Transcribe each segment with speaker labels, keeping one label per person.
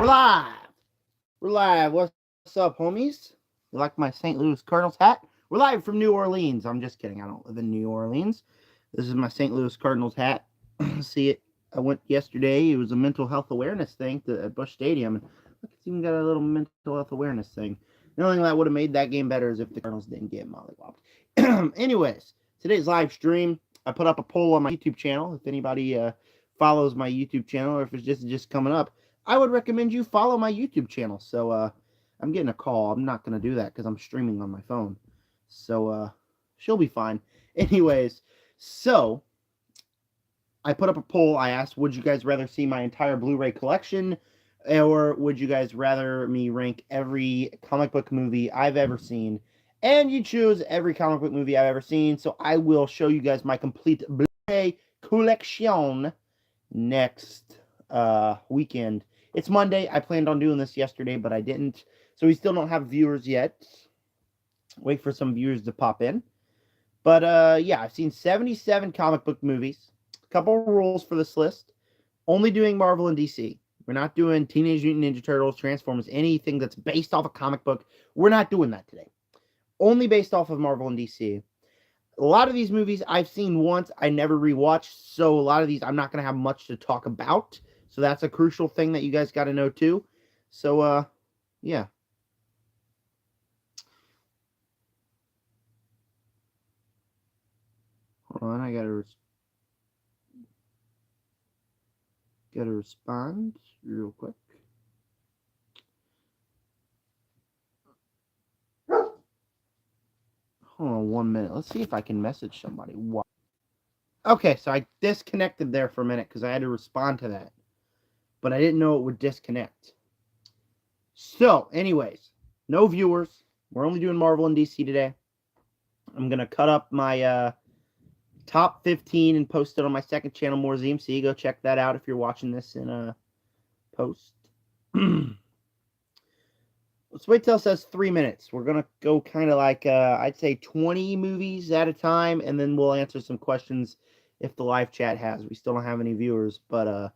Speaker 1: We're live. We're live. What's up, homies? You like my St. Louis Cardinals hat? We're live from New Orleans. I'm just kidding. I don't live in New Orleans. This is my St. Louis Cardinals hat. See it? I went yesterday. It was a mental health awareness thing at Busch Stadium. And look, it's even got a little mental health awareness thing. The only thing that would have made that game better is if the Cardinals didn't get mollywopped. Anyways, today's live stream, I put up a poll on my YouTube channel. If anybody follows my YouTube channel, or if it's just coming up, I would recommend you follow my YouTube channel. So I'm getting a call. I'm not going to do that because I'm streaming on my phone. So she'll be fine. Anyways, so I put up a poll. I asked, would you guys rather see my entire Blu-ray collection, or would you guys rather me rank every comic book movie I've ever seen? And you choose every comic book movie I've ever seen. So I will show you guys my complete Blu-ray collection next weekend. It's Monday. I planned on doing this yesterday, but I didn't. So we still don't have viewers yet. Wait for some viewers to pop in. But yeah, I've seen 77 comic book movies. A couple rules for this list. Only doing Marvel and DC. We're not doing Teenage Mutant Ninja Turtles, Transformers, anything that's based off a comic book. We're not doing that today. Only based off of Marvel and DC. A lot of these movies I've seen once. I never rewatched. So a lot of these I'm not going to have much to talk about. So that's a crucial thing that you guys got to know too. So, yeah. Hold on, I got to respond real quick. Hold on 1 minute. Let's see if I can message somebody. Okay, so I disconnected there for a minute because I had to respond to that. But I didn't know it would disconnect. So, anyways, no viewers. We're only doing Marvel and DC today. I'm going to cut up my top 15 and post it on my second channel, More ZMC. Go check that out if you're watching this in a post. Let's wait till it says 3 minutes. We're going to go kind of like, I'd say 20 movies at a time, and then we'll answer some questions if the live chat has. We still don't have any viewers, but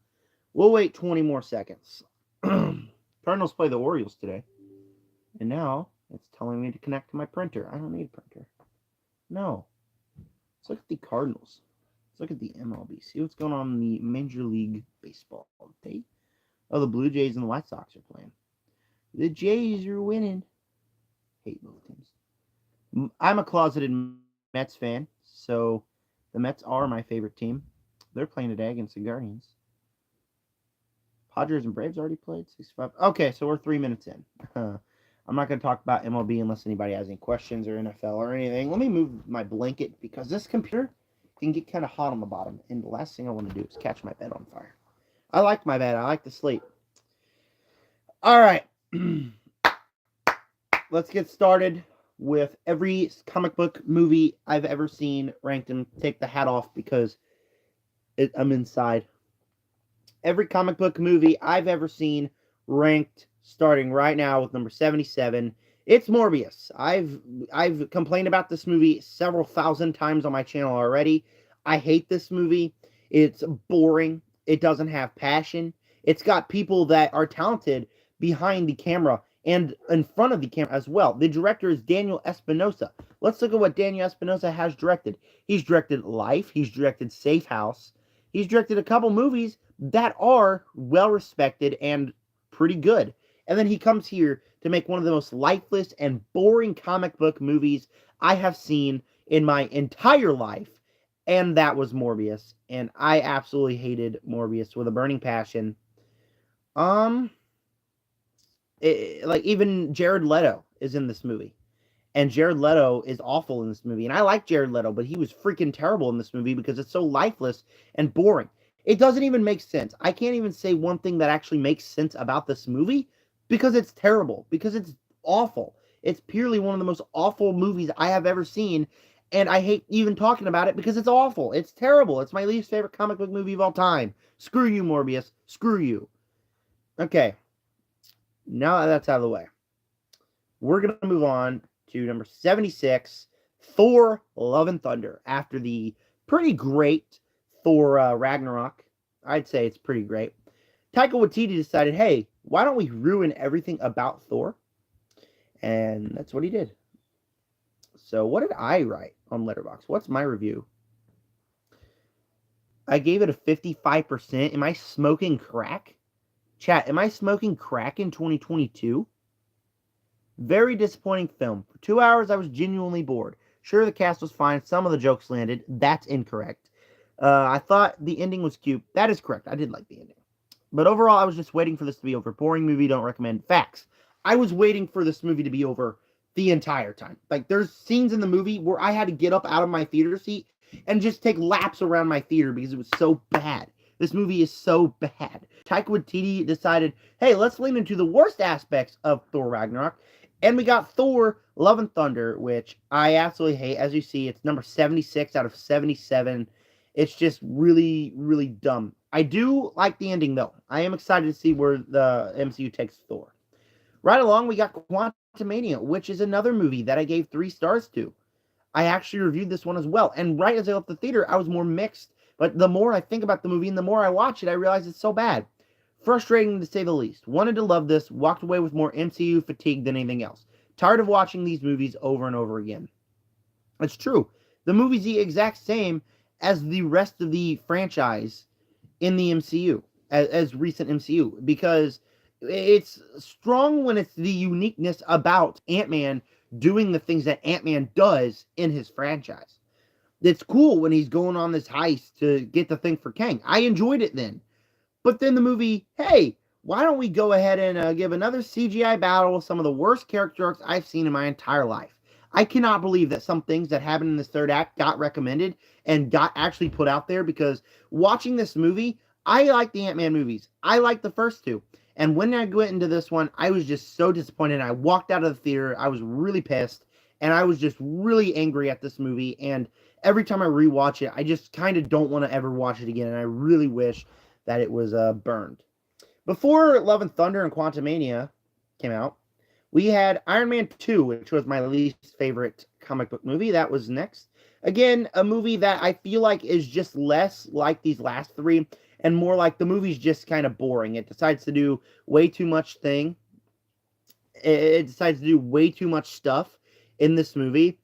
Speaker 1: we'll wait 20 more seconds. Cardinals play the Orioles today. And now it's telling me to connect to my printer. I don't need a printer. No. Let's look at the Cardinals. Let's look at the MLB. See what's going on in the Major League Baseball today. Oh, the Blue Jays and the White Sox are playing. The Jays are winning. Hate both teams. I'm a closeted Mets fan, so the Mets are my favorite team. They're playing today against the Guardians. Padres and Braves already played. 65. Okay, so we're 3 minutes in. I'm not going to talk about MLB unless anybody has any questions or NFL or anything. Let me move my blanket because this computer can get kind of hot on the bottom. And the last thing I want to do is catch my bed on fire. I like my bed. I like to sleep. All right. Let's get started with every comic book movie I've ever seen ranked, and take the hat off because I'm inside. Every comic book movie I've ever seen ranked, starting right now with number 77. It's Morbius. I've complained about this movie several thousand times on my channel already. I hate this movie. It's boring. It doesn't have passion. It's got people that are talented behind the camera and in front of the camera as well. The director is Daniel Espinosa. Let's look at what Daniel Espinosa has directed. He's directed Life. He's directed Safe House. He's directed a couple movies that are well-respected and pretty good. And then he comes here to make one of the most lifeless and boring comic book movies I have seen in my entire life. And that was Morbius. And I absolutely hated Morbius with a burning passion. Like even Jared Leto is in this movie. And Jared Leto is awful in this movie. And I like Jared Leto, but he was freaking terrible in this movie because it's so lifeless and boring. It doesn't even make sense. I can't even say one thing that actually makes sense about this movie because it's terrible, because it's awful. It's purely one of the most awful movies I have ever seen, and I hate even talking about it because it's awful. It's terrible. It's my least favorite comic book movie of all time. Screw you, Morbius. Screw you. Okay. Now that that's out of the way, we're going to move on to number 76, Thor: Love and Thunder. After the pretty great Thor Ragnarok, I'd say it's pretty great. Taika Waititi decided, hey, why don't we ruin everything about Thor? And that's what he did. So what did I write on Letterboxd? What's my review? I gave it a 55%. Am I smoking crack? Chat, am I smoking crack in 2022? Very disappointing film. For 2 hours, I was genuinely bored. Sure, the cast was fine. Some of the jokes landed. That's incorrect. I thought the ending was cute. That is correct. I did like the ending. But overall, I was just waiting for this to be over. Boring movie, don't recommend. Facts. I was waiting for this movie to be over the entire time. Like, there's scenes in the movie where I had to get up out of my theater seat and just take laps around my theater because it was so bad. This movie is so bad. Taika Waititi decided, hey, let's lean into the worst aspects of Thor Ragnarok. And we got Thor Love and Thunder, which I absolutely hate. As you see, it's number 76 out of 77. It's just really, really dumb. I do like the ending, though. I am excited to see where the MCU takes Thor. Right along, we got Quantumania, which is another movie that I gave 3 stars to. I actually reviewed this one as well. And right as I left the theater, I was more mixed. But the more I think about the movie and the more I watch it, I realize it's so bad. Frustrating to say the least. Wanted to love this, walked away with more MCU fatigue than anything else. Tired of watching these movies over and over again. It's true. The movie's the exact same as the rest of the franchise in the MCU, as recent MCU, because it's strong when it's the uniqueness about Ant-Man doing the things that Ant-Man does in his franchise. It's cool when he's going on this heist to get the thing for Kang. I enjoyed it then. But then the movie, hey, why don't we go ahead and give another CGI battle with some of the worst character arcs I've seen in my entire life. I cannot believe that some things that happened in this third act got recommended and got actually put out there, because watching this movie, I like the Ant-Man movies. I like the first 2. And when I went into this one, I was just so disappointed. I walked out of the theater. I was really pissed. And I was just really angry at this movie. And every time I rewatch it, I just kind of don't want to ever watch it again. And I really wish that it was burned. Before Love and Thunder and Quantumania came out, we had Iron Man 2, which was my least favorite comic book movie. That was next. Again, a movie that I feel like is just less like these last 3 and more like the movie's just kind of boring. It decides to do way too much thing. It decides to do way too much stuff in this movie.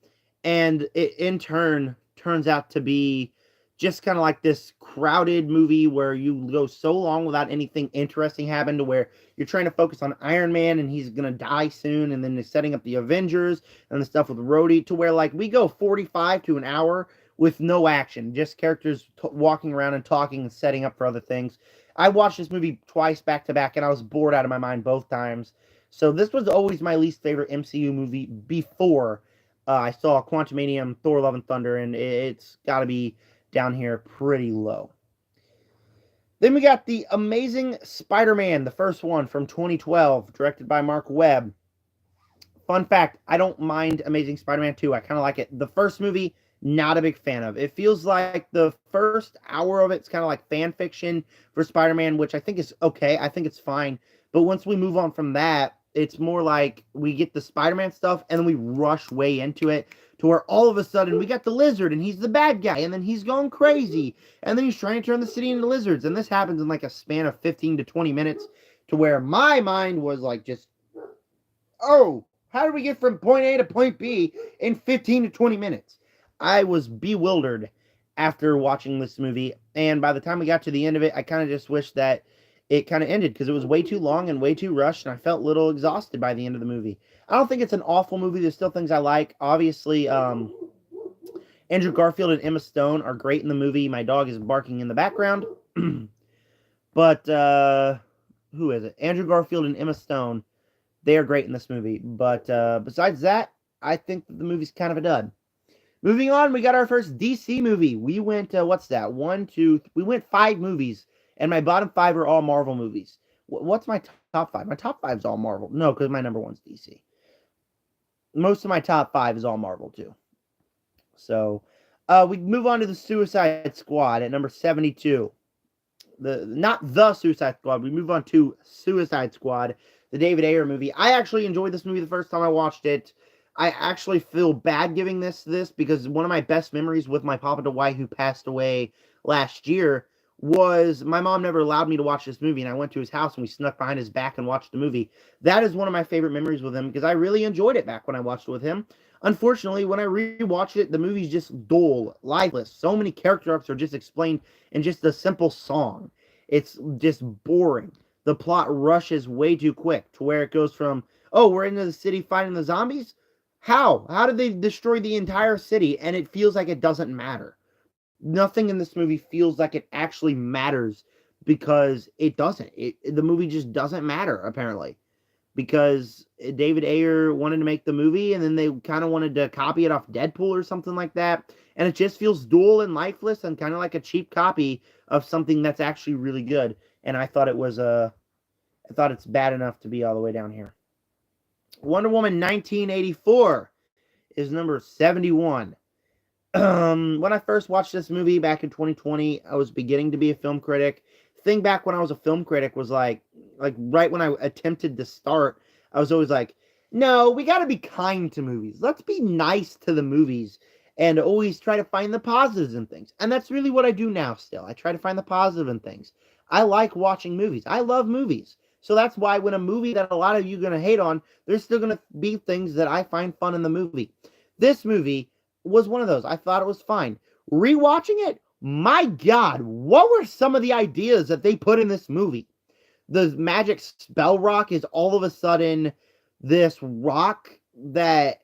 Speaker 1: And it, in turn, turns out to be just kind of like this crowded movie where you go so long without anything interesting happening, to where you're trying to focus on Iron Man and he's going to die soon. And then they're setting up the Avengers and the stuff with Rhodey, to where like we go 45 to an hour with no action, just characters walking around and talking and setting up for other things. I watched this movie twice back to back and I was bored out of my mind both times. So this was always my least favorite MCU movie before I saw Quantumania, Thor Love and Thunder, and it's got to be down here pretty low. Then we got The Amazing Spider-Man, the first one from 2012, directed by Mark Webb. Fun fact, I don't mind Amazing Spider-Man 2. I kind of like it. The first movie, not a big fan of. It feels like the first hour of it's kind of like fan fiction for Spider-Man, which I think is okay. I think it's fine. But once we move on from that, it's more like we get the Spider-Man stuff and then we rush way into it, to where all of a sudden we got the Lizard and he's the bad guy and then he's going crazy and then he's trying to turn the city into lizards, and this happens in like a span of 15 to 20 minutes, to where my mind was like just, oh, how did we get from point A to point B in 15 to 20 minutes? I was bewildered after watching this movie, and by the time we got to the end of it, I kind of just wished that it kind of ended, because it was way too long and way too rushed, and I felt a little exhausted by the end of the movie. I don't think it's an awful movie. There's still things I like. Obviously, Andrew Garfield and Emma Stone are great in the movie. My dog is barking in the background. But, who is it? Andrew Garfield and Emma Stone. They are great in this movie. But besides that, I think that the movie's kind of a dud. Moving on, we got our first DC movie. We went, what's that? We went 5 movies. And my bottom 5 are all Marvel movies. What's my top 5? My top 5 is all Marvel. No, because my number 1's DC. Most of my top 5 is all Marvel, too. So, we move on to the Suicide Squad at number 72. Not the Suicide Squad. We move on to Suicide Squad, the David Ayer movie. I actually enjoyed this movie the first time I watched it. I actually feel bad giving this because one of my best memories with my Papa Dwight, who passed away last year, was my mom never allowed me to watch this movie, and I went to his house and we snuck behind his back and watched the movie. That is one of my favorite memories with him because I really enjoyed it back when I watched it with him. Unfortunately, when I rewatched it, the movie's just dull, lifeless. So many character arcs are just explained in just a simple song. It's just boring. The plot rushes way too quick to where it goes from, oh, we're into the city fighting the zombies? How? How did they destroy the entire city? And it feels like it doesn't matter. Nothing in this movie feels like it actually matters because it doesn't. The movie just doesn't matter, apparently, because David Ayer wanted to make the movie and then they kind of wanted to copy it off Deadpool or something like that. And it just feels dull and lifeless and kind of like a cheap copy of something that's actually really good. And I thought I thought it's bad enough to be all the way down here. Wonder Woman 1984 is number 71. When I first watched this movie back in 2020, I was beginning to be a film critic. Thing back when I was a film critic was like right when I attempted to start, I was always like, no, we got to be kind to movies. Let's be nice to the movies and always try to find the positives in things. And that's really what I do now still. I try to find the positive in things. I like watching movies. I love movies. So that's why when a movie that a lot of you are going to hate on, there's still going to be things that I find fun in the movie. This movie was one of those. I thought it was fine. Rewatching it, my God, what were some of the ideas that they put in this movie? The magic spell rock is all of a sudden this rock that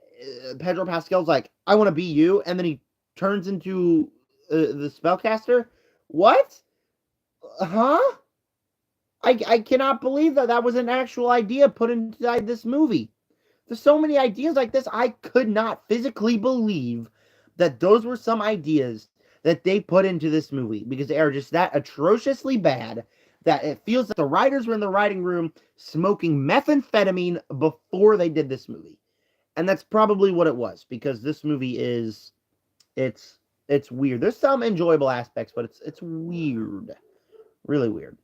Speaker 1: Pedro Pascal's like, I want to be you, and then he turns into the spellcaster. What? Huh? I cannot believe that was an actual idea put inside this movie. There's so many ideas like this. I could not physically believe that those were some ideas that they put into this movie because they are just that atrociously bad that it feels that the writers were in the writing room smoking methamphetamine before they did this movie. And that's probably what it was because this movie is it's weird. There's some enjoyable aspects, but it's weird. Really weird.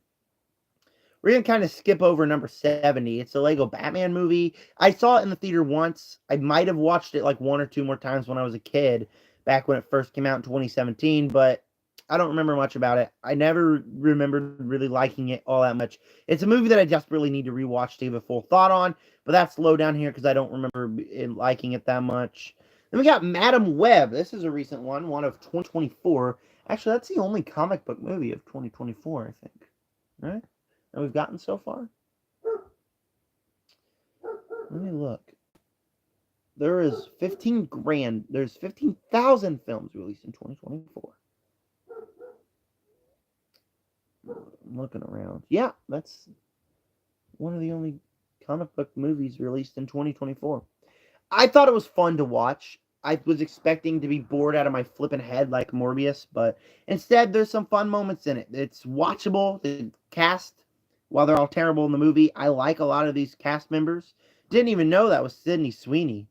Speaker 1: We're going to kind of skip over number 70. It's a Lego Batman movie. I saw it in the theater once. I might have watched it like one or two more times when I was a kid, back when it first came out in 2017, but I don't remember much about it. I never remembered really liking it all that much. It's a movie that I desperately need to rewatch to give a full thought on, but that's low down here because I don't remember liking it that much. Then we got Madam Web. This is a recent one of 2024. Actually, that's the only comic book movie of 2024, I think. Right? That we've gotten so far? Let me look. There is 15,000 films released in 2024. I'm looking around. Yeah, that's one of the only comic book movies released in 2024. I thought it was fun to watch. I was expecting to be bored out of my flipping head like Morbius, but instead there's some fun moments in it. It's watchable. The cast, while they're all terrible in the movie, I like a lot of these cast members. Didn't even know that was Sydney Sweeney.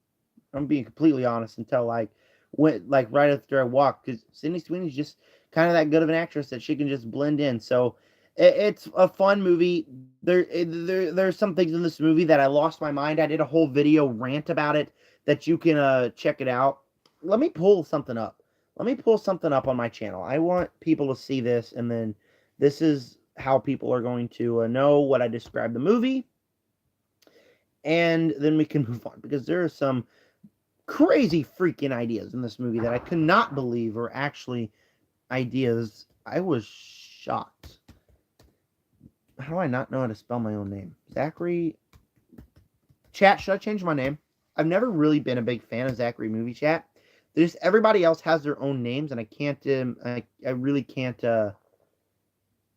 Speaker 1: I'm being completely honest until right after I walked, because Sydney Sweeney's just kind of that good of an actress that she can just blend in. So it's a fun movie. There's some things in this movie that I lost my mind. I did a whole video rant about it that you can check it out. Let me pull something up. Let me pull something up on my channel. I want people to see this, and then this is how people are going to know what I described the movie, and then we can move on, because there are some crazy freaking ideas in this movie that I could not believe are actually ideas. I was shocked. How do I not know how to spell my own name? Zachary. Chat, should I change my name? I've never really been a big fan of Zachary Movie Chat. There's everybody else has their own names, and I can't. I really can't.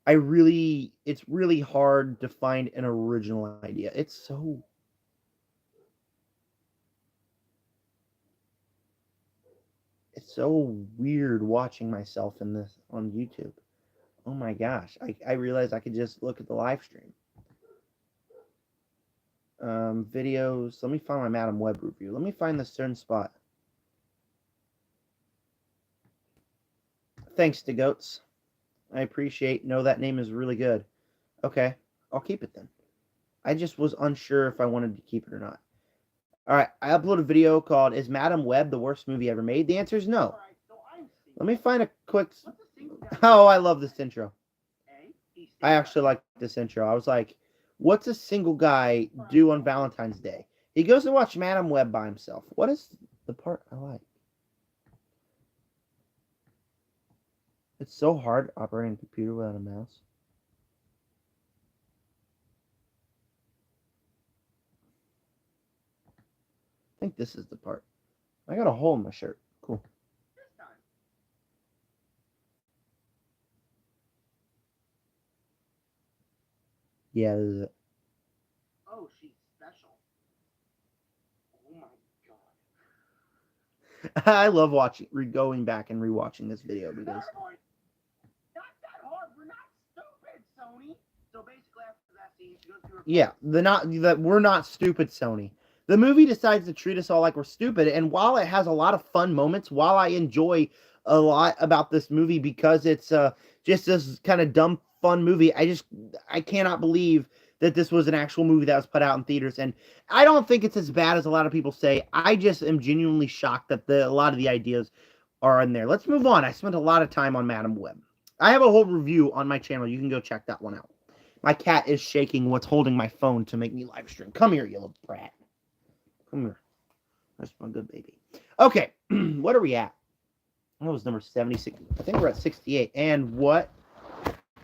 Speaker 1: It's really hard to find an original idea. It's so weird watching myself in this on YouTube. Oh my gosh. I realized I could just look at the live stream. Videos. Let me find my Madam Web review. Let me find this certain spot. Thanks to Goats. I appreciate. No, that name is really good. Okay. I'll keep it then. I just was unsure if I wanted to keep it or not. Alright, I uploaded a video called Is Madam Web the Worst Movie Ever Made? The answer is no. Let me find a quick... Oh, I love this intro. I actually like this intro. I was like, what's a single guy do on Valentine's Day? He goes to watch Madam Web by himself. What is the part I like? It's so hard operating a computer without a mouse. I think this is the part. I got a hole in my shirt. Cool. Yeah, this is it.
Speaker 2: Oh, she's special. Oh my god.
Speaker 1: I love going back and rewatching this video because
Speaker 2: Not that hard. We're not stupid, Sony. So basically, after that scene, she goes through her.
Speaker 1: yeah, we're not stupid, Sony. The movie decides to treat us all like we're stupid, and while it has a lot of fun moments, while I enjoy a lot about this movie because it's just this kind of dumb fun movie, I cannot believe that this was an actual movie that was put out in theaters, and I don't think it's as bad as a lot of people say. I just am genuinely shocked that a lot of the ideas are in there. Let's move on. I spent a lot of time on Madam Web. I have a whole review on my channel. You can go check that one out. My cat is shaking what's holding my phone to make me live stream. Come here, you little brat. Come here. That's my good baby. Okay, what are we at? That was number 76. I think we're at 68. And what?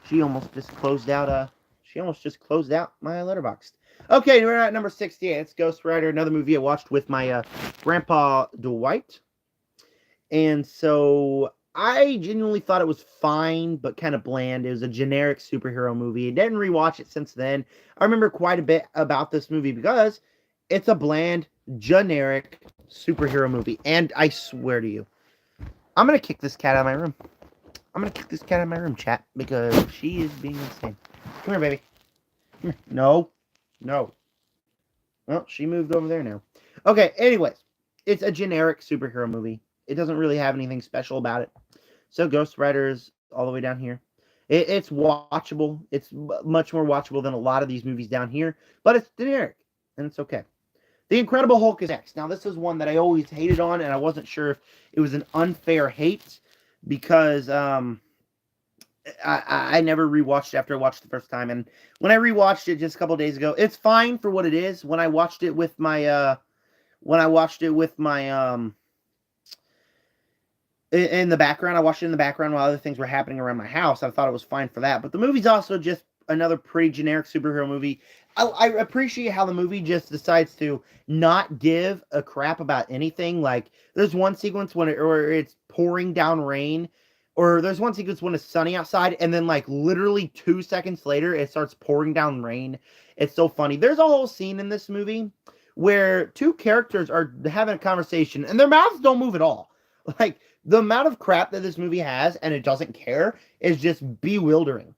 Speaker 1: She almost just closed out my Letterboxd. Okay, we're at number 68. It's Ghost Rider, another movie I watched with my grandpa Dwight. And so I genuinely thought it was fine, but kind of bland. It was a generic superhero movie. I didn't rewatch it since then. I remember quite a bit about this movie because it's a bland, generic superhero movie. And I swear to you, I'm going to kick this cat out of my room. I'm going to kick this cat out of my room, chat, because she is being insane. Come here, baby. Come here. No. No. Well, she moved over there now. Okay, anyways. It's a generic superhero movie. It doesn't really have anything special about it. So Ghost Rider is all the way down here. It's watchable. It's much more watchable than a lot of these movies down here. But it's generic. And it's okay. The Incredible Hulk is next. Now, this is one that I always hated on, and I wasn't sure if it was an unfair hate because I never rewatched it after I watched it the first time. And when I rewatched it just a couple days ago, it's fine for what it is. When I watched it with my in the background, I watched it in the background while other things were happening around my house. I thought it was fine for that. But the movie's also just another pretty generic superhero movie. I appreciate how the movie just decides to not give a crap about anything. Like, there's one sequence where it's pouring down rain, or there's one sequence when it's sunny outside, and then, like, literally 2 seconds later, it starts pouring down rain. It's so funny. There's a whole scene in this movie where two characters are having a conversation, and their mouths don't move at all. Like, the amount of crap that this movie has, and it doesn't care, is just bewildering.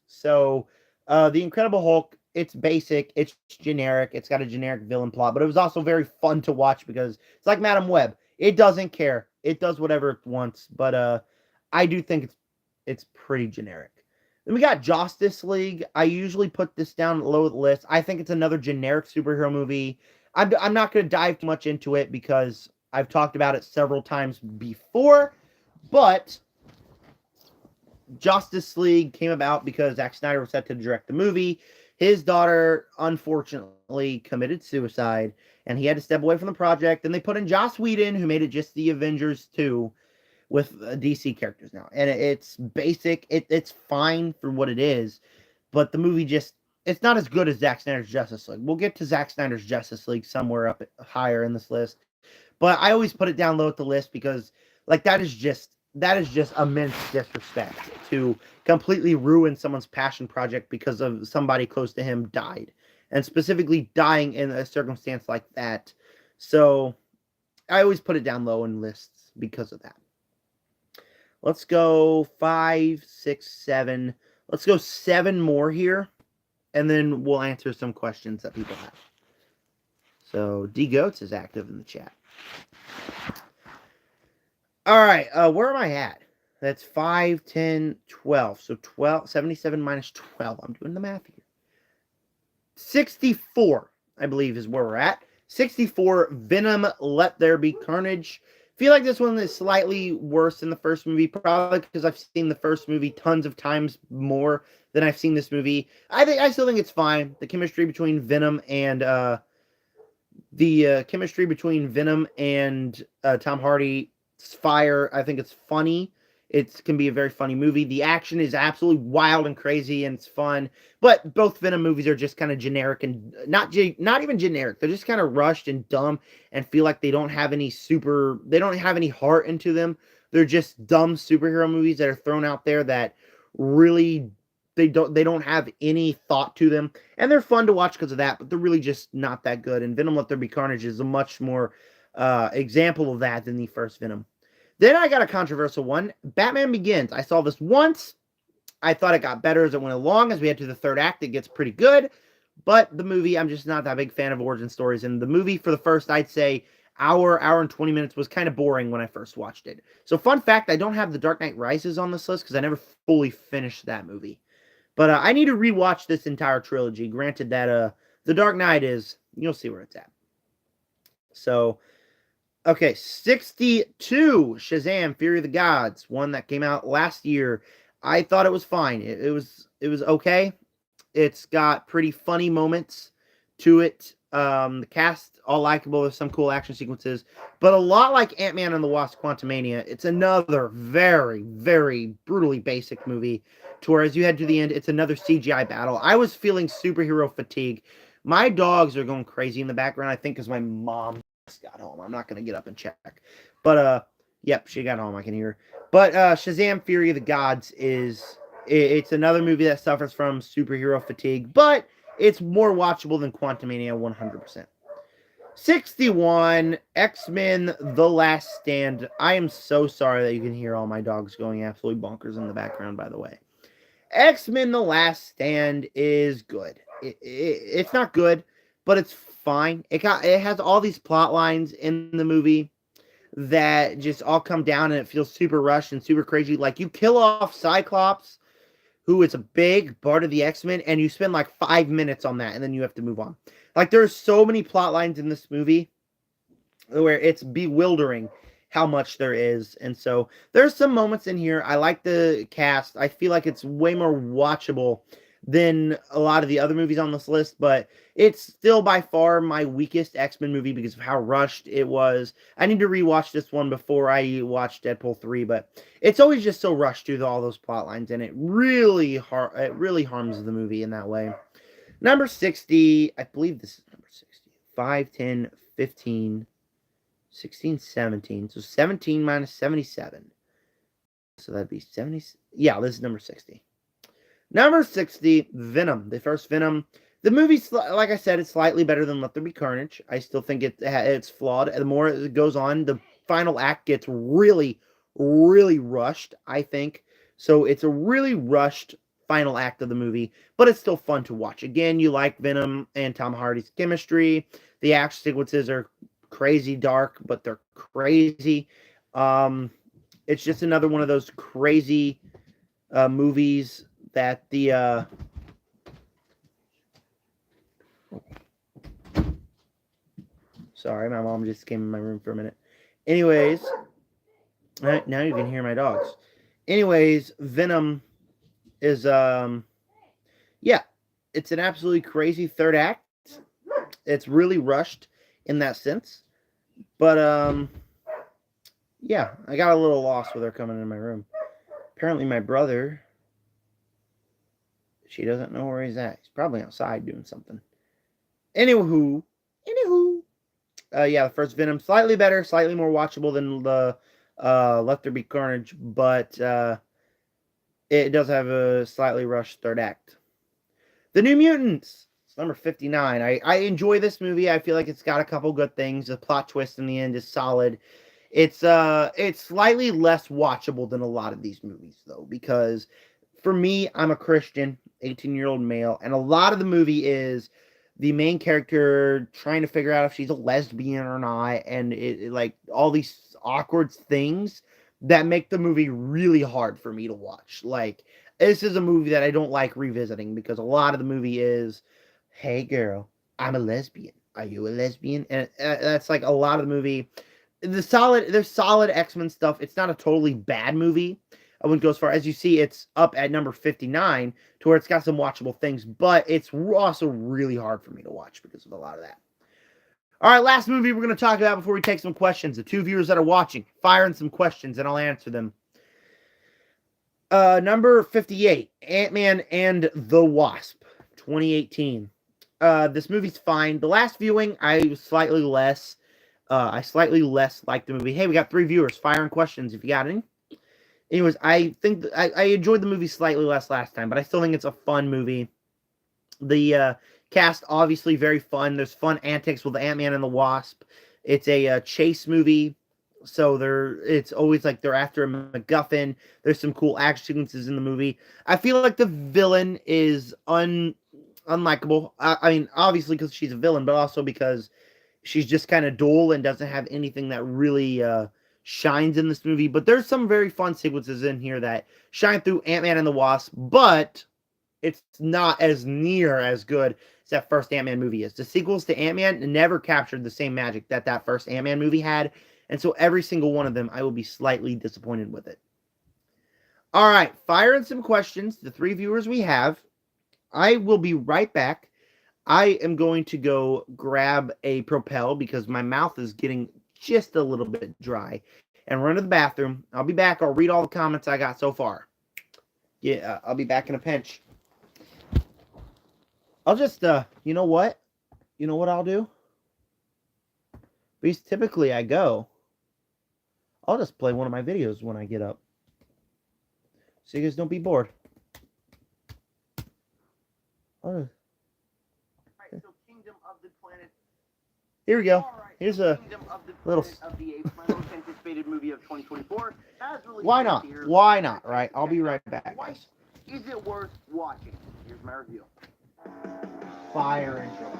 Speaker 1: So, The Incredible Hulk, it's basic, it's generic, it's got a generic villain plot, but it was also very fun to watch because it's like Madam Web. It doesn't care. It does whatever it wants, but I do think it's pretty generic. Then we got Justice League. I usually put this down low the list. I think it's another generic superhero movie. I'm not going to dive too much into it because I've talked about it several times before, but Justice League came about because Zack Snyder was set to direct the movie. His daughter, unfortunately, committed suicide, and he had to step away from the project. And they put in Joss Whedon, who made it just the Avengers 2 with DC characters now. And it's basic. It's fine for what it is, but the movie it's not as good as Zack Snyder's Justice League. We'll get to Zack Snyder's Justice League somewhere up higher in this list. But I always put it down low at the list because, like, that is just immense disrespect to completely ruin someone's passion project because of somebody close to him died, and specifically dying in a circumstance like that. So I always put it down low in lists because of that. Let's go 5, 6, 7. Let's go 7 more here, and then we'll answer some questions that people have. So D Goats is active in the chat. All right, where am I at? That's 5, 10, 12. So 77 minus 12. I'm doing the math here. 64, I believe, is where we're at. 64, Venom, Let There Be Carnage. feel like this one is slightly worse than the first movie, probably because I've seen the first movie tons of times more than I've seen this movie. I still think it's fine. The chemistry between Venom and Tom Hardy is fire. I think it's funny. It can be a very funny movie. The action is absolutely wild and crazy, and it's fun. But both Venom movies are just kind of generic and not even generic. They're just kind of rushed and dumb, and feel like they don't have any heart into them. They're just dumb superhero movies that are thrown out there that really they don't have any thought to them, and they're fun to watch because of that. But they're really just not that good. And Venom: Let There Be Carnage is a much more example of that than the first Venom. Then I got a controversial one. Batman Begins. I saw this once. I thought it got better as it went along. As we head to the third act, it gets pretty good. But the movie, I'm just not that big fan of origin stories. And the movie, for the first, I'd say, hour and 20 minutes, was kind of boring when I first watched it. So, fun fact, I don't have The Dark Knight Rises on this list because I never fully finished that movie. But I need to rewatch this entire trilogy. Granted that The Dark Knight you'll see where it's at. So, okay, 62, Shazam! Fury of the Gods, one that came out last year. I thought it was fine. It was okay. It's got pretty funny moments to it. The cast all likable. There's some cool action sequences, but a lot like Ant-Man and the Wasp: Quantumania, it's another very, very brutally basic movie. To where as you head to the end, it's another CGI battle. I was feeling superhero fatigue. My dogs are going crazy in the background. I think because my mom got home. I'm not going to get up and check. But, yep, she got home. I can hear her. But Shazam! Fury of the Gods it's another movie that suffers from superhero fatigue, but it's more watchable than Quantumania 100%. 61, X-Men The Last Stand. I am so sorry that you can hear all my dogs going absolutely bonkers in the background, by the way. X-Men The Last Stand is good. It's not good, but it's fine. It has all these plot lines in the movie that just all come down, and it feels super rushed and super crazy. Like, you kill off Cyclops, who is a big part of the X-Men, and you spend like 5 minutes on that, and then you have to move on. Like, there's so many plot lines in this movie where it's bewildering how much there is. And so there's some moments in here. I like the cast. I feel like it's way more watchable than a lot of the other movies on this list, but it's still by far my weakest X-Men movie because of how rushed it was. I need to rewatch this one before I watch Deadpool 3, but it's always just so rushed through all those plot lines, and it really harms the movie in that way. Number 60, I believe this is number 60. 5, 10, 15, 16, 17. So 17 minus 77. So that'd be 70. Yeah, this is number 60. Number 60, Venom. The first Venom. The movie's, like I said, it's slightly better than Let There Be Carnage. I still think it's flawed. The more it goes on, the final act gets really, really rushed, I think. So it's a really rushed final act of the movie, but it's still fun to watch. Again, you like Venom and Tom Hardy's chemistry. The action sequences are crazy dark, but they're crazy. It's just another one of those crazy movies that the sorry, my mom just came in my room for a minute. Anyways, all right, now you can hear my dogs. Anyways, Venom is yeah, it's an absolutely crazy third act. It's really rushed in that sense. But yeah, I got a little lost with her coming in my room. Apparently my brother, she doesn't know where he's at. He's probably outside doing something. Anywho, yeah, the first Venom, slightly better, slightly more watchable than the Let There Be Carnage, but it does have a slightly rushed third act. The New Mutants, it's number 59. I enjoy this movie. I feel like it's got a couple good things. The plot twist in the end is solid. It's slightly less watchable than a lot of these movies, though, because for me, I'm a Christian, 18-year-old male, and a lot of the movie is the main character trying to figure out if she's a lesbian or not, and it like all these awkward things that make the movie really hard for me to watch. Like, this is a movie that I don't like revisiting because a lot of the movie is, hey girl, I'm a lesbian. Are you a lesbian? And that's like a lot of the movie. there's solid X-Men stuff. It's not a totally bad movie. I wouldn't go as far as you see. It's up at number 59 to where it's got some watchable things, but it's also really hard for me to watch because of a lot of that. All right, last movie we're going to talk about before we take some questions. The two viewers that are watching, fire in some questions and I'll answer them. Number 58, Ant-Man and the Wasp, 2018. This movie's fine. The last viewing, I slightly less liked the movie. Hey, we got 3 viewers. Fire in questions if you got any. Anyways, I think I enjoyed the movie slightly less last time, but I still think it's a fun movie. The cast, obviously very fun. There's fun antics with Ant-Man and the Wasp. It's a chase movie, so it's always like they're after a MacGuffin. There's some cool action sequences in the movie. I feel like the villain is unlikable. I mean, obviously because she's a villain, but also because she's just kind of dull and doesn't have anything that really shines in this movie. But there's some very fun sequences in here that shine through Ant-Man and the Wasp, but it's not as near as good as that first Ant-Man movie is. The sequels to Ant-Man never captured the same magic that first Ant-Man movie had, and so every single one of them, I will be slightly disappointed with it. All right, fire in some questions. The 3 viewers we have. I will be right back. I am going to go grab a Propel because my mouth is getting just a little bit dry and run to the bathroom. I'll be back. I'll read all the comments I got so far. Yeah, I'll be back in a pinch. I'll just, you know what? You know what I'll do? Because typically I go. I'll just play one of my videos when I get up. So you guys don't be bored.
Speaker 2: Alright, so Kingdom of the Planet.
Speaker 1: Here we go.
Speaker 2: Alright,
Speaker 1: Here's
Speaker 2: so
Speaker 1: a
Speaker 2: Kingdom of the
Speaker 1: little.
Speaker 2: Planet of the Apes, my most anticipated movie of 2024. Has released
Speaker 1: Why
Speaker 2: this
Speaker 1: not?
Speaker 2: year.
Speaker 1: Why not? Right? I'll be right back.
Speaker 2: Why is it worth watching? Here's my review.
Speaker 1: Fire intro.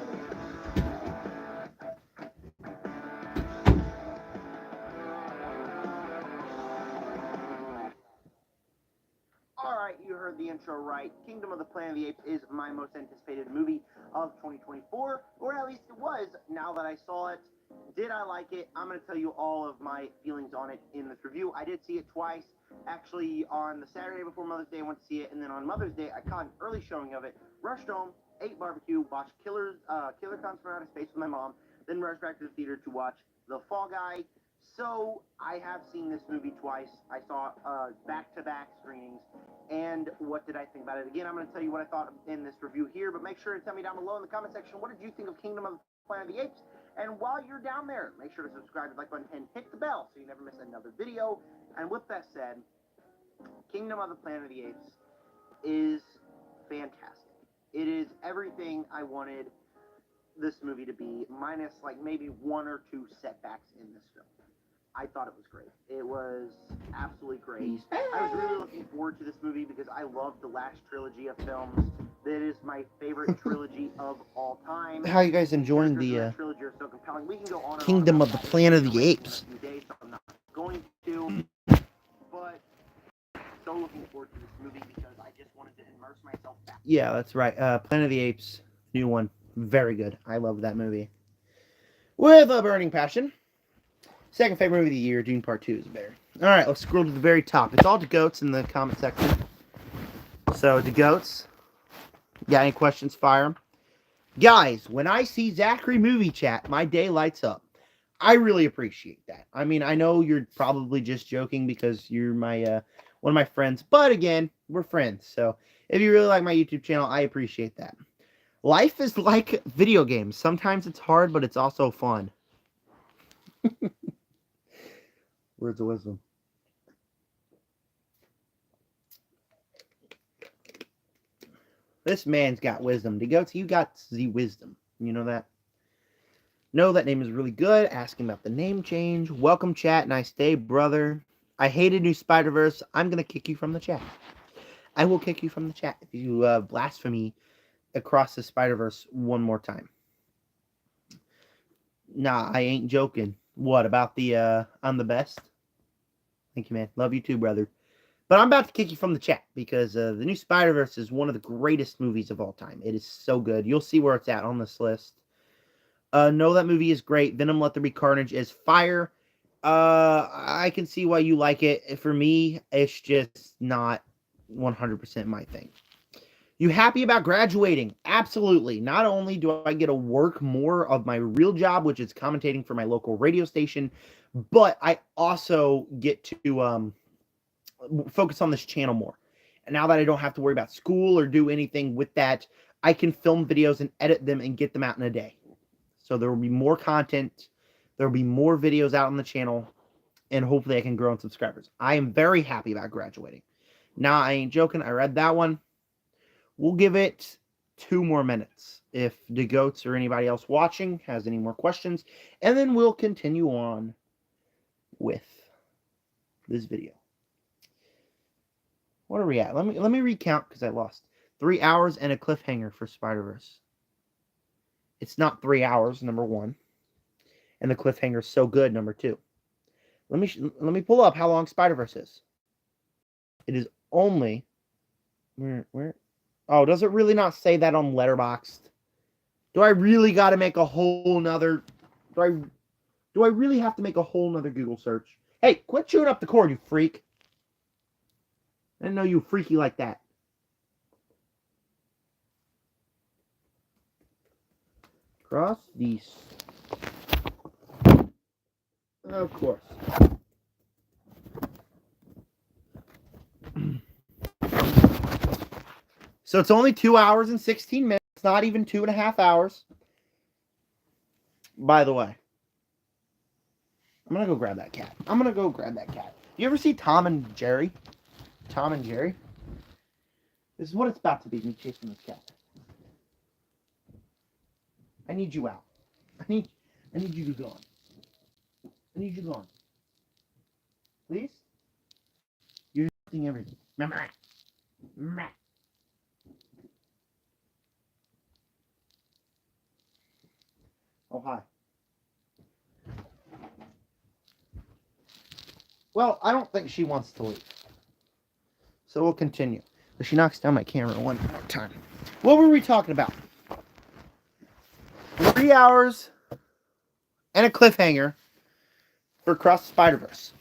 Speaker 2: Alright, you heard the intro right. Kingdom of the Planet of the Apes is my most anticipated movie of 2024, or at least it was now that I saw it. Did I like it? I'm going to tell you all of my feelings on it in this review. I did see it twice. Actually, on the Saturday before Mother's Day, I went to see it, and then on Mother's Day, I caught an early showing of it. Rushed home, ate barbecue, watched Killer Clowns from Outer Space with my mom, then rushed back to the theater to watch The Fall Guy. So, I have seen this movie twice. I saw back-to-back screenings. And what did I think about it? Again, I'm going to tell you what I thought in this review here, but make sure to tell me down below in the comment section, what did you think of Kingdom of the Planet of the Apes? And while you're down there, make sure to subscribe to the like button and hit the bell so you never miss another video. And with that said, Kingdom of the Planet of the Apes is fantastic. It is everything I wanted this movie to be, minus like maybe 1 or 2 setbacks in this film. I thought it was great. It was absolutely great. I was really looking forward to this movie because I love the last trilogy of films. That is my favorite trilogy of all time.
Speaker 1: How are you guys enjoying the
Speaker 2: trilogy are so compelling. We can go on
Speaker 1: Kingdom of the Planet of the Apes?
Speaker 2: Days, so I'm not going to, but so looking forward to this movie because I just wanted to immerse myself back.
Speaker 1: Yeah, that's right. Planet of the Apes, new one, very good. I love that movie. With a burning passion. Second favorite movie of the year, Dune Part 2 is better. Alright, let's scroll to the very top. It's all to goats in the comment section. So, to goats, got any questions, fire them. Guys, when I see Zachary Movie Chat, my day lights up. I really appreciate that. I mean, I know you're probably just joking because you're my one of my friends. But again, we're friends. So, if you really like my YouTube channel, I appreciate that. Life is like video games. Sometimes it's hard, but it's also fun. Words of wisdom. This man's got wisdom. To go to you got the wisdom. You know that? No, that name is really good. Asking about the name change. Welcome, chat. Nice day, brother. I hated New Spider-Verse. I'm going to kick you from the chat. I will kick you from the chat if you blasphemy across the Spider-Verse one more time. Nah, I ain't joking. What, about the, I'm the best? Thank you, man. Love you too, brother. But I'm about to kick you from the chat because the new Spider-Verse is one of the greatest movies of all time. It is so good. You'll see where it's at on this list. No, that movie is great. Venom Let There Be Carnage is fire. I can see why you like it. For me, it's just not 100% my thing. You happy about graduating? Absolutely. Not only do I get to work more of my real job, which is commentating for my local radio station, but I also get to focus on this channel more. And now that I don't have to worry about school or do anything with that, I can film videos and edit them and get them out in a day. So there will be more content. There will be more videos out on the channel, and hopefully I can grow in subscribers. I am very happy about graduating. Now, I ain't joking. I read that one. We'll give it 2 more minutes if the goats or anybody else watching has any more questions, and then we'll continue on with this video. What are we at? Let me recount because I lost. 3 hours and a cliffhanger for Spider-Verse. It's not 3 hours, number 1, and the cliffhanger is so good, number 2. Let me pull up how long Spider-Verse is. It is only where. Oh, does it really not say that on Letterboxd? Do I really got to make a whole nother? Do I really have to make a whole nother Google search? Hey, quit chewing up the cord, you freak! I didn't know you freaky like that. Cross these. Of course. So it's only 2 hours and 16 minutes. Not even 2.5 hours. By the way, I'm going to go grab that cat. You ever see Tom and Jerry? Tom and Jerry? This is what it's about to be, me chasing this cat. I need you out. I need you to be gone. I need you gone. Please? You're doing everything. Oh, hi. Well, I don't think she wants to leave. So we'll continue. But she knocks down my camera one more time. What were we talking about? 3 hours and a cliffhanger for Across the Spider-Verse.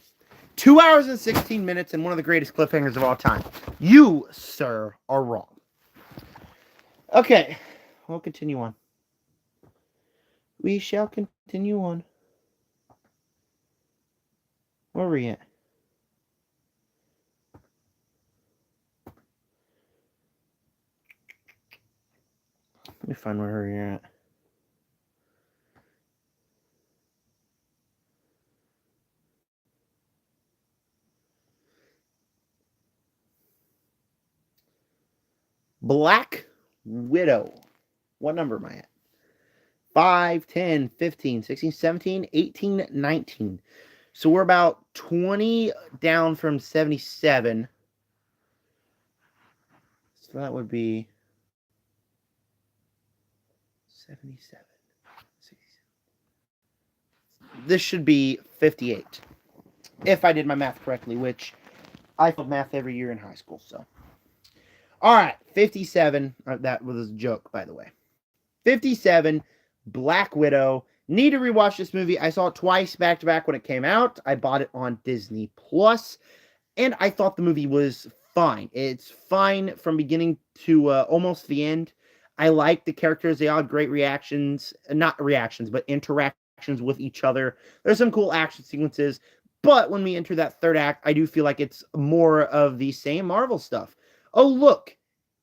Speaker 1: 2 hours and 16 minutes and one of the greatest cliffhangers of all time. You, sir, are wrong. Okay, we'll continue on. We shall continue on. Where are we at? Let me find where we're at. Black Widow. What number am I at? 5, 10, 15, 16, 17, 18, 19. So we're about 20 down from 77. So that would be 77. 67. This should be 58. If I did my math correctly, which I failed math every year in high school, so. All right, 57. That was a joke, by the way. 57, Black Widow. Need to rewatch this movie. I saw it twice back to back when it came out. I bought it on Disney Plus, and I thought the movie was fine. It's fine from beginning to almost the end. I like the characters. They all had great reactions. Not reactions, but interactions with each other. There's some cool action sequences, but when we enter that third act, I do feel like it's more of the same Marvel stuff. Oh, look,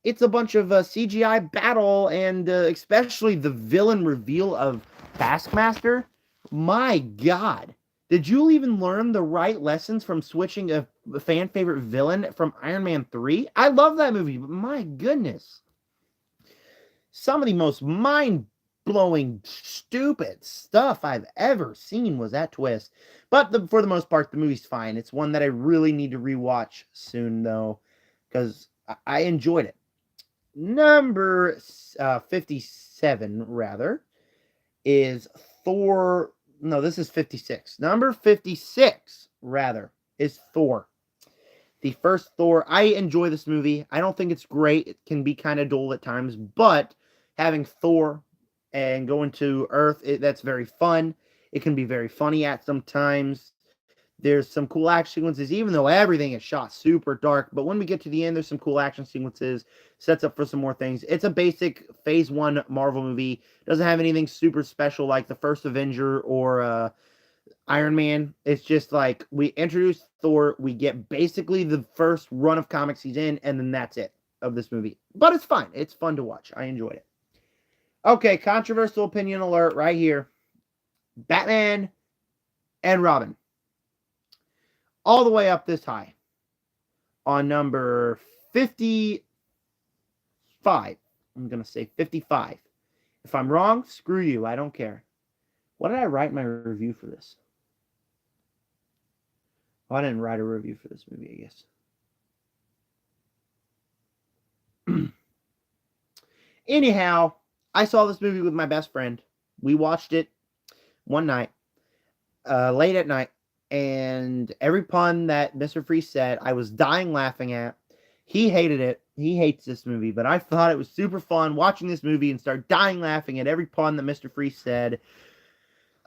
Speaker 1: it's a bunch of CGI battle, and especially the villain reveal of Taskmaster. My God. Did you even learn the right lessons from switching a fan favorite villain from Iron Man 3? I love that movie, but my goodness. Some of the most mind-blowing, stupid stuff I've ever seen was that twist. But for the most part, the movie's fine. It's one that I really need to rewatch soon, though, because I enjoyed it. Number 57, rather, is Thor. No, this is 56. Number 56, rather, is Thor. The first Thor. I enjoy this movie. I don't think it's great. It can be kind of dull at times, but having Thor and going to Earth, that's very fun. It can be very funny at some times. There's some cool action sequences, even though everything is shot super dark. But when we get to the end, there's some cool action sequences, sets up for some more things. It's a basic Phase 1 Marvel movie. Doesn't have anything super special like the first Avenger or Iron Man. It's just like we introduce Thor, we get basically the first run of comics he's in, and then that's it of this movie. But it's fine. It's fun to watch. I enjoyed it. Okay, controversial opinion alert right here. Batman and Robin. All the way up this high. On number 55. I'm going to say 55. If I'm wrong, screw you. I don't care. What did I write in my review for this? Oh, I didn't write a review for this movie, I guess. Anyhow, I saw this movie with my best friend. We watched it one night, late at night, and every pun that Mr. Freeze said, I was dying laughing at. He hated it. He hates this movie, but I thought it was super fun watching this movie and start dying laughing at every pun that Mr. Freeze said.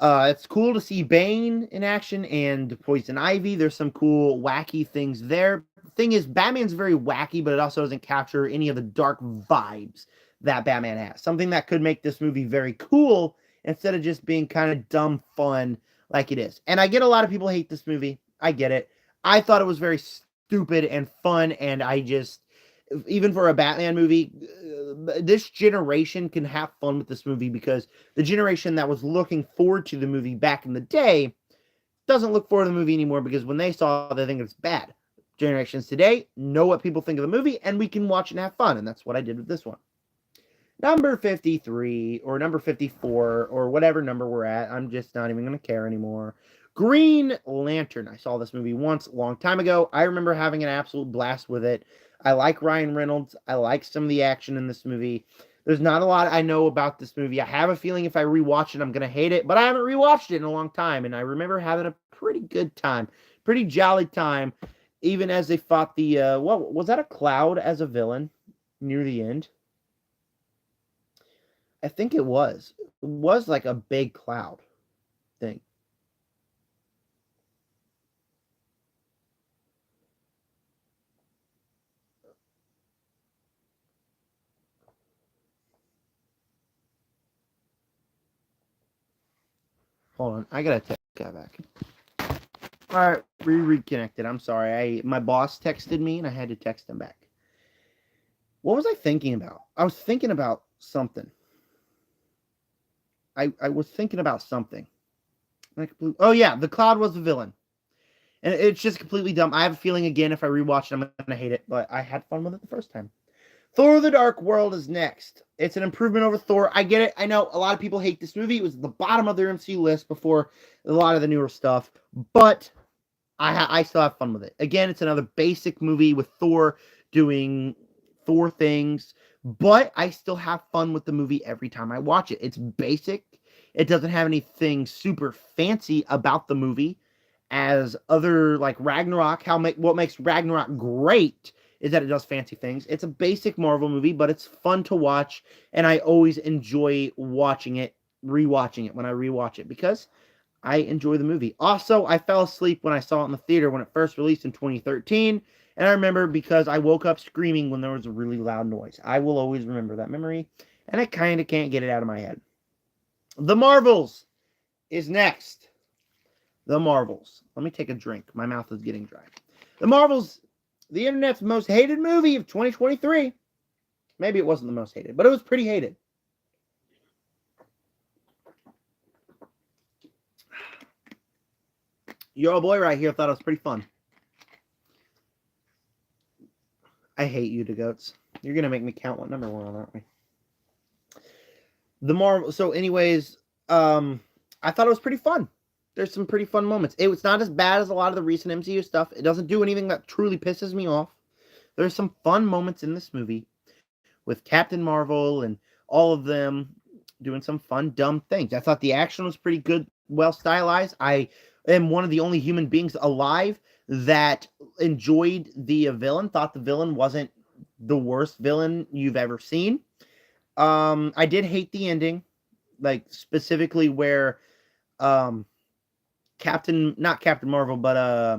Speaker 1: It's cool to see Bane in action and Poison Ivy. There's some cool, wacky things there. The thing is, Batman's very wacky, but it also doesn't capture any of the dark vibes that Batman has. Something that could make this movie very cool instead of just being kind of dumb fun like it is. And I get a lot of people hate this movie. I get it. I thought it was very stupid and fun, and I just, even for a Batman movie, this generation can have fun with this movie because the generation that was looking forward to the movie back in the day doesn't look forward to the movie anymore because when they saw it, they think it's bad. Generations today know what people think of the movie, and we can watch and have fun, and that's what I did with this one. Number 53, or number 54, or whatever number we're at, I'm just not even going to care anymore. Green Lantern. I saw this movie once, a long time ago. I remember having an absolute blast with it. I like Ryan Reynolds. I like some of the action in this movie. There's not a lot I know about this movie. I have a feeling if I rewatch it, I'm going to hate it, but I haven't rewatched it in a long time, and I remember having a pretty good time, pretty jolly time, even as they fought the, what was that, a cloud as a villain near the end? I think it was. It was like a big cloud thing. Hold on, I gotta take that back. All right, reconnected. I'm sorry. My boss texted me, and I had to text him back. What was I thinking about? I was thinking about something. I was thinking about something. Oh yeah, the cloud was the villain, and it's just completely dumb. I have a feeling again if I rewatch it, I'm gonna hate it, but I had fun with it the first time. Thor: The Dark World is next. It's an improvement over Thor. I get it. I know a lot of people hate this movie. It was at the bottom of their MCU list before a lot of the newer stuff, but I still have fun with it. Again, it's another basic movie with Thor doing Thor things, but I still have fun with the movie every time I watch it. It's basic. It doesn't have anything super fancy about the movie as other like Ragnarok. What makes Ragnarok great is that it does fancy things. It's a basic Marvel movie, but it's fun to watch, and I always enjoy watching it, rewatching it when I rewatch it because I enjoy the movie. Also, I fell asleep when I saw it in the theater when it first released in 2013, and I remember because I woke up screaming when there was a really loud noise. I will always remember that memory, and I kind of can't get it out of my head. The Marvels is next. The Marvels. Let me take a drink. My mouth is getting dry. The Marvels, the internet's most hated movie of 2023. Maybe it wasn't the most hated, but it was pretty hated. Your old boy right here thought it was pretty fun. I hate you, DeGoats. You're going to make me count what number we're on, aren't we? The Marvel. So anyways, I thought it was pretty fun. There's some pretty fun moments. It was not as bad as a lot of the recent MCU stuff. It doesn't do anything that truly pisses me off. There's some fun moments in this movie with Captain Marvel and all of them doing some fun, dumb things. I thought the action was pretty good, well stylized. I am one of the only human beings alive that enjoyed the villain, thought the villain wasn't the worst villain you've ever seen. I did hate the ending, like specifically where not Captain Marvel, but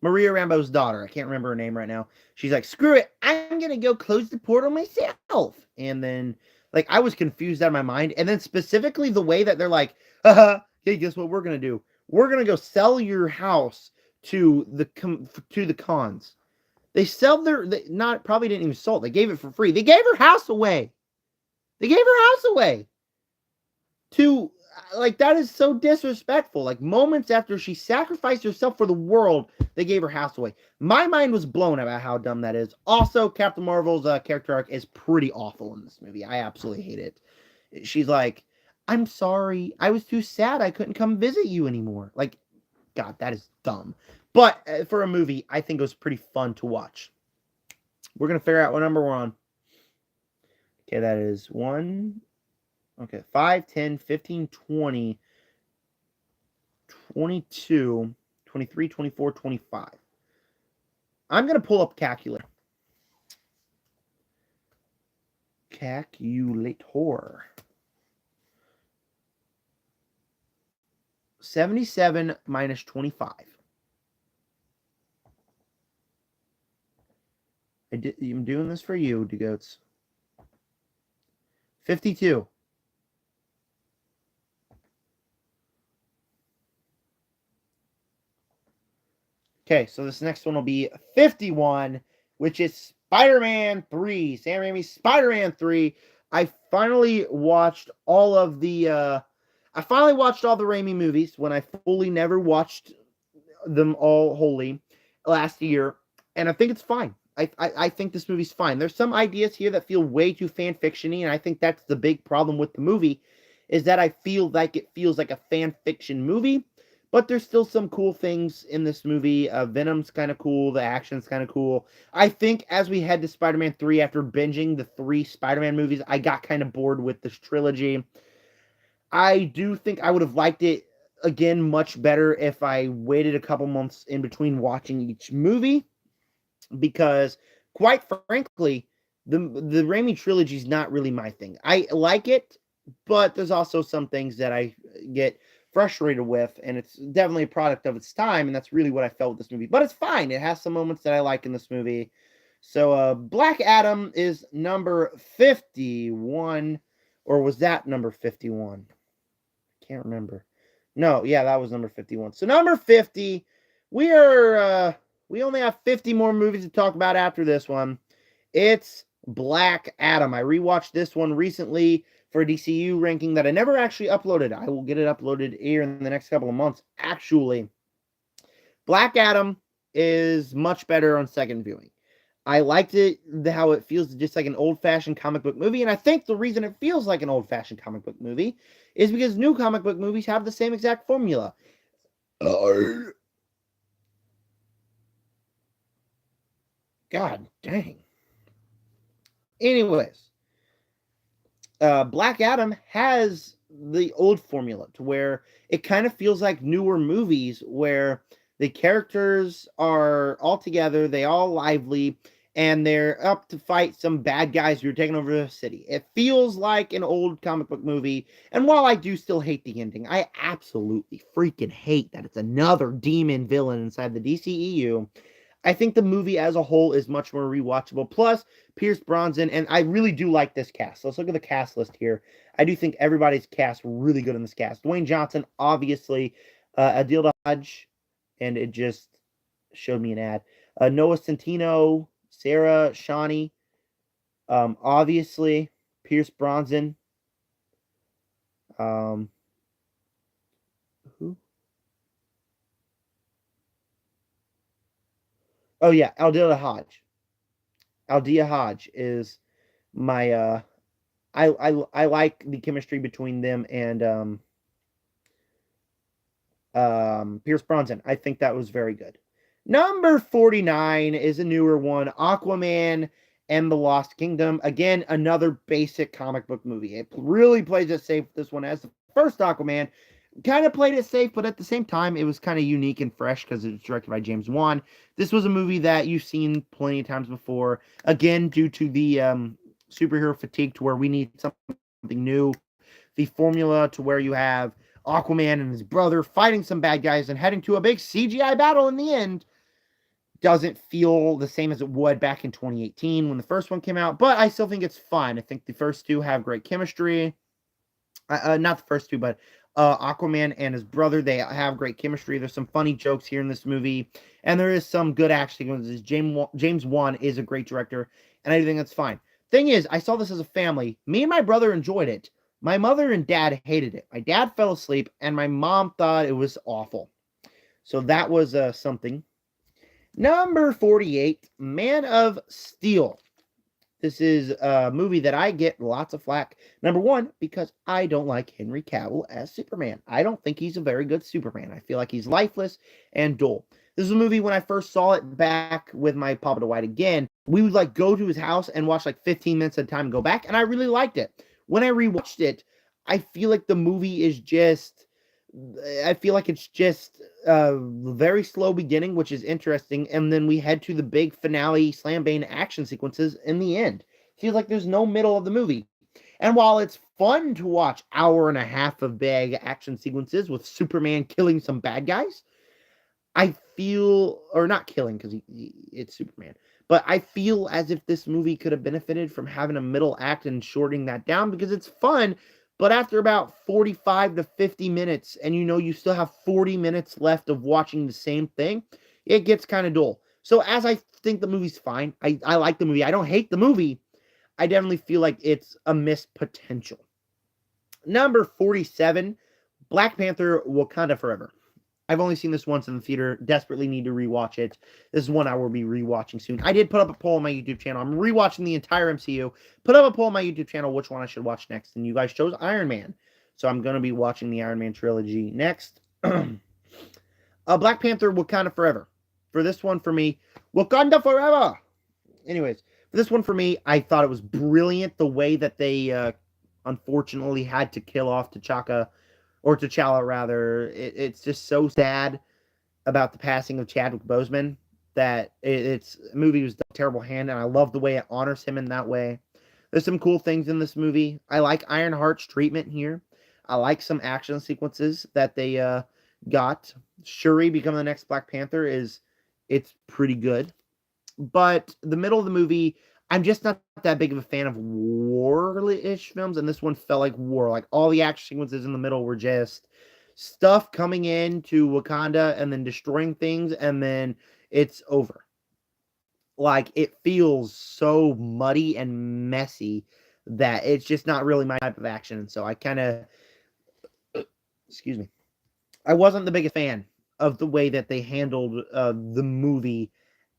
Speaker 1: Maria Rambeau's daughter. I can't remember her name right now. She's like, screw it, I'm gonna go close the portal myself. And then like I was confused out of my mind. And then specifically the way that they're like, hey, guess what we're gonna do? We're gonna go sell your house to the cons. They sell probably didn't even sell it. They gave it for free. They gave her house away. To like, that is so disrespectful. Like, moments after she sacrificed herself for the world, they gave her house away. My mind was blown about how dumb that is. Also, Captain Marvel's character arc is pretty awful in this movie. I absolutely hate it. She's like, I'm sorry, I was too sad I couldn't come visit you anymore. Like, God, that is dumb. But for a movie, I think it was pretty fun to watch. We're going to figure out what number we're on. Okay, that is 1... Okay, 5, 10, 15, 20, 22, 23, 24, 25. I'm going to pull up calculator. Calculator. 77 minus 25. I'm doing this for you, DeGoats. 52. Okay, so this next one will be 51, which is Spider-Man 3. Sam Raimi's Spider-Man 3. I finally watched all of the Raimi movies when I fully never watched them all wholly last year, and I think it's fine. I think this movie's fine. There's some ideas here that feel way too fan fiction-y, and I think that's the big problem with the movie, is that I feel like it feels like a fan fiction movie. But there's still some cool things in this movie. Venom's kind of cool. The action's kind of cool. I think as we head to Spider-Man 3, after binging the 3 Spider-Man movies, I got kind of bored with this trilogy. I do think I would have liked it, again, much better if I waited a couple months in between watching each movie. Because, quite frankly, the Raimi trilogy is not really my thing. I like it, but there's also some things that I get frustrated with, and it's definitely a product of its time, and that's really what I felt with this movie. But it's fine. It has some moments that I like in this movie. So Black Adam is number 51, or was that number 51? I can't remember. No, yeah, that was number 51. So number 50, we only have 50 more movies to talk about after this one. It's Black Adam. I rewatched this one recently for a DCU ranking that I never actually uploaded. I will get it uploaded here in the next couple of months, actually. Black Adam is much better on second viewing. I liked it, how it feels just like an old-fashioned comic book movie, and I think the reason it feels like an old-fashioned comic book movie is because new comic book movies have the same exact formula. God dang. Anyways, Black Adam has the old formula to where it kind of feels like newer movies where the characters are all together, they all lively, and they're up to fight some bad guys who are taking over the city. It feels like an old comic book movie, and while I do still hate the ending, I absolutely freaking hate that it's another demon villain inside the DCEU. I think the movie as a whole is much more rewatchable. Plus, Pierce Brosnan, and I really do like this cast. Let's look at the cast list here. I do think everybody's cast really good in this cast. Dwayne Johnson, obviously, Adil Hodge, and it just showed me an ad. Noah Centineo, Sarah Shawnee, obviously, Pierce Brosnan. Who? Oh yeah, Aldea Hodge. Aldea Hodge is my I like the chemistry between them and Pierce Brosnan. I think that was very good. Number 49 is a newer one, Aquaman and the Lost Kingdom. Again, another basic comic book movie. It really plays it safe, this one, as the first Aquaman. Kind of played it safe, but at the same time, it was kind of unique and fresh because it was directed by James Wan. This was a movie that you've seen plenty of times before. Again, due to the superhero fatigue, to where we need something new. The formula to where you have Aquaman and his brother fighting some bad guys and heading to a big CGI battle in the end doesn't feel the same as it would back in 2018 when the first one came out, but I still think it's fun. I think the first two have great chemistry. Not the first two, but Aquaman and his brother, they have great chemistry. There's some funny jokes here in this movie, and there is some good action sequences. James Wan is a great director, and I think that's fine. Thing is, I saw this as a family. Me and my brother enjoyed it. My mother and dad hated it. My dad fell asleep, and my mom thought it was awful. So that was something. Number 48, Man of Steel. This is a movie that I get lots of flack. Number one, because I don't like Henry Cavill as Superman. I don't think he's a very good Superman. I feel like he's lifeless and dull. This is a movie when I first saw it back with my Papa Dwight again. We would like go to his house and watch like 15 minutes at a time and go back, and I really liked it. When I rewatched it, I feel like the movie is just... I feel like it's just a very slow beginning, which is interesting, and then we head to the big finale slam bang action sequences in the end. Feels like there's no middle of the movie. And while it's fun to watch hour and a half of big action sequences with Superman killing some bad guys, I feel, or not killing because it's Superman, but I feel as if this movie could have benefited from having a middle act and shorting that down because it's fun. But after about 45 to 50 minutes, and you still have 40 minutes left of watching the same thing, it gets kind of dull. So as I think the movie's fine, I like the movie. I don't hate the movie. I definitely feel like it's a missed potential. Number 47, Black Panther Wakanda Forever. I've only seen this once in the theater. Desperately need to rewatch it. This is one I will be rewatching soon. I did put up a poll on my YouTube channel. I'm rewatching the entire MCU. Put up a poll on my YouTube channel which one I should watch next, and you guys chose Iron Man. So I'm going to be watching the Iron Man trilogy next. Black Panther Wakanda Forever. For this one, for me, Wakanda Forever! Anyways, for this one, for me, I thought it was brilliant the way that they unfortunately had to kill off T'Challa, rather. It's just so sad about the passing of Chadwick Boseman that the movie was a terrible hand, and I love the way it honors him in that way. There's some cool things in this movie. I like Ironheart's treatment here. I like some action sequences that they got. Shuri becoming the next Black Panther it's pretty good. But the middle of the movie, I'm just not that big of a fan of war-ish films, and this one felt like war. Like, all the action sequences in the middle were just stuff coming in to Wakanda and then destroying things, and then it's over. Like, it feels so muddy and messy that it's just not really my type of action, and so I kind of... excuse me. I wasn't the biggest fan of the way that they handled the movie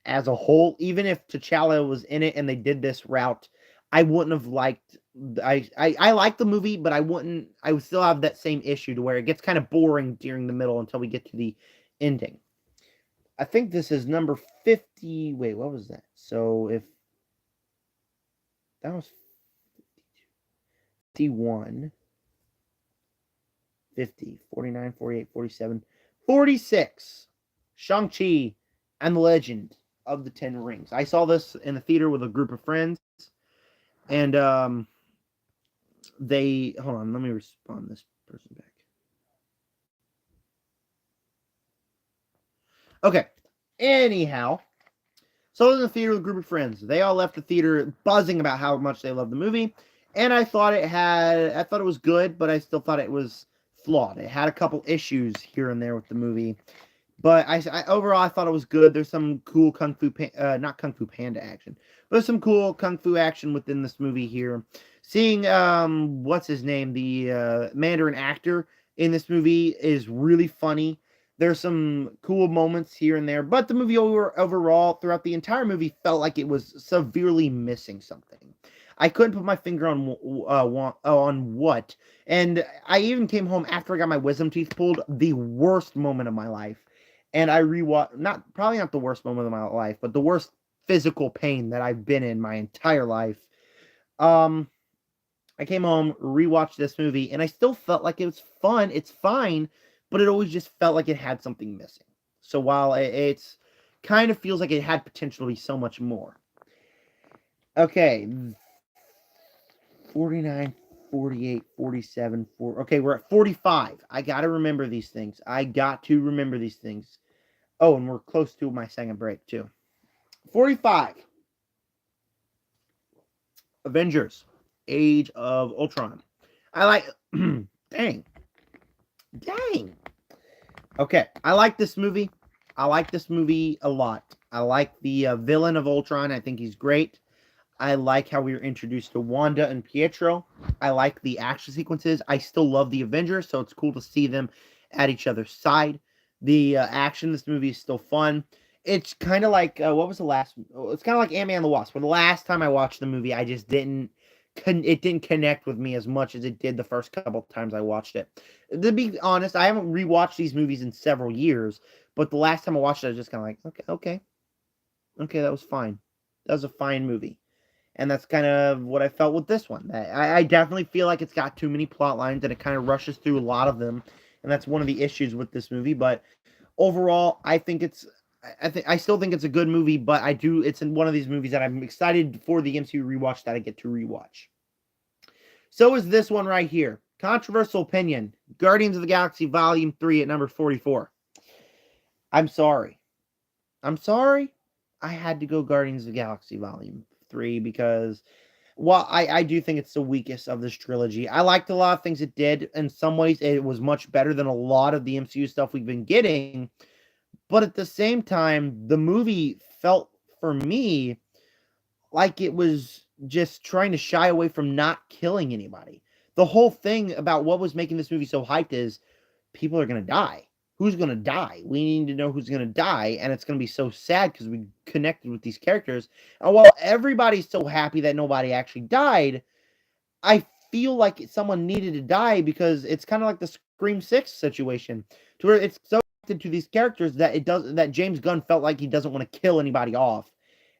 Speaker 1: as a whole. Even if T'Challa was in it and they did this route, I wouldn't have liked... I like the movie, but I would still have that same issue to where it gets kind of boring during the middle until we get to the ending. I think this is number 50. Wait, what was that? So if that was 51, 50, 49, 48, 47, 46. Shang-Chi and the Legend of the Ten Rings. I saw this in the theater with a group of friends, and they... hold on, let me respond this person back. Okay, anyhow, so I was in the theater with a group of friends. They all left the theater buzzing about how much they loved the movie, and I thought it was good, but I still thought it was flawed. It had a couple issues here and there with the movie. But overall, I thought it was good. There's some cool not Kung Fu Panda action, but there's some cool Kung Fu action within this movie here. Seeing, what's his name, the Mandarin actor in this movie is really funny. There's some cool moments here and there, but the movie overall, throughout the entire movie, felt like it was severely missing something. I couldn't put my finger on what, and I even came home after I got my wisdom teeth pulled, the worst moment of my life. And I rewatched, probably not the worst moment of my life, but the worst physical pain that I've been in my entire life. I came home, rewatched this movie, and I still felt like it was fun. It's fine, but it always just felt like it had something missing. So while it's kind of feels like it had potential to be so much more. Okay. 49, 48, 47, 4. Okay, we're at 45. I got to remember these things. Oh, and we're close to my second break, too. 45. Avengers. Age of Ultron. I like... Dang. Okay, I like this movie. I like this movie a lot. I like the villain of Ultron. I think he's great. I like how we were introduced to Wanda and Pietro. I like the action sequences. I still love the Avengers, so it's cool to see them at each other's side. The action in this movie is still fun. It's kind of like what was the last? It's kind of like Ant-Man and the Wasp. But the last time I watched the movie, I just didn't. It didn't connect with me as much as it did the first couple times I watched it. To be honest, I haven't rewatched these movies in several years, but the last time I watched it, I was just kind of like, okay, that was fine. That was a fine movie. And that's kind of what I felt with this one. I definitely feel like it's got too many plot lines and it kind of rushes through a lot of them. And that's one of the issues with this movie. But overall, I still think it's a good movie, but it's in one of these movies that I'm excited for the MCU rewatch that I get to rewatch. So is this one right here. Controversial opinion. Guardians of the Galaxy Volume 3 at number 44. I'm sorry. I had to go Guardians of the Galaxy Volume 3 because, well, I do think it's the weakest of this trilogy. I liked a lot of things it did. In some ways, it was much better than a lot of the MCU stuff we've been getting. But at the same time, the movie felt, for me, like it was just trying to shy away from not killing anybody. The whole thing about what was making this movie so hyped is people are going to die. Who's going to die? We need to know who's going to die, and it's going to be so sad because we connected with these characters. And while everybody's so happy that nobody actually died, I feel like someone needed to die because it's kind of like the Scream 6 situation, to where it's so connected to these characters that James Gunn felt like he doesn't want to kill anybody off.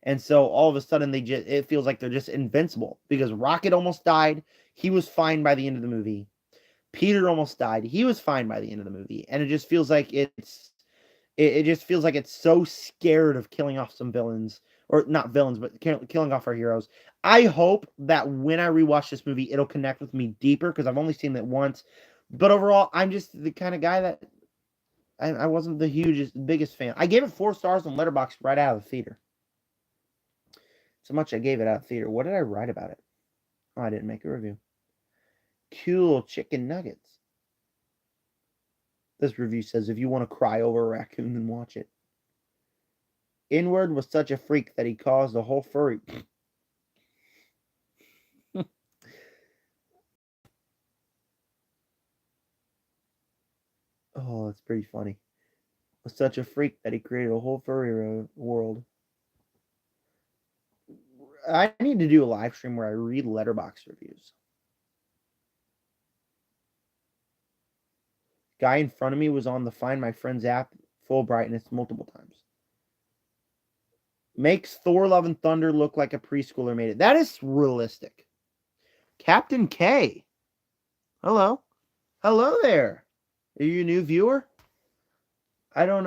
Speaker 1: And so all of a sudden it feels like they're just invincible because Rocket almost died. He was fine by the end of the movie. Peter almost died. He was fine by the end of the movie. And it just feels like it just feels like it's so scared of killing off some villains, or not villains, but killing off our heroes. I hope that when I rewatch this movie, it'll connect with me deeper because I've only seen it once. But overall, I'm just the kind of guy that I wasn't the biggest fan. I gave it 4 stars on Letterboxd right out of the theater. So much I gave it out of the theater. What did I write about it? Oh, I didn't make a review. Cool chicken nuggets. This review says, if you want to cry over a raccoon, then watch it. Inward was such a freak that he caused a whole furry... Oh, that's pretty funny. Was such a freak that he created a whole furry world. I need to do a live stream where I read Letterboxd reviews. Guy in front of me was on the Find My Friends app full brightness multiple times. Makes Thor Love and Thunder look like a preschooler made it. That is realistic. Captain K. Hello. Hello there. Are you a new viewer? I don't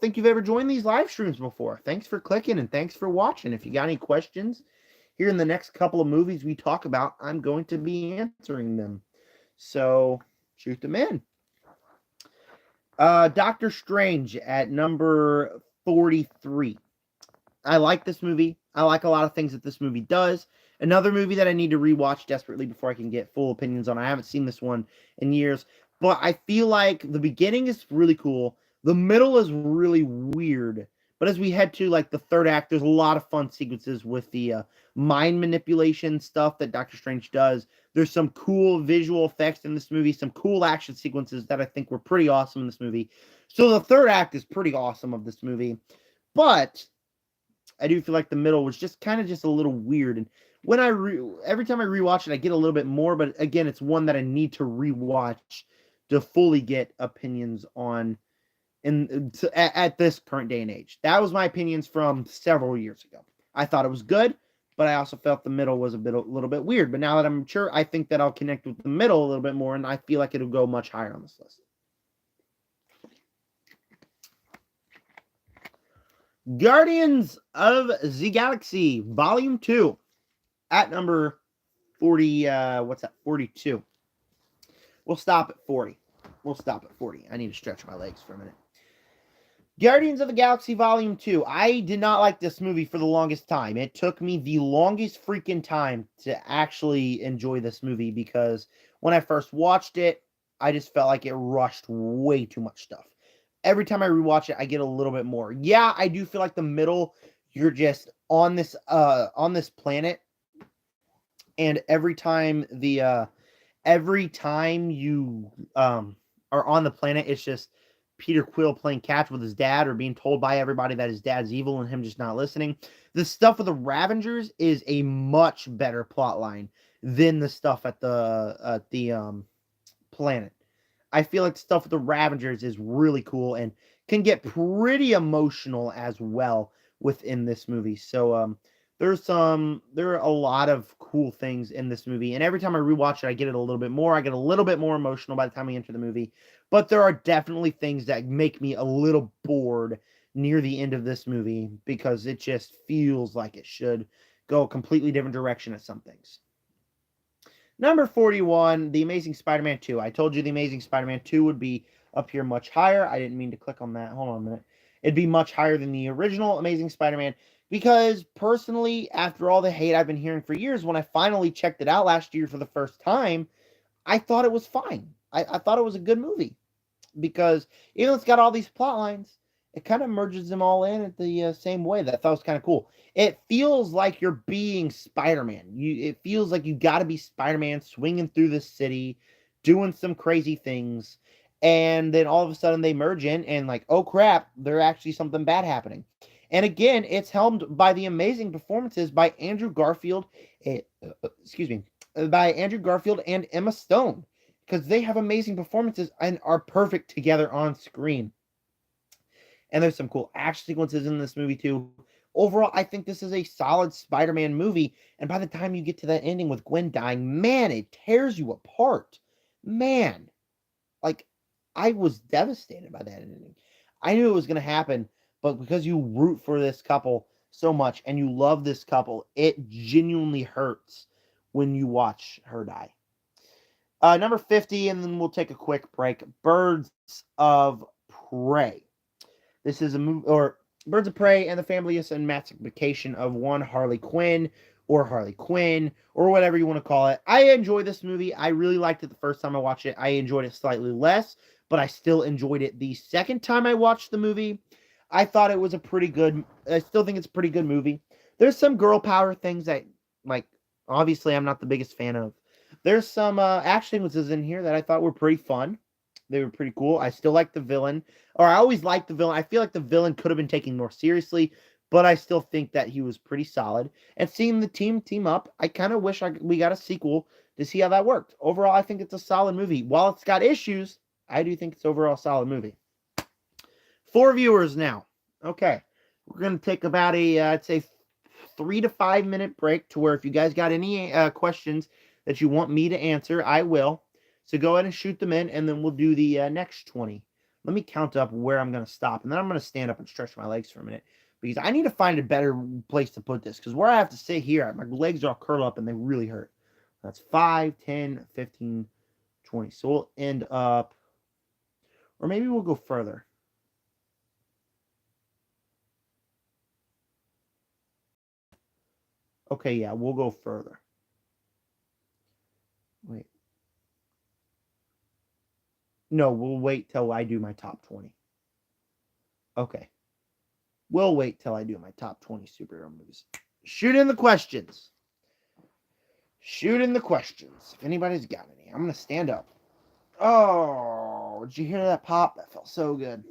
Speaker 1: think you've ever joined these live streams before. Thanks for clicking and thanks for watching. If you got any questions here in the next couple of movies we talk about, I'm going to be answering them. So shoot them in. Doctor Strange at number 43. I like this movie. I like a lot of things that this movie does. Another movie that I need to rewatch desperately before I can get full opinions on. I haven't seen this one in years, but I feel like the beginning is really cool. The middle is really weird. But as we head to like the third act, there's a lot of fun sequences with the mind manipulation stuff that Doctor Strange does. There's some cool visual effects in this movie, some cool action sequences that I think were pretty awesome in this movie. So the third act is pretty awesome of this movie. But I do feel like the middle was just kind of just a little weird. And when every time I rewatch it, I get a little bit more. But again, it's one that I need to rewatch to fully get opinions on at this current day and age. That was my opinions from several years ago. I thought it was good, but I also felt the middle was a little bit weird. But now that I'm mature, I think that I'll connect with the middle a little bit more, and I feel like it'll go much higher on this list. Guardians of the Galaxy Volume 2 at number 40, what's that, 42. We'll stop at 40. We'll stop at 40. I need to stretch my legs for a minute. Guardians of the Galaxy Volume 2. I did not like this movie for the longest time. It took me the longest freaking time to actually enjoy this movie because when I first watched it, I just felt like it rushed way too much stuff. Every time I rewatch it, I get a little bit more. Yeah, I do feel like the middle, you're just on this planet, and every time you are on the planet, it's just Peter Quill playing catch with his dad or being told by everybody that his dad's evil and him just not listening. The stuff with the Ravengers is a much better plot line than the stuff at the planet. I feel like the stuff with the Ravengers is really cool and can get pretty emotional as well within this movie. So there are a lot of cool things in this movie, and every time I rewatch it, I get it a little bit more. I get a little bit more emotional by the time we enter the movie, but there are definitely things that make me a little bored near the end of this movie because it just feels like it should go a completely different direction at some things. Number 41, The Amazing Spider-Man 2. I told you The Amazing Spider-Man 2 would be up here much higher. I didn't mean to click on that. Hold on a minute. It'd be much higher than the original Amazing Spider-Man because personally, after all the hate I've been hearing for years, when I finally checked it out last year for the first time, I thought it was fine. I thought it was a good movie because even though it's got all these plot lines, it kind of merges them all in at the same way. That I thought was kind of cool. It feels like you're being Spider-Man. It feels like you got to be Spider-Man swinging through the city, doing some crazy things, and then all of a sudden they merge in and like, oh crap, there's actually something bad happening. And again, it's helmed by the amazing performances by Andrew Garfield. Excuse me, by Andrew Garfield and Emma Stone because they have amazing performances and are perfect together on screen. And there's some cool action sequences in this movie too. Overall, I think this is a solid Spider-Man movie. And by the time you get to that ending with Gwen dying, man, it tears you apart. Man, like I was devastated by that ending. I knew it was going to happen, but because you root for this couple so much and you love this couple, it genuinely hurts when you watch her die. Number 50, and then we'll take a quick break. Birds of Prey. This is a movie, or Birds of Prey and the Familyist and Massification of one Harley Quinn, or Harley Quinn, or whatever you want to call it. I enjoy this movie. I really liked it the first time I watched it. I enjoyed it slightly less, but I still enjoyed it the second time I watched the movie. I thought it was I still think it's a pretty good movie. There's some girl power things that, like, obviously I'm not the biggest fan of. There's some action sequences in here that I thought were pretty fun. They were pretty cool. I still like the villain, or I always liked the villain. I feel like the villain could have been taken more seriously, but I still think that he was pretty solid. And seeing the team up, I kind of wish we got a sequel to see how that worked. Overall, I think it's a solid movie. While it's got issues, I do think it's overall a solid movie. 4 viewers now. Okay, we're going to take about I'd say 3 to 5 minute break to where if you guys got any questions that you want me to answer, I will. So go ahead and shoot them in, and then we'll do the next 20. Let me count up where I'm going to stop, and then I'm going to stand up and stretch my legs for a minute because I need to find a better place to put this because where I have to sit here, my legs are all curled up, and they really hurt. That's 5, 10, 15, 20. So we'll end up, or maybe we'll go further. Okay, yeah, we'll go further. Wait. No, we'll wait till I do my top 20. Okay. We'll wait till I do my top 20 superhero movies. Shoot in the questions. Shoot in the questions. If anybody's got any. I'm going to stand up. Oh, did you hear that pop? That felt so good.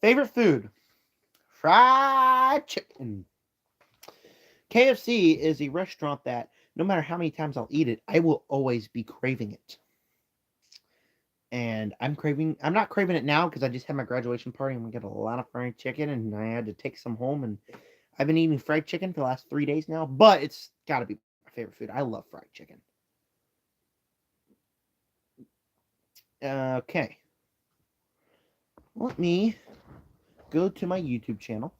Speaker 1: Favorite food? Fried chicken. KFC is a restaurant that no matter how many times I'll eat it, I will always be craving it. And I'm not craving it now because I just had my graduation party and we got a lot of fried chicken and I had to take some home and I've been eating fried chicken for the last 3 days now, but it's got to be my favorite food. I love fried chicken. Okay. Let me go to my YouTube channel,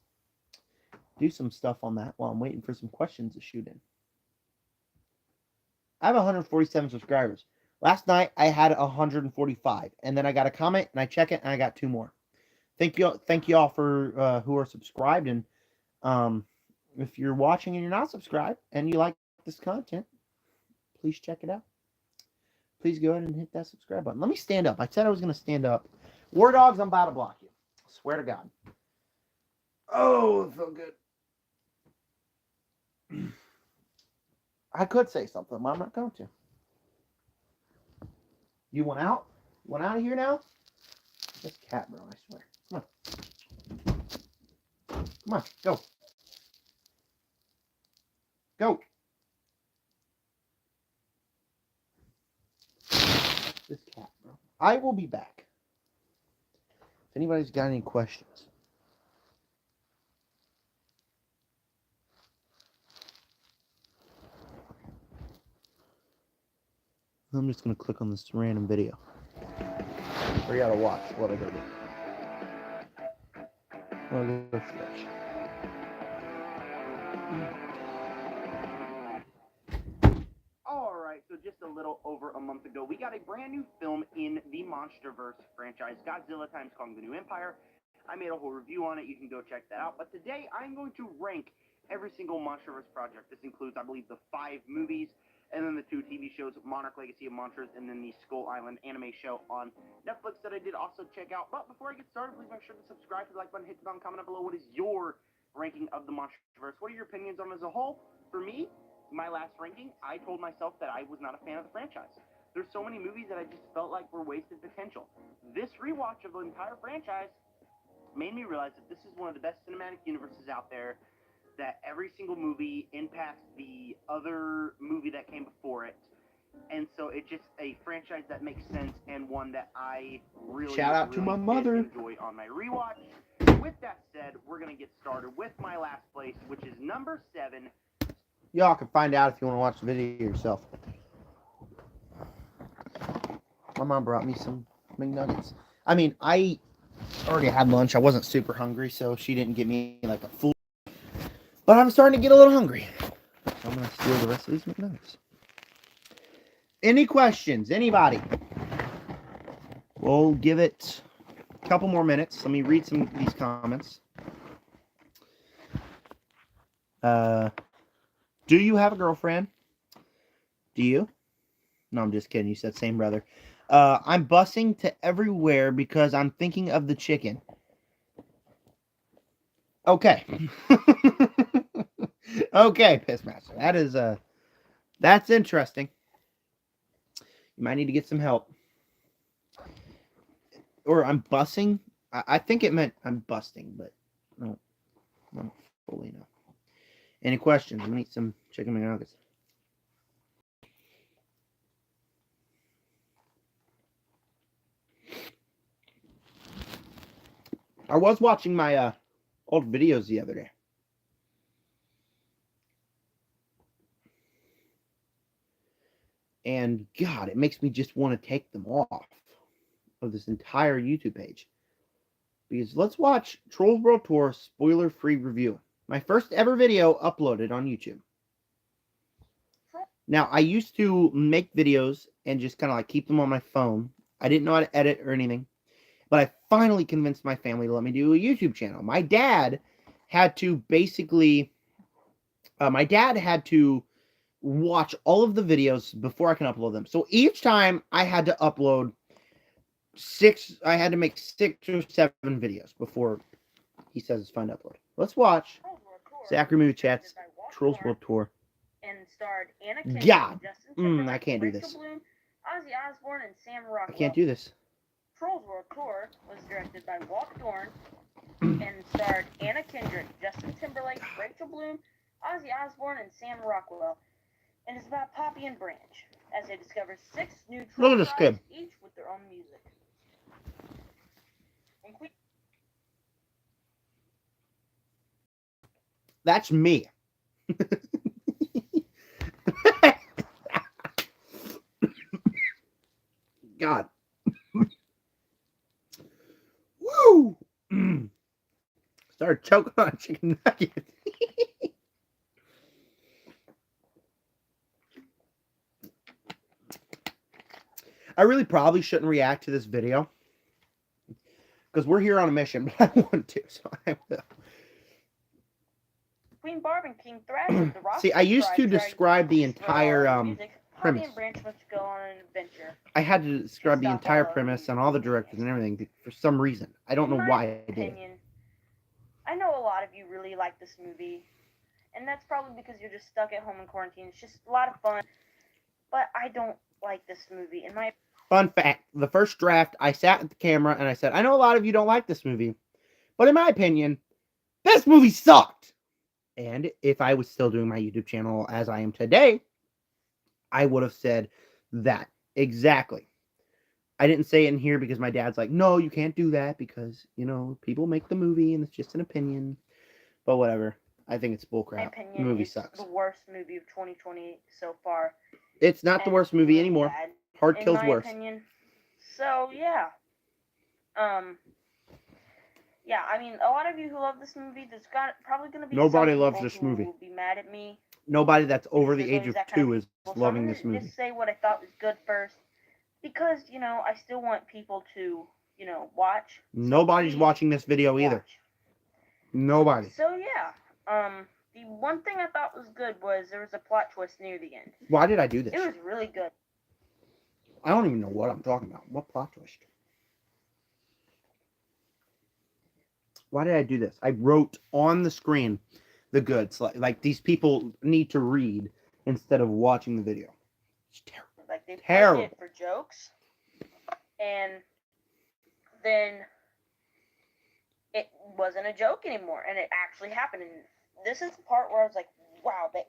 Speaker 1: do some stuff on that while I'm waiting for some questions to shoot in. I have 147 subscribers. Last night I had 145, and then I got a comment, and I check it, and I got 2 more. Thank you all for who are subscribed, and if you're watching and you're not subscribed and you like this content, please check it out. Please go ahead and hit that subscribe button. Let me stand up. I said I was going to stand up. War Dogs, I'm about to block you. I swear to God. Oh, it felt good. I could say something, but I'm not going to. You want out? You want out of here now? This cat, bro, I swear. Come on. Come on, go. Go. This cat, bro. I will be back. If anybody's got any questions. I'm just going to click on this random video. Or you gotta watch what I go do. I'll go stretch.
Speaker 2: Alright, so just a little over a month ago, we got a brand new film in the MonsterVerse franchise, Godzilla x Kong: The New Empire. I made a whole review on it. You can go check that out. But today, I'm going to rank every single MonsterVerse project. This includes, I believe, the 5 movies, and then the 2 TV shows, Monarch: Legacy of Monsters, and then the Skull Island anime show on Netflix that I did also check out. But before I get started, please make sure to subscribe, hit the like button, hit the bell, comment down below. What is your ranking of the MonsterVerse? What are your opinions on it as a whole? For me, my last ranking, I told myself that I was not a fan of the franchise. There's so many movies that I just felt like were wasted potential. This rewatch of the entire franchise made me realize that this is one of the best cinematic universes out there, that every single movie impacts the other movie that came before it. And so it's just a franchise that makes sense, and one that I really,
Speaker 1: Shout out to my mother.
Speaker 2: enjoy on my rewatch. With that said, we're going to get started with my last place, which is number 7.
Speaker 1: Y'all can find out if you want to watch the video yourself. My mom brought me some McNuggets. I mean, I already had lunch. I wasn't super hungry, so she didn't give me like a full. But I'm starting to get a little hungry. So I'm going to steal the rest of these McNuggets. Any questions? Anybody? We'll give it a couple more minutes. Let me read some of these comments. Do you have a girlfriend? Do you? No, I'm just kidding. You said same, brother. I'm busing to everywhere because I'm thinking of the chicken. Okay. Okay, Pissmaster. That is that's interesting. You might need to get some help. Or I'm bussing. I think it meant I'm busting, but I don't fully know. Any questions? Let me eat some chicken McNuggets. I was watching my old videos the other day. And God, it makes me just want to take them off of this entire YouTube page. Because let's watch Trolls World Tour spoiler-free review. My first ever video uploaded on YouTube. Now, I used to make videos and just kind of like keep them on my phone. I didn't know how to edit or anything. But I finally convinced my family to let me do a YouTube channel. My dad had to basically... my dad had to watch all of the videos before I can upload them. So each time I had to upload 6... I had to make 6 or 7 videos before he says it's fine to upload. Let's watch Zachary Moo Chat's Trolls World Tour.
Speaker 3: And starred Anna Kendrick,
Speaker 1: God!
Speaker 3: Justin Timberlake,
Speaker 1: I can't do
Speaker 3: Rachel
Speaker 1: this.
Speaker 3: Bloom, Ozzy Osbourne, and Sam Rockwell.
Speaker 1: I can't do this.
Speaker 3: Trolls World Tour was directed by Walt Dorn and starred Anna Kendrick, Justin Timberlake, Rachel Bloom, Ozzy Osbourne, and Sam Rockwell. And it's about Poppy and Branch as they discover 6 new
Speaker 1: Look at
Speaker 3: troll
Speaker 1: this
Speaker 3: tribes,
Speaker 1: kid.
Speaker 3: each with their own music.
Speaker 1: That's me. God. Woo! Started choking on a chicken nugget. I really probably shouldn't react to this video because we're here on a mission, but I want to, so I will.
Speaker 3: Queen Barb and King Thrash of the Rock.
Speaker 1: See, I used to describe the entire
Speaker 3: Poppy
Speaker 1: premise.
Speaker 3: and Branch must go on an adventure.
Speaker 1: I had to describe the entire premise and all the directors and everything for some reason. I don't know why I did it.
Speaker 3: I know a lot of you really like this movie, and that's probably because you're just stuck at home in quarantine. It's just a lot of fun, but I don't like this movie. In my
Speaker 1: Fun fact, the first draft, I sat at the camera and I said, I know a lot of you don't like this movie, but in my opinion, this movie sucked. And if I was still doing my YouTube channel as I am today, I would have said that. Exactly. I didn't say it in here because my dad's like, no, you can't do that because, you know, people make the movie and it's just an opinion. But whatever. I think it's bullcrap. The movie sucks.
Speaker 3: The worst movie of 2020 so far.
Speaker 1: It's not the worst movie anymore.
Speaker 3: Bad,
Speaker 1: Hard Kill's worse.
Speaker 3: Opinion. So, yeah. Yeah, I mean, a lot of you who love this movie, there's probably going to be
Speaker 1: nobody
Speaker 3: some
Speaker 1: loves this movie.
Speaker 3: Who will be mad at me.
Speaker 1: Nobody that's over the age of 2 is loving this movie.
Speaker 3: Just say what I thought was good first, because you know I still want people to watch.
Speaker 1: Nobody's watching this video either. Nobody.
Speaker 3: So yeah, the one thing I thought was good was there was a plot twist near the end.
Speaker 1: Why did I do this?
Speaker 3: It was really good.
Speaker 1: I don't even know what I'm talking about. What plot twist? Why did I do this? I wrote on the screen the goods. Like these people need to read instead of watching the video. It's terrible.
Speaker 3: Like they
Speaker 1: terrible.
Speaker 3: Played it for jokes, and then it wasn't a joke anymore, and it actually happened. And this is the part where I was like, "Wow, they."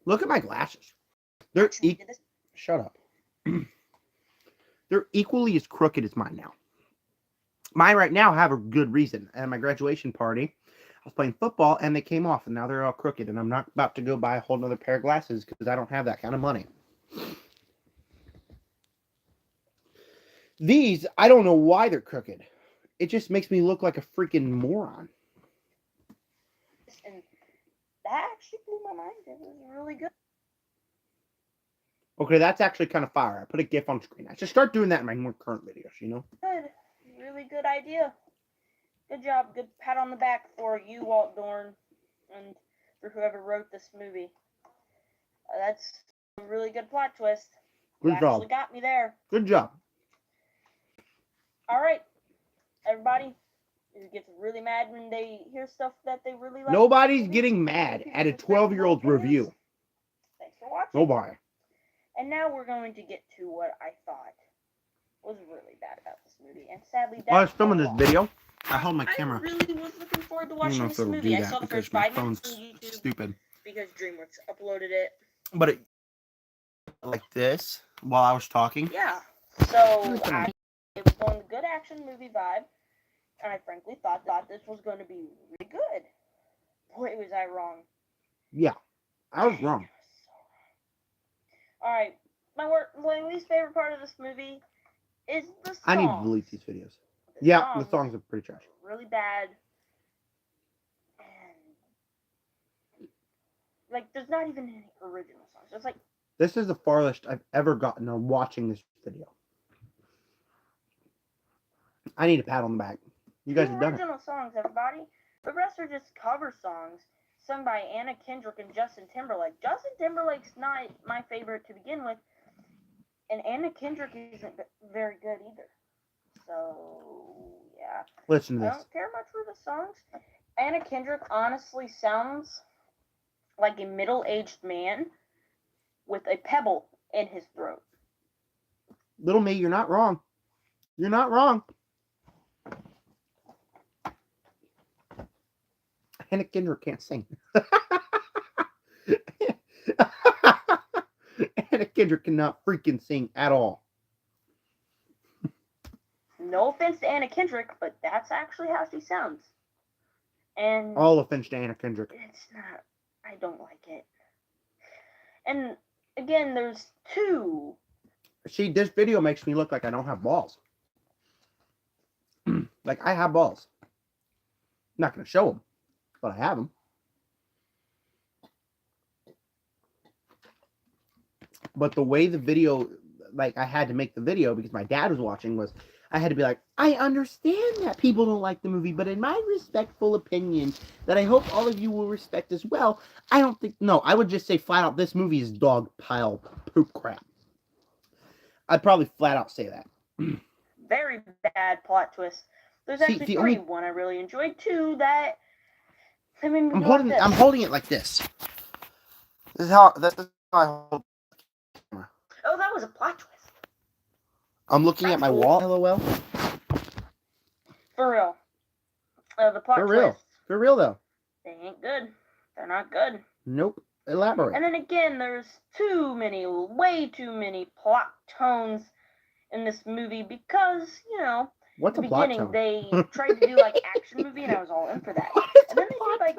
Speaker 1: Look at my glasses. They're shut up. They're equally as crooked as mine now. Mine right now have a good reason. At my graduation party, I was playing football and they came off and now they're all crooked. And I'm not about to go buy a whole nother pair of glasses because I don't have that kind of money. These, I don't know why they're crooked. It just makes me look like a freaking moron.
Speaker 3: And that actually blew my mind. It was really good.
Speaker 1: Okay, that's actually kind of fire. I put a GIF on screen. I should start doing that in my more current videos, you know?
Speaker 3: Good. Really good idea. Good job. Good pat on the back for you, Walt Dorn, and for whoever wrote this movie. That's a really good plot twist.
Speaker 1: Good job.
Speaker 3: Actually got me there.
Speaker 1: Good job.
Speaker 3: All right, everybody. Who gets really mad when they hear stuff that they really like?
Speaker 1: Nobody's getting mad at a 12-year-old review.
Speaker 3: Thanks for watching.
Speaker 1: Nobody.
Speaker 3: And now we're going to get to what I thought was really bad about this movie, and sadly,
Speaker 1: while I was filming this video, I held my camera.
Speaker 3: I really was looking forward to watching this movie.
Speaker 1: Do
Speaker 3: I
Speaker 1: that
Speaker 3: saw the
Speaker 1: because
Speaker 3: first
Speaker 1: my
Speaker 3: 5
Speaker 1: phone's
Speaker 3: minutes on YouTube
Speaker 1: stupid.
Speaker 3: because DreamWorks uploaded it.
Speaker 1: But it like this while I was talking.
Speaker 3: Yeah. So it was going the good action movie vibe, and I frankly thought this was going to be really good. Boy, was I wrong.
Speaker 1: Yeah, I was wrong.
Speaker 3: All right, my least favorite part of this movie is the songs.
Speaker 1: I need to delete these videos. The songs are pretty trash.
Speaker 3: Really bad. And like, there's not even any original songs. It's like
Speaker 1: this is the farthest I've ever gotten on watching this video. I need a pat on the back. You guys have done it.
Speaker 3: Original songs, everybody. The rest are just cover songs sung by Anna Kendrick and Justin Timberlake. Justin Timberlake's not my favorite to begin with, and Anna Kendrick isn't very good either. So, yeah.
Speaker 1: Listen to
Speaker 3: I
Speaker 1: this.
Speaker 3: don't care much for the songs. Anna Kendrick honestly sounds like a middle-aged man with a pebble in his throat.
Speaker 1: Little me, you're not wrong. You're not wrong. Anna Kendrick can't sing. Anna Kendrick cannot freaking sing at all.
Speaker 3: No offense to Anna Kendrick, but that's actually how she sounds. And
Speaker 1: all offense to Anna Kendrick.
Speaker 3: It's not. I don't like it. And again, there's two.
Speaker 1: See, this video makes me look like I don't have balls. Like I have balls. not going to show them, but I have them. But the way the video, like I had to make the video because my dad was watching, was I had to be like, I understand that people don't like the movie, but in my respectful opinion, that I hope all of you will respect as well, I don't think, no, I would just say flat out, this movie is dog pile poop crap. I'd probably flat out say that.
Speaker 3: Very bad plot twist. There's actually three. One I really enjoyed. Two that made me
Speaker 1: I'm holding it like this. This is how I hold the camera.
Speaker 3: Oh, that was a plot twist.
Speaker 1: I'm looking at my wall. LOL.
Speaker 3: For real. The plot twists.
Speaker 1: For real though.
Speaker 3: They ain't good. They're not good.
Speaker 1: Nope. Elaborate.
Speaker 3: And then again, there's way too many plot tones in this movie because, you know,
Speaker 1: what's
Speaker 3: at
Speaker 1: a
Speaker 3: the beginning
Speaker 1: plot tone?
Speaker 3: They tried to do like action movie and I was all in for that. And then they did like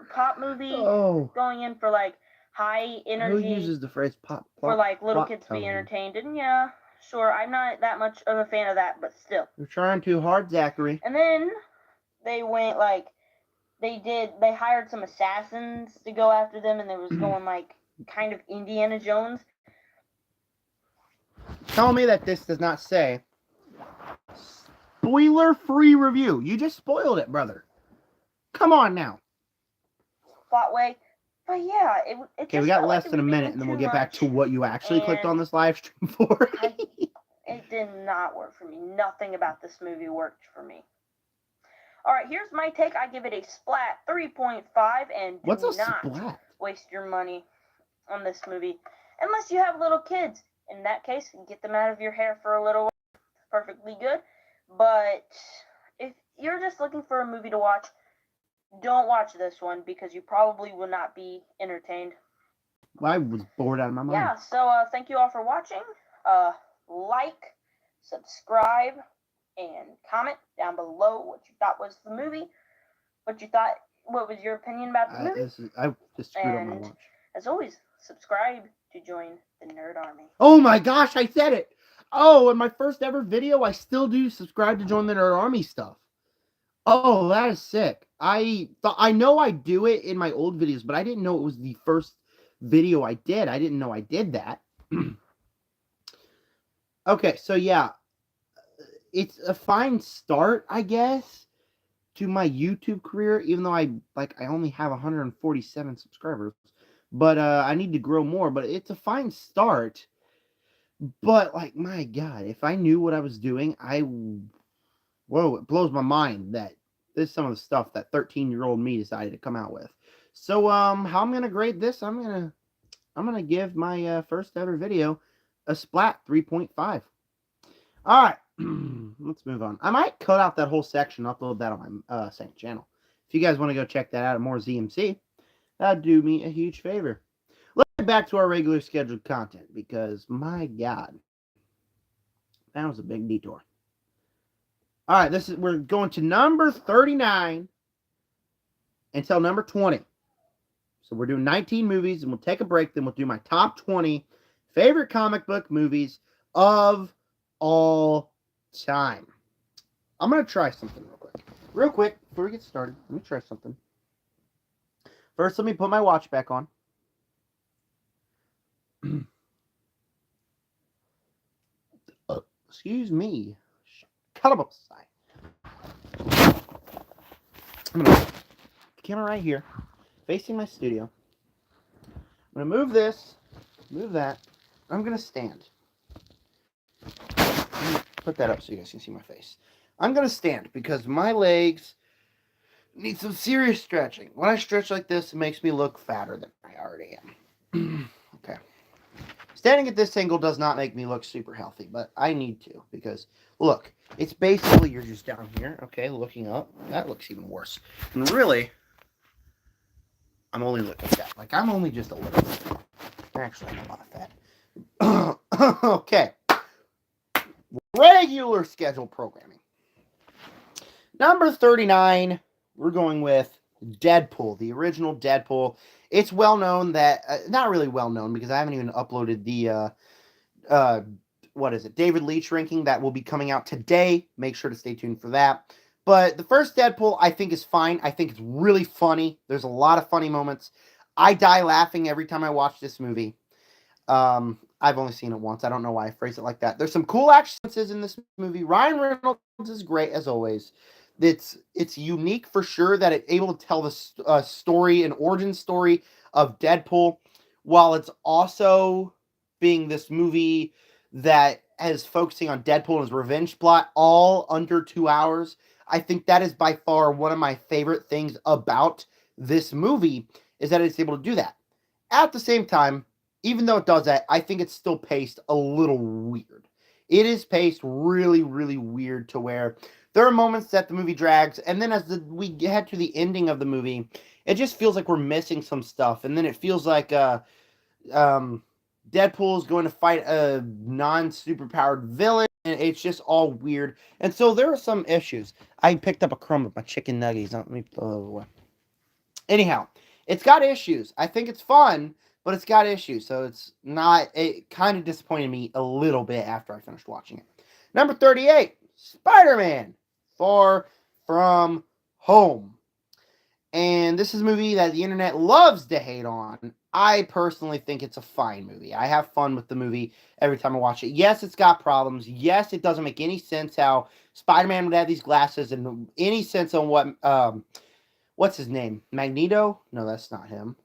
Speaker 3: pop movie going in for like high energy.
Speaker 1: Who uses the phrase pop?
Speaker 3: For like little kids to be entertained. And yeah, sure, I'm not that much of a fan of that, but still.
Speaker 1: You're trying too hard, Zachary.
Speaker 3: And then they went like they hired some assassins to go after them and they was going like kind of Indiana Jones.
Speaker 1: Tell me that this does not say spoiler-free review. You just spoiled it, brother. Come on now.
Speaker 3: Plot way. But yeah, it
Speaker 1: okay, we got less than a minute, and then we'll get back to what you actually clicked on this live stream for.
Speaker 3: It did not work for me. Nothing about this movie worked for me. All right, here's my take. I give it a splat 3.5, and do not waste your money on this movie unless you have little kids. In that case, get them out of your hair for a little while. Perfectly good. But if you're just looking for a movie to watch, don't watch this one because you probably will not be entertained.
Speaker 1: Well, I was bored out of my mind.
Speaker 3: Yeah, so thank you all for watching. Like, subscribe, and comment down below what you thought was the movie. What was your opinion about the movie?
Speaker 1: I just screwed up my watch.
Speaker 3: As always, subscribe to join the Nerd Army.
Speaker 1: Oh my gosh, I said it! Oh, in my first ever video, I still do subscribe to join the Nerd Army stuff. Oh, that is sick. I know I do it in my old videos, but I didn't know it was the first video I did. I didn't know I did that. Okay, so yeah. It's a fine start, I guess, to my YouTube career, even though I only have 147 subscribers. But I need to grow more, but it's a fine start. But like, my God, if I knew what I was doing, whoa, it blows my mind that this is some of the stuff that 13-year-old me decided to come out with. So how I'm gonna grade this, I'm gonna give my first ever video a splat 3.5. All right, let's move on. I might cut out that whole section, upload that on my second channel. If you guys want to go check that out at more ZMC, that'd do me a huge favor. Let's get back to our regular scheduled content because, my God, that was a big detour. All right, we're going to number 39 until number 20. So we're doing 19 movies, and we'll take a break. Then we'll do my top 20 favorite comic book movies of all time. I'm going to try something real quick. Before we get started, let me try something. First, let me put my watch back on. Excuse me. Calabasai. I'm going to put the camera right here, facing my studio. I'm going to move this, move that. I'm going to stand. Put that up so you guys can see my face. I'm going to stand because my legs need some serious stretching. When I stretch like this, it makes me look fatter than I already am. Okay. Standing at this angle does not make me look super healthy, but I need to because, look, it's basically you're just down here, okay, looking up. That looks even worse. And really, I'm only looking at that. Like, I'm only just a little bit. Actually, I'm a lot of fat. Okay. Regular schedule programming. Number 39, we're going with Deadpool, the original Deadpool. It's well known that, not really well known because I haven't even uploaded the, David Leitch ranking that will be coming out today. Make sure to stay tuned for that. But the first Deadpool, I think, is fine. I think it's really funny. There's a lot of funny moments. I die laughing every time I watch this movie. I've only seen it once. I don't know why I phrase it like that. There's some cool action sequences in this movie. Ryan Reynolds is great as always. It's unique for sure that it's able to tell the story, an origin story of Deadpool, while it's also being this movie that is focusing on Deadpool and his revenge plot, all under 2 hours. I think that is by far one of my favorite things about this movie is that it's able to do that. At the same time, even though it does that, I think it's still paced a little weird. It is paced really, really weird to where there are moments that the movie drags, and then as we get to the ending of the movie, it just feels like we're missing some stuff, and then it feels like Deadpool is going to fight a non-superpowered villain, and it's just all weird. And so there are some issues. I picked up a crumb of my chicken nuggets. Let me throw those away. Anyhow, it's got issues. I think it's fun, but it's got issues. So it's not. It kind of disappointed me a little bit after I finished watching it. Number 38, Spider-Man: Far From Home. And this is a movie that the internet loves to hate on. I personally think it's a fine movie. I have fun with the movie every time I watch it. Yes, it's got problems. Yes, it doesn't make any sense how Spider-Man would have these glasses and any sense on what what's his name? Magneto? No, that's not him.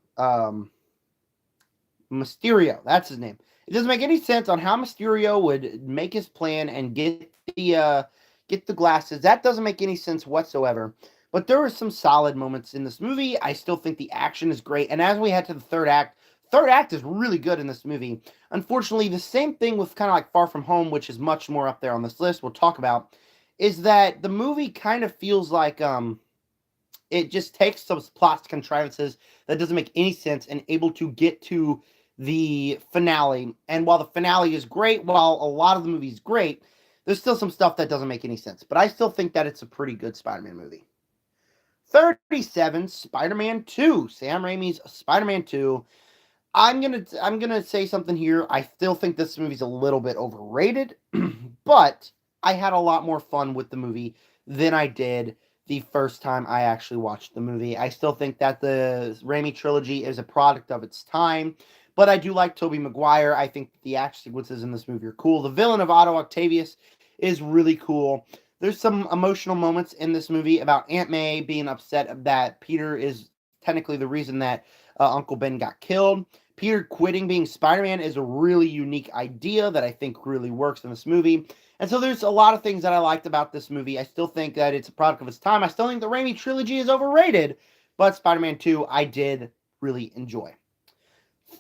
Speaker 1: Mysterio. That's his name. It doesn't make any sense on how Mysterio would make his plan and get the glasses. That doesn't make any sense whatsoever. But there were some solid moments in this movie. I still think the action is great. And as we head to the third act is really good in this movie. Unfortunately, the same thing with kind of like Far From Home, which is much more up there on this list, we'll talk about, is that the movie kind of feels like it just takes some plot contrivances that doesn't make any sense and able to get to the finale. And while the finale is great, while a lot of the movie is great, there's still some stuff that doesn't make any sense. But I still think that it's a pretty good Spider-Man movie. 37, Spider-Man 2. Sam Raimi's Spider-Man 2. I'm gonna say something here. I still think this movie's a little bit overrated, but I had a lot more fun with the movie than I did the first time I actually watched the movie. I still think that the Raimi trilogy is a product of its time, but I do like Tobey Maguire. I think the action sequences in this movie are cool. The villain of Otto Octavius is really cool. There's some emotional moments in this movie about Aunt May being upset that Peter is technically the reason that Uncle Ben got killed. Peter quitting being Spider-Man is a really unique idea that I think really works in this movie. And so there's a lot of things that I liked about this movie. I still think that it's a product of its time. I still think the Raimi trilogy is overrated, but Spider-Man 2 I did really enjoy.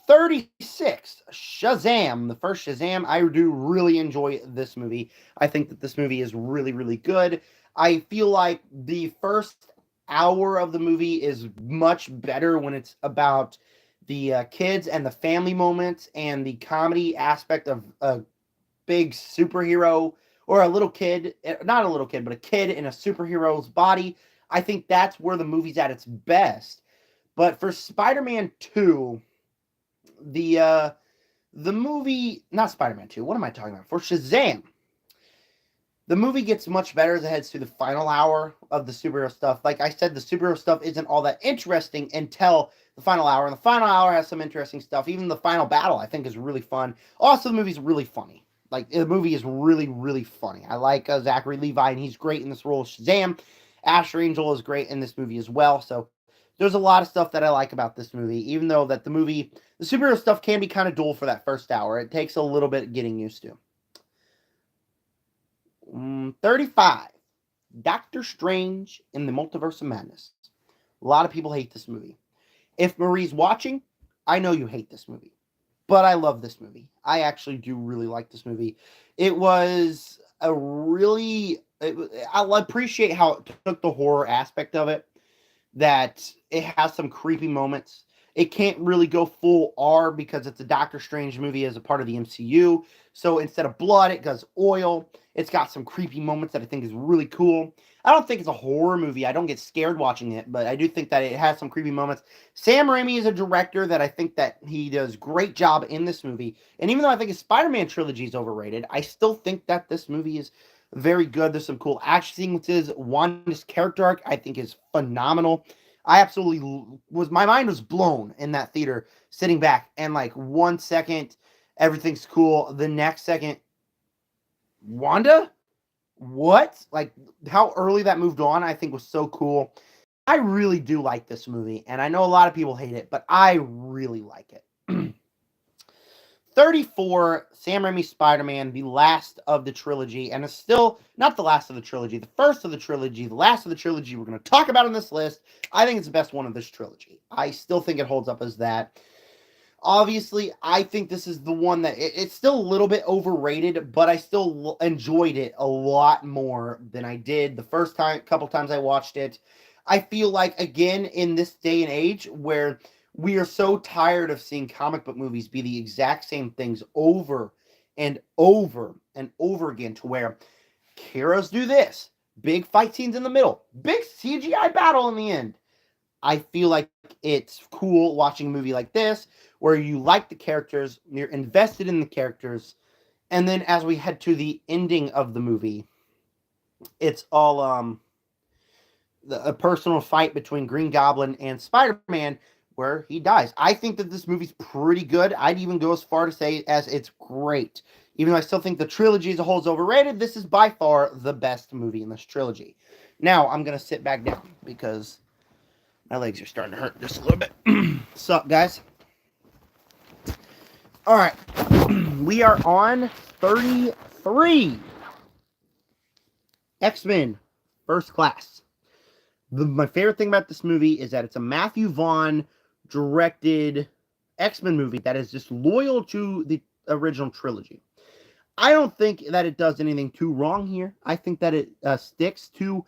Speaker 1: 36, Shazam. The first Shazam. I do really enjoy this movie. I think that this movie is really, really good. I feel like the first hour of the movie is much better when it's about the kids and the family moments and the comedy aspect of a big superhero or a little kid, not a little kid, but a kid in a superhero's body. I think that's where the movie's at its best. But for Spider-Man 2, the movie, not Spider-Man 2, what am I talking about? For Shazam, the movie gets much better as it heads through the final hour of the superhero stuff. Like I said, the superhero stuff isn't all that interesting until the final hour, and the final hour has some interesting stuff. Even the final battle, I think, is really fun. Also, the movie's really funny. Like, the movie is really, really funny. I like Zachary Levi, and he's great in this role of Shazam. Asher Angel is great in this movie as well, so there's a lot of stuff that I like about this movie, even though that the superhero stuff can be kind of dull for that first hour. It takes a little bit getting used to. 35, Doctor Strange in the Multiverse of Madness. A lot of people hate this movie. If Marie's watching, I know you hate this movie, but I love this movie. I actually do really like this movie. It was I appreciate how it took the horror aspect of it, that it has some creepy moments. It can't really go full R because it's a Doctor Strange movie as a part of the MCU. So instead of blood, it goes oil. It's got some creepy moments that I think is really cool. I don't think it's a horror movie. I don't get scared watching it, but I do think that it has some creepy moments. Sam Raimi is a director that I think that he does a great job in this movie. And even though I think his Spider-Man trilogy is overrated, I still think that this movie is very good. There's some cool action sequences. Wanda's character arc, I think, is phenomenal. I absolutely my mind was blown in that theater, sitting back, and like 1 second, everything's cool. The next second, Wanda? What? Like how early that moved on, I think was so cool. I really do like this movie, and I know a lot of people hate it, but I really like it. 34, Sam Raimi's Spider-Man, the last of the trilogy, and it's still not the last of the trilogy, the first of the trilogy, the last of the trilogy we're going to talk about in this list. I think it's the best one of this trilogy. I still think it holds up as that. Obviously, I think this is the one that it's still a little bit overrated, but I still enjoyed it a lot more than I did the first couple times I watched it. I feel like, again, in this day and age where we are so tired of seeing comic book movies be the exact same things over and over and over again, to where heroes do this, big fight scenes in the middle, big CGI battle in the end. I feel like it's cool watching a movie like this where you like the characters, you're invested in the characters, and then as we head to the ending of the movie, it's all a personal fight between Green Goblin and Spider-Man where he dies. I think that this movie's pretty good. I'd even go as far to say as it's great. Even though I still think the trilogy as a whole is overrated, this is by far the best movie in this trilogy. Now, I'm going to sit back down because my legs are starting to hurt just a little bit. Sup, guys? All right. We are on 33. X-Men First Class. My favorite thing about this movie is that it's a Matthew Vaughn directed X-Men movie that is just loyal to the original trilogy. I don't think that it does anything too wrong here. I think that it sticks to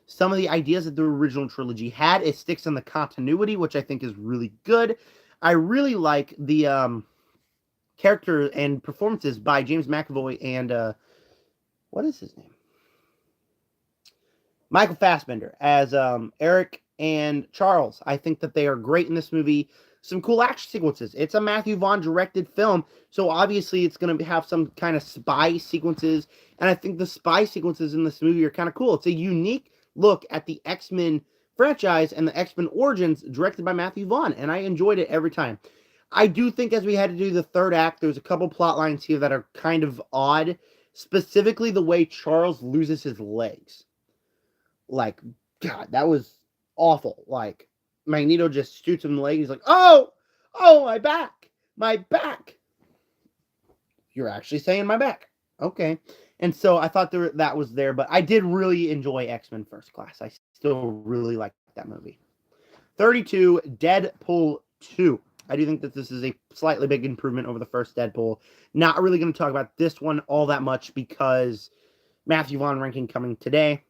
Speaker 1: some of the ideas that the original trilogy had. It sticks in the continuity, which I think is really good. I really like the character and performances by James McAvoy and what is his name? Michael Fassbender as Eric and Charles. I think that they are great in this movie. Some cool action sequences. It's a Matthew Vaughn directed film, so obviously it's going to have some kind of spy sequences, and I think the spy sequences in this movie are kind of cool. It's a unique look at the X-Men franchise and the X-Men origins directed by Matthew Vaughn, and I enjoyed it every time. I do think as we had to do the third act, there's a couple plot lines here that are kind of odd, specifically the way Charles loses his legs. Like, God, that was awful. Like, Magneto just shoots him in the leg. He's like, oh, my back. You're actually saying my back. Okay. And so I thought that was there, but I did really enjoy X-Men First Class. I still really like that movie. 32, Deadpool 2. I do think that this is a slightly big improvement over the first Deadpool. Not really going to talk about this one all that much because Matthew Vaughn ranking coming today.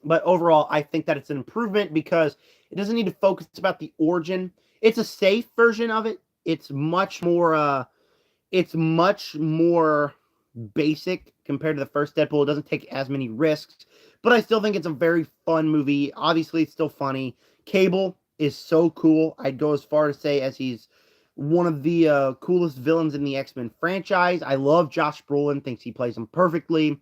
Speaker 1: But overall, I think that it's an improvement because it doesn't need to focus about the origin. It's a safe version of it. It's much more basic compared to the first Deadpool. It doesn't take as many risks, but I still think it's a very fun movie. Obviously, it's still funny. Cable is so cool. I'd go as far to say as he's one of the coolest villains in the X-Men franchise. I love Josh Brolin. Thinks he plays him perfectly.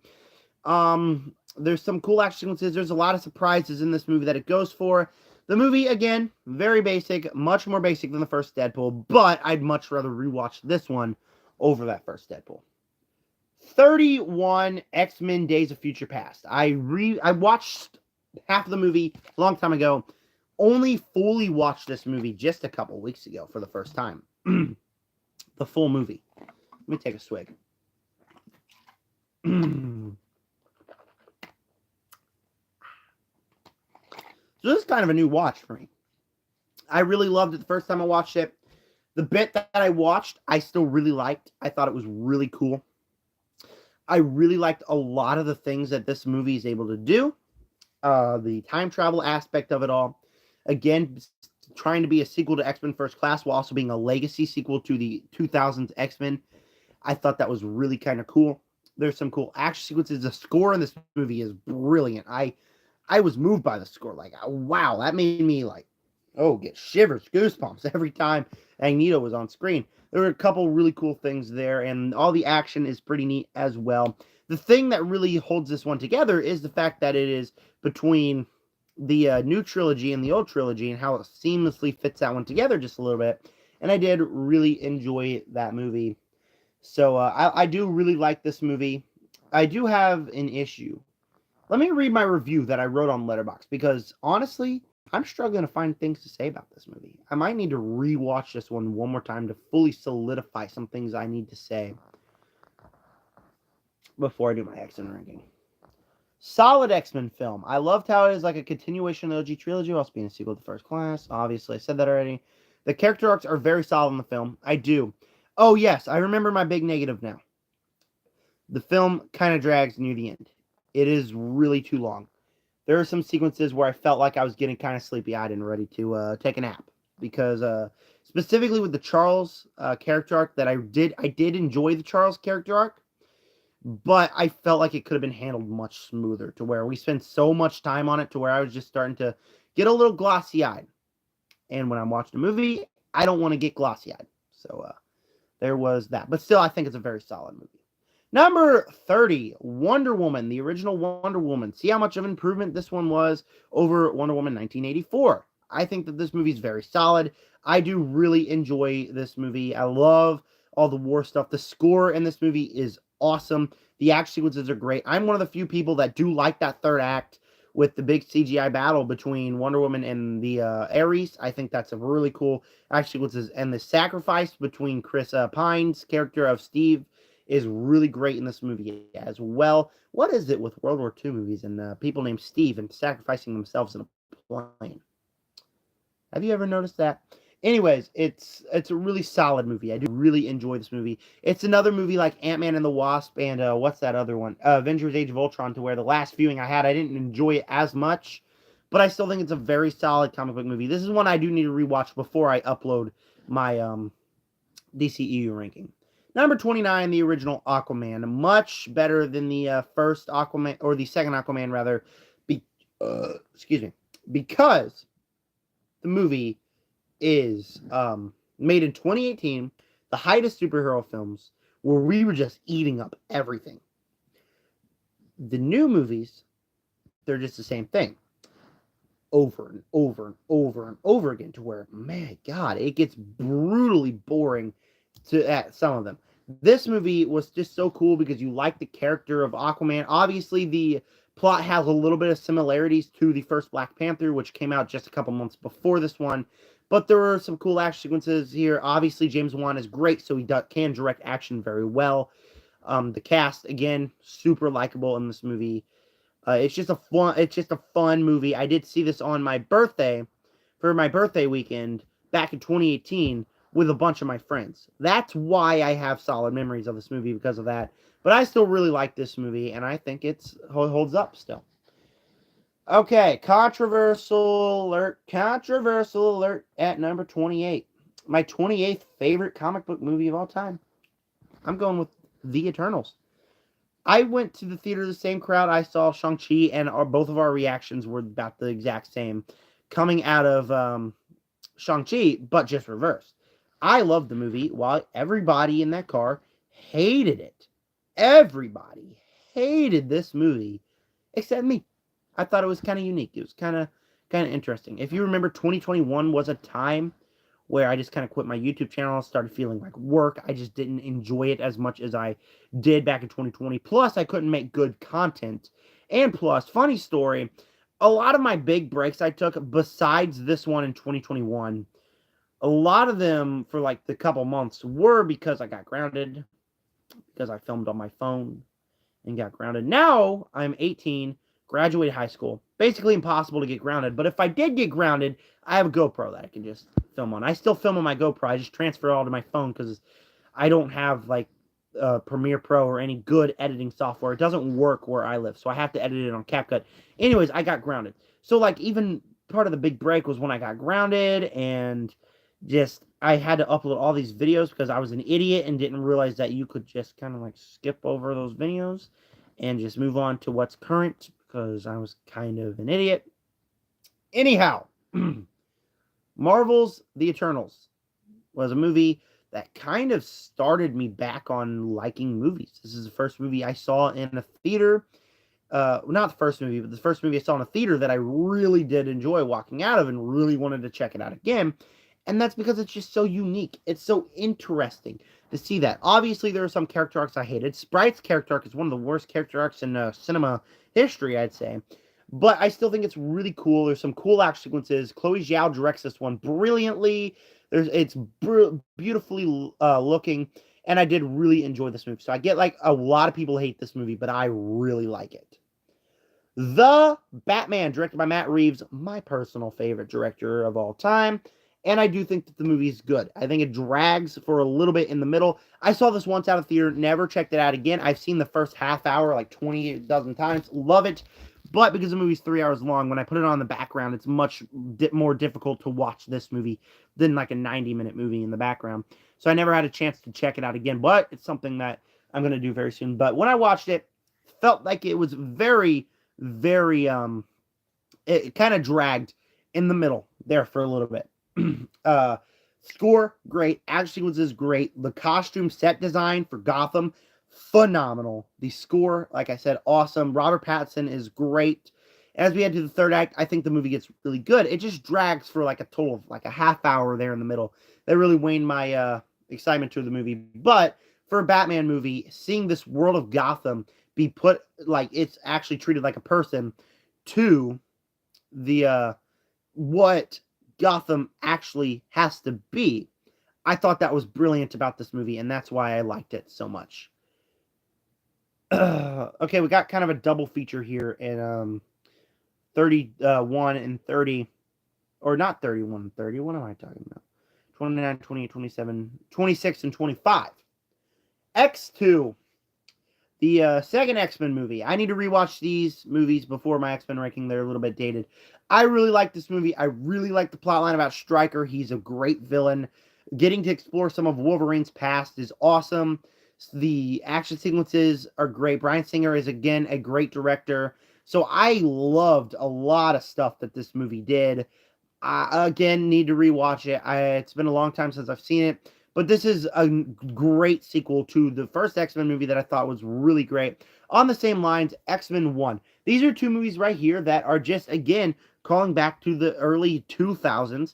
Speaker 1: There's some cool action sequences. There's a lot of surprises in this movie that it goes for. The movie, again, very basic, much more basic than the first Deadpool, but I'd much rather rewatch this one over that first Deadpool. 31, X-Men Days of Future Past. I watched half of the movie a long time ago. Only fully watched this movie just a couple weeks ago for the first time. The full movie. Let me take a swig. So this is kind of a new watch for me. I really loved it the first time I watched it. The bit that I watched, I still really liked. I thought it was really cool. I really liked a lot of the things that this movie is able to do. The time travel aspect of it all. Again, trying to be a sequel to X-Men First Class while also being a legacy sequel to the 2000s X-Men. I thought that was really kind of cool. There's some cool action sequences. The score in this movie is brilliant. I was moved by the score. Like, wow, that made me like, get shivers, goosebumps every time Magneto was on screen. There were a couple really cool things there, and all the action is pretty neat as well. the thing that really holds this one together is the fact that it is between the new trilogy and the old trilogy, and how it seamlessly fits that one together just a little bit. And I did really enjoy that movie. So I do really like this movie. I do have an issue. Let me read my review that I wrote on Letterboxd, because honestly, I'm struggling to find things to say about this movie. I might need to rewatch this one more time to fully solidify some things I need to say before I do my X-Men ranking. Solid X-Men film. I loved how it is like a continuation of the OG trilogy, whilst being a sequel to First Class. Obviously, I said that already. The character arcs are very solid in the film. I do. Oh, yes, I remember my big negative now. The film kind of drags near the end. It is really too long. There are some sequences where I felt like I was getting kind of sleepy-eyed and ready to take a nap. Because, specifically with the Charles character arc, that I did enjoy the Charles character arc. But I felt like it could have been handled much smoother, to where we spent so much time on it to where I was just starting to get a little glossy-eyed. And when I'm watching a movie, I don't want to get glossy-eyed. So there was that. But still, I think it's a very solid movie. Number 30, Wonder Woman, the original Wonder Woman. See how much of an improvement this one was over Wonder Woman 1984. I think that this movie is very solid. I do really enjoy this movie. I love all the war stuff. The score in this movie is awesome. The action sequences are great. I'm one of the few people that do like that third act with the big CGI battle between Wonder Woman and the Ares. I think that's a really cool action sequences. And the sacrifice between Chris Pine's character of Steve is really great in this movie as well. What is it with World War II movies and people named Steve and sacrificing themselves in a plane? Have you ever noticed that? Anyways, it's a really solid movie. I do really enjoy this movie. It's another movie like Ant-Man and the Wasp and what's that other one? Avengers Age of Ultron, to where the last viewing I had, I didn't enjoy it as much, but I still think it's a very solid comic book movie. This is one I do need to rewatch before I upload my DCEU ranking. Number 29, the original Aquaman. Much better than the first Aquaman, or the second Aquaman, rather. Excuse me. Because the movie is made in 2018, the height of superhero films, where we were just eating up everything. The new movies, they're just the same thing. Over and over and over and over again, to where, my God, it gets brutally boring at some of them. This movie was just so cool because you like the character of Aquaman. Obviously, the plot has a little bit of similarities to the first Black Panther, which came out just a couple months before this one. But there are some cool action sequences here. Obviously, James Wan is great, so he can direct action very well. The cast, again, super likable in this movie. It's just a fun movie. I did see this on my birthday, for my birthday weekend back in 2018 with a bunch of my friends. That's why I have solid memories of this movie, because of that. But I still really like this movie, and I think it holds up still. Okay, controversial alert at number 28. My 28th favorite comic book movie of all time. I'm going with The Eternals. I went to the theater, the same crowd I saw Shang-Chi, and both of our reactions were about the exact same coming out of Shang-Chi, but just reversed. I loved the movie, while everybody in that car hated it. Everybody hated this movie, except me. I thought it was kind of unique. It was kind of interesting. If you remember, 2021 was a time where I just kind of quit my YouTube channel, started feeling like work. I just didn't enjoy it as much as I did back in 2020. Plus, I couldn't make good content. And plus, funny story, a lot of my big breaks I took, besides this one in 2021, a lot of them for like the couple months were because I got grounded, because I filmed on my phone and got grounded. Now, I'm 18, graduated high school. Basically impossible to get grounded. But if I did get grounded, I have a GoPro that I can just film on. I still film on my GoPro. I just transfer it all to my phone because I don't have like Premiere Pro or any good editing software. It doesn't work where I live, so I have to edit it on CapCut. Anyways, I got grounded. So like even part of the big break was when I got grounded, and just I had to upload all these videos because I was an idiot and didn't realize that you could just kind of like skip over those videos and just move on to what's current, because I was kind of an idiot. Anyhow, Marvel's The Eternals was a movie that kind of started me back on liking movies. This is the first movie I saw in a theater. Not the first movie, but the first movie I saw in a theater that I really did enjoy walking out of and really wanted to check it out again. And that's because it's just so unique. It's so interesting to see that. Obviously, there are some character arcs I hated. Sprite's character arc is one of the worst character arcs in cinema history, I'd say. But I still think it's really cool. There's some cool action sequences. Chloe Zhao directs this one brilliantly. It's beautifully looking, and I did really enjoy this movie. So I get like a lot of people hate this movie, but I really like it. The Batman, directed by Matt Reeves, my personal favorite director of all time. And I do think that the movie is good. I think it drags for a little bit in the middle. I saw this once out of theater, never checked it out again. I've seen the first half hour like 20 dozen times. Love it. But because the movie's 3 hours long, when I put it on the background, it's much more difficult to watch this movie than like a 90-minute movie in the background. So I never had a chance to check it out again. But it's something that I'm going to do very soon. But when I watched it, felt like it was very, it kind of dragged in the middle there for a little bit. Score, great. Action sequences, great. The costume set design for Gotham, phenomenal. The score, like I said, awesome. Robert Pattinson is great. As we head to the third act, I think the movie gets really good. It just drags for like a total of like a half hour there in the middle. That really waned my excitement to the movie. But for a Batman movie, seeing this world of Gotham be put like it's actually treated like a person to the what Gotham actually has to be, I thought that was brilliant about this movie, and that's why I liked it so much. Okay, we got kind of a double feature here in 31 and 30, or not 31 and 30, what am I talking about? 29, 28, 27, 26, and 25. X2, the second X-Men movie. I need to rewatch these movies before my X-Men ranking. They're a little bit dated. I really like this movie. I really like the plotline about Stryker. He's a great villain. Getting to explore some of Wolverine's past is awesome. The action sequences are great. Bryan Singer is, again, a great director. So I loved a lot of stuff that this movie did. I, again, need to rewatch it. It's been a long time since I've seen it. But this is a great sequel to the first X-Men movie that I thought was really great. On the same lines, X-Men 1. These are two movies right here that are just, again, calling back to the early 2000s,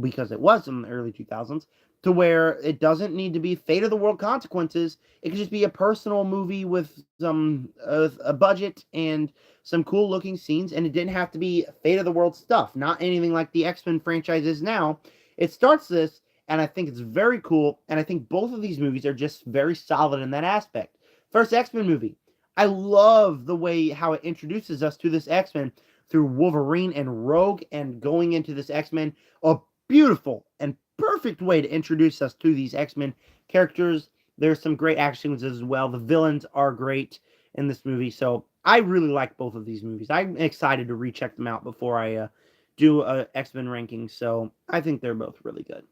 Speaker 1: because it was in the early 2000s, to where it doesn't need to be fate of the world consequences. It could just be a personal movie with some a budget and some cool looking scenes, and it didn't have to be fate of the world stuff. Not anything like the X-Men franchise is now. It starts this, and I think it's very cool, and I think both of these movies are just very solid in that aspect. First X-Men movie. I love the way how it introduces us to this X-Men through Wolverine and Rogue, and going into this X-Men, a beautiful and perfect way to introduce us to these X-Men characters. There's some great action sequences as well. The villains are great in this movie, so I really like both of these movies. I'm excited to recheck them out before I do a X-Men ranking, so I think they're both really good.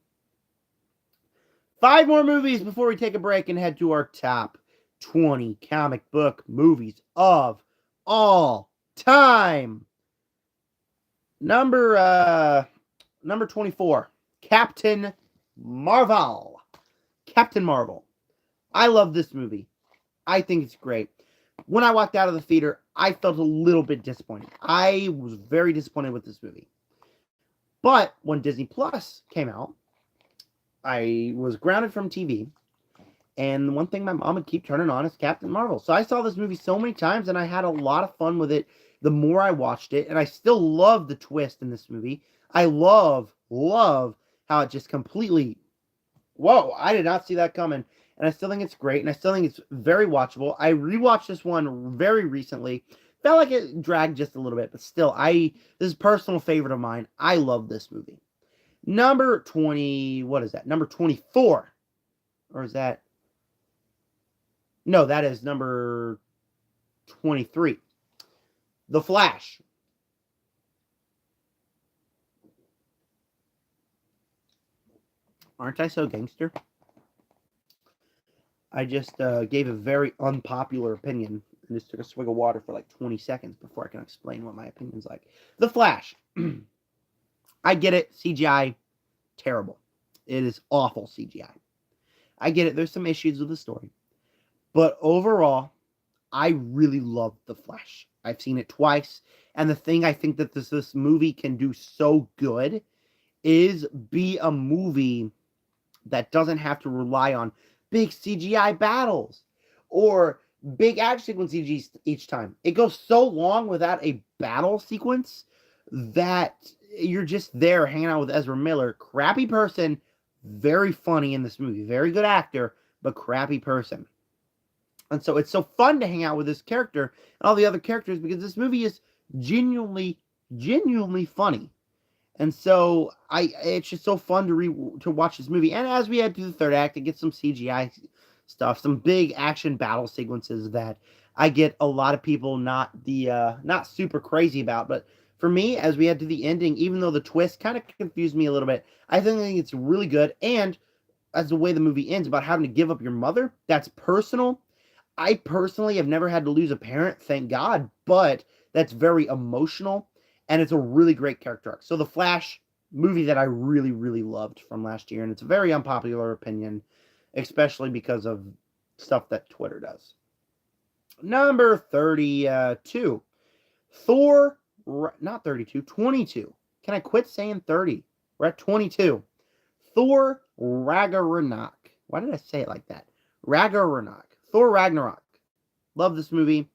Speaker 1: 5 more movies before we take a break and head to our top 20 comic book movies of all time. Number 24, Captain Marvel. Captain Marvel. I love this movie. I think it's great. When I walked out of the theater, I felt a little bit disappointed. I was very disappointed with this movie. But when Disney Plus came out, I was grounded from TV, and the one thing my mom would keep turning on is Captain Marvel. So I saw this movie so many times, and I had a lot of fun with it the more I watched it, and I still love the twist in this movie. I love how it just completely, whoa, I did not see that coming, and I still think it's great, and I still think it's very watchable. I rewatched this one very recently. Felt like it dragged just a little bit, but still, this is a personal favorite of mine. I love this movie. Number 20, what is that? Number 24. Or is that? No, that is number 23. The Flash. Aren't I so gangster? I just gave a very unpopular opinion and just took a swig of water for like 20 seconds before I can explain what my opinion's like. The Flash. I get it. CGI, terrible. It is awful CGI. I get it. There's some issues with the story. But overall, I really love The Flash. I've seen it twice. And the thing I think that this movie can do so good is be a movie that doesn't have to rely on big CGI battles or big action sequences each time. It goes so long without a battle sequence that you're just there hanging out with Ezra Miller. Crappy person, very funny in this movie. Very good actor, but crappy person. And so it's so fun to hang out with this character and all the other characters because this movie is genuinely funny. And so it's just so fun to watch this movie. And as we head through the third act, it gets some CGI stuff, some big action battle sequences that I get a lot of people not super crazy about. But for me, as we head to the ending, even though the twist kind of confused me a little bit, I think it's really good. And as the way the movie ends about having to give up your mother, that's personal. I personally have never had to lose a parent, thank God, but that's very emotional, and it's a really great character arc. So The Flash, movie that I really, really loved from last year, and it's a very unpopular opinion, especially because of stuff that Twitter does. Number 32. Thor, not 32, 22. Can I quit saying 30? We're at 22. Thor Ragnarok. Why did I say it like that? Ragnarok. Thor Ragnarok. Love this movie.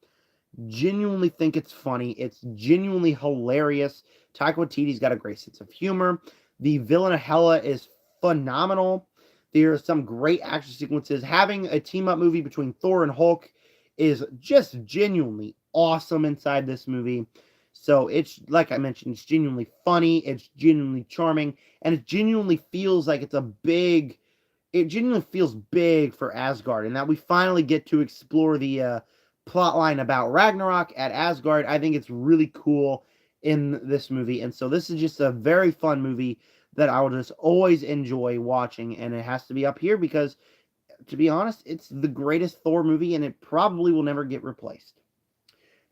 Speaker 1: Genuinely think it's funny. It's genuinely hilarious. Taika Waititi's got a great sense of humor. The villain of Hela is phenomenal. There are some great action sequences. Having a team-up movie between Thor and Hulk is just genuinely awesome inside this movie. So it's, like I mentioned, it's genuinely funny. It's genuinely charming. And it genuinely feels like it genuinely feels big for Asgard, and that we finally get to explore the plot line about Ragnarok at Asgard. I think it's really cool in this movie, and so this is just a very fun movie that I will just always enjoy watching, and it has to be up here because, to be honest, it's the greatest Thor movie, and it probably will never get replaced.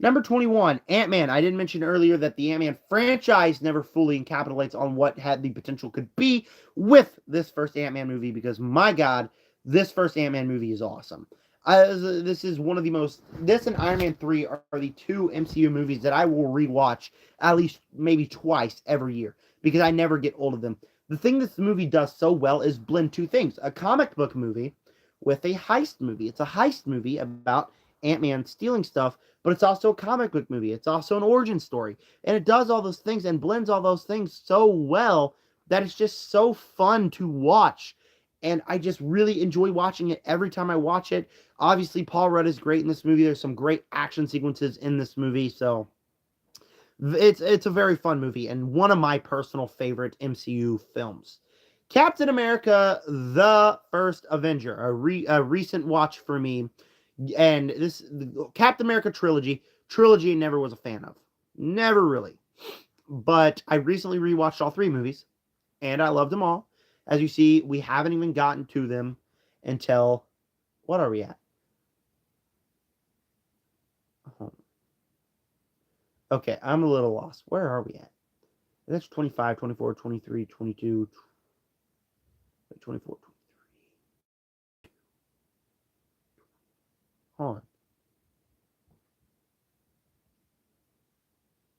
Speaker 1: Number 21, Ant-Man. I didn't mention earlier that the Ant-Man franchise never fully encapsulates on what had the potential could be with this first Ant-Man movie because, my God, this first Ant-Man movie is awesome. This is one of the most... This and Iron Man 3 are the two MCU movies that I will rewatch at least maybe twice every year because I never get old of them. The thing this movie does so well is blend two things. A comic book movie with a heist movie. It's a heist movie about Ant-Man stealing stuff, but it's also a comic book movie. It's also an origin story. And it does all those things and blends all those things so well that it's just so fun to watch. And I just really enjoy watching it every time I watch it. Obviously, Paul Rudd is great in this movie. There's some great action sequences in this movie. So it's a very fun movie and one of my personal favorite MCU films. Captain America, The First Avenger, a recent watch for me. And this Captain America trilogy I never was a fan of. Never really. But I recently rewatched all three movies, and I loved them all. As you see, we haven't even gotten to them until... What are we at? Okay, I'm a little lost. Where are we at? That's 25, 24, 23, 22, 24, 23. Hold on.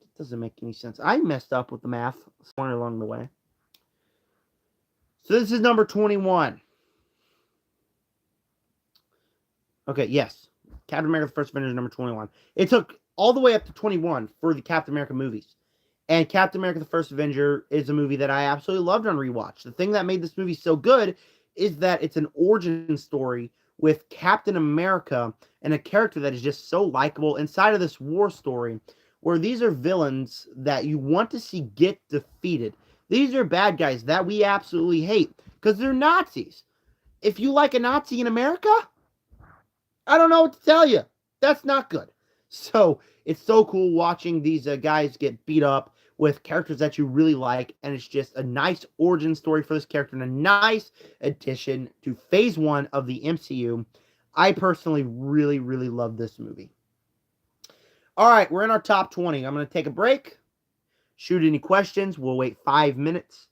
Speaker 1: It doesn't make any sense. I messed up with the math somewhere along the way. So this is number 21. Okay, yes. Captain America the First Avenger is number 21. It took all the way up to 21 for the Captain America movies. And Captain America the First Avenger is a movie that I absolutely loved on rewatch. The thing that made this movie so good is that it's an origin story with Captain America and a character that is just so likable inside of this war story where these are villains that you want to see get defeated. These are bad guys that we absolutely hate because they're Nazis. If you like a Nazi in America, I don't know what to tell you. That's not good. So it's so cool watching these guys get beat up with characters that you really like, and it's just a nice origin story for this character and a nice addition to phase 1 of the MCU. I personally really, really love this movie. All right, we're in our top 20. I'm going to take a break, shoot any questions. We'll wait 5 minutes.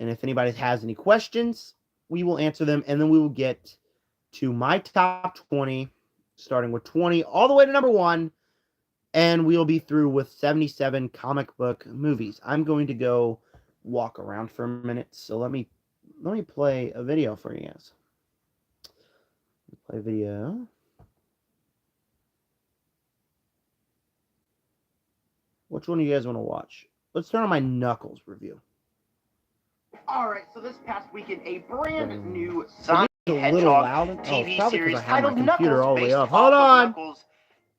Speaker 1: And if anybody has any questions, we will answer them. And then we will get to my top 20, starting with 20 all the way to number 1. And we'll be through with 77 comic book movies. I'm going to go walk around for a minute. So let me play a video for you guys. Play video. Which one do you guys want to watch? Let's turn on my Knuckles review.
Speaker 2: Alright, so this past weekend, a brand new
Speaker 1: Is
Speaker 2: Sonic
Speaker 1: it
Speaker 2: the
Speaker 1: a little
Speaker 2: Hedgehog
Speaker 1: loud? Oh, it's
Speaker 2: TV
Speaker 1: probably
Speaker 2: series
Speaker 1: because I have my
Speaker 2: titled
Speaker 1: computer
Speaker 2: Knuckles,
Speaker 1: all the way
Speaker 2: based
Speaker 1: up.
Speaker 2: off
Speaker 1: Hold
Speaker 2: of
Speaker 1: on.
Speaker 2: Knuckles,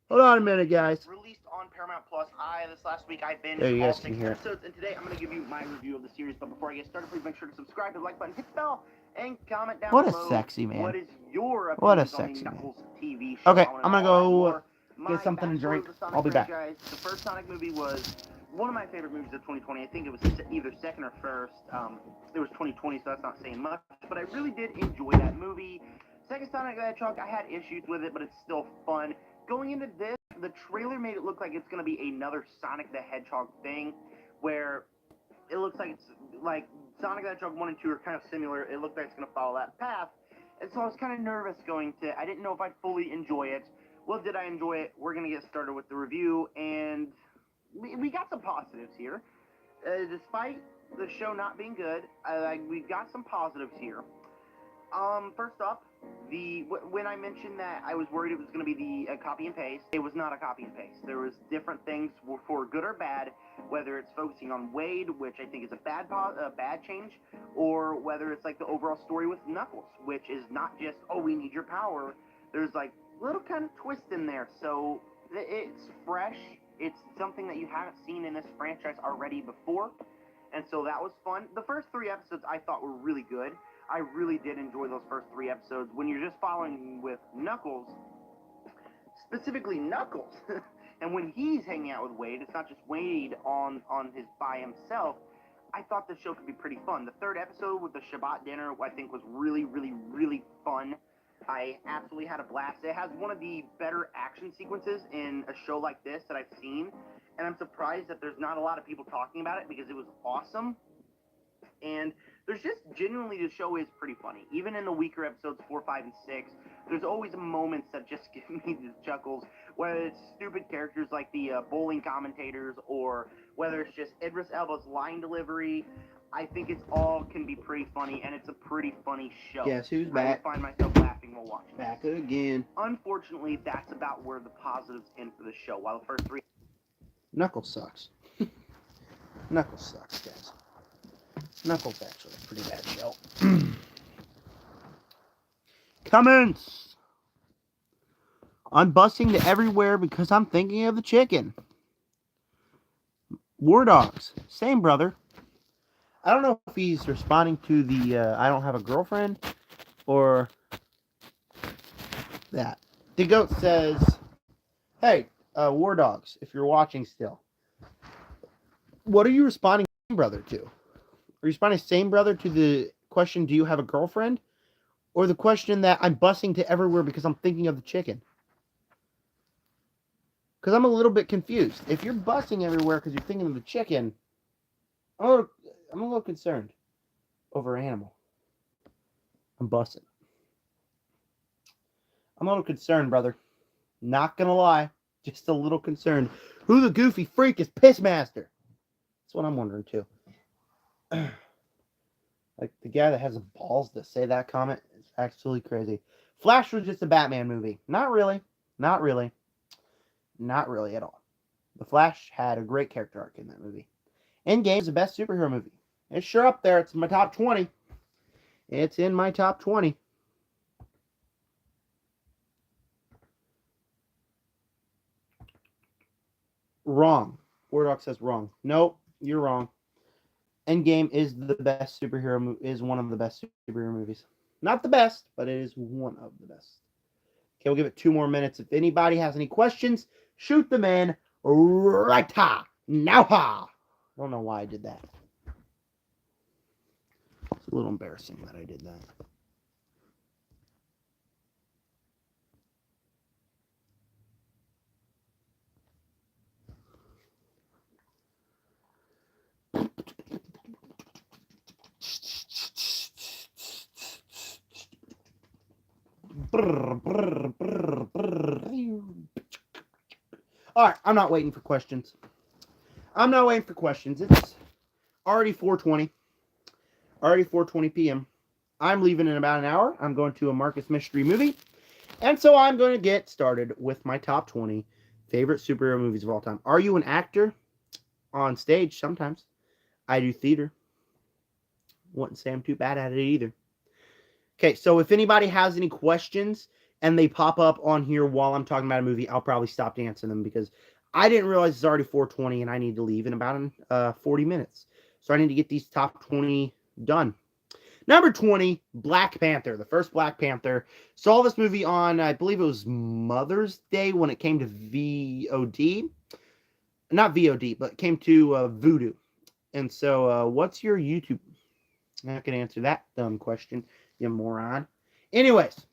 Speaker 1: Hold on a minute, guys.
Speaker 2: released on Paramount Plus. This last week I binged
Speaker 1: There, you
Speaker 2: all
Speaker 1: guys can
Speaker 2: 6
Speaker 1: hear it.
Speaker 2: episodes, and today I'm going to give you my review of the series. But before I get started, please make sure to subscribe, hit the like button, hit the bell, and comment down
Speaker 1: What a
Speaker 2: below.
Speaker 1: sexy man.
Speaker 2: What is your
Speaker 1: What a
Speaker 2: opinions on the
Speaker 1: sexy man.
Speaker 2: Knuckles TV show?
Speaker 1: Okay,
Speaker 2: I wanna
Speaker 1: I'm
Speaker 2: know
Speaker 1: gonna
Speaker 2: all that
Speaker 1: go
Speaker 2: more. My
Speaker 1: get something to
Speaker 2: backstory
Speaker 1: drink.
Speaker 2: of the Sonic
Speaker 1: I'll be back.
Speaker 2: franchise. The first Sonic movie was one of my favorite movies of 2020. I think it was either second or first. It was 2020, so that's not saying much. But I really did enjoy that movie. Second Sonic the Hedgehog, I had issues with it, but it's still fun. Going into this, the trailer made it look like it's going to be another Sonic the Hedgehog thing, where it looks like it's like Sonic the Hedgehog 1 and 2 are kind of similar. It looked like it's going to follow that path. And so I was kind of nervous going to, I didn't know if I'd fully enjoy it. Well, did I enjoy it? We're going to get started with the review, and we got some positives here. Despite the show not being good, we got some positives here. First off, when I mentioned that I was worried it was going to be the copy and paste, it was not a copy and paste. There was different things for good or bad, whether it's focusing on Wade, which I think is a bad change, or whether it's like the overall story with Knuckles, which is not just, oh, we need your power. There's like little kind of twist in there, so it's fresh. It's something that you haven't seen in this franchise already before, and so that was fun. The first 3 episodes I thought were really good. I really did enjoy those first 3 episodes. When you're just following with Knuckles, specifically Knuckles, and when he's hanging out with Wade, it's not just Wade by himself. I thought the show could be pretty fun. The 3rd episode with the Shabbat dinner, I think, was really, really, really fun. I absolutely had a blast. It has one of the better action sequences in a show like this that I've seen, and I'm surprised that there's not a lot of people talking about it because it was awesome. And there's just genuinely, the show is pretty funny. Even in the weaker episodes 4, 5, and 6, there's always moments that just give me the chuckles, whether it's stupid characters like the bowling commentators, or whether it's just Idris Elba's line delivery. I think it's all can be pretty funny, and it's a pretty funny show.
Speaker 1: Guess who's
Speaker 2: I
Speaker 1: back?
Speaker 2: find myself laughing while watching.
Speaker 1: Back again.
Speaker 2: Unfortunately, that's about where the positives end for the show. While the first 3
Speaker 1: Knuckles sucks. Knuckles sucks, guys. Knuckles actually a pretty bad show. Comments. I'm busting to everywhere because I'm thinking of the chicken. War Dogs. Same, brother. I don't know if he's responding to the I don't have a girlfriend or that. The Goat says, hey, War Dogs, if you're watching still, what are you responding, brother, to? Are you responding same, brother, to the question, do you have a girlfriend? Or the question that I'm busing to everywhere because I'm thinking of the chicken? Because I'm a little bit confused. If you're busing everywhere because you're thinking of the chicken, I'm a little concerned over animal. I'm busting. I'm a little concerned, brother. Not gonna lie. Just a little concerned. Who the goofy freak is Pissmaster? That's what I'm wondering, too. Like, the guy that has the balls to say that comment is absolutely crazy. Flash was just a Batman movie. Not really. Not really. Not really at all. The Flash had a great character arc in that movie. Endgame is the best superhero movie. It's sure up there. It's in my top 20. It's in my top 20. Wrong. Wardog says wrong. Nope, you're wrong. Endgame is the best superhero is one of the best superhero movies. Not the best, but it is one of the best. Okay, we'll give it 2 more minutes. If anybody has any questions, shoot them in right now. I don't know why I did that. It's a little embarrassing that I did that. All right, I'm not waiting for questions. It's already 4:20. Already 4:20 p.m. I'm leaving in about an hour. I'm going to a Marcus Mystery movie. And so I'm going to get started with my top 20 favorite superhero movies of all time. Are you an actor? On stage, sometimes. I do theater. Wouldn't say I'm too bad at it either. Okay, so if anybody has any questions and they pop up on here while I'm talking about a movie, I'll probably stop to answer them because I didn't realize it's already 4:20 and I need to leave in about 40 minutes. So I need to get these top 20 done. Number 20, Black Panther, the first Black Panther. Saw this movie on, I believe it was Mother's Day when it came to VOD. Not VOD, but it came to Vudu. And so, what's your YouTube? I'm not going to answer that dumb question, you moron. Anyways,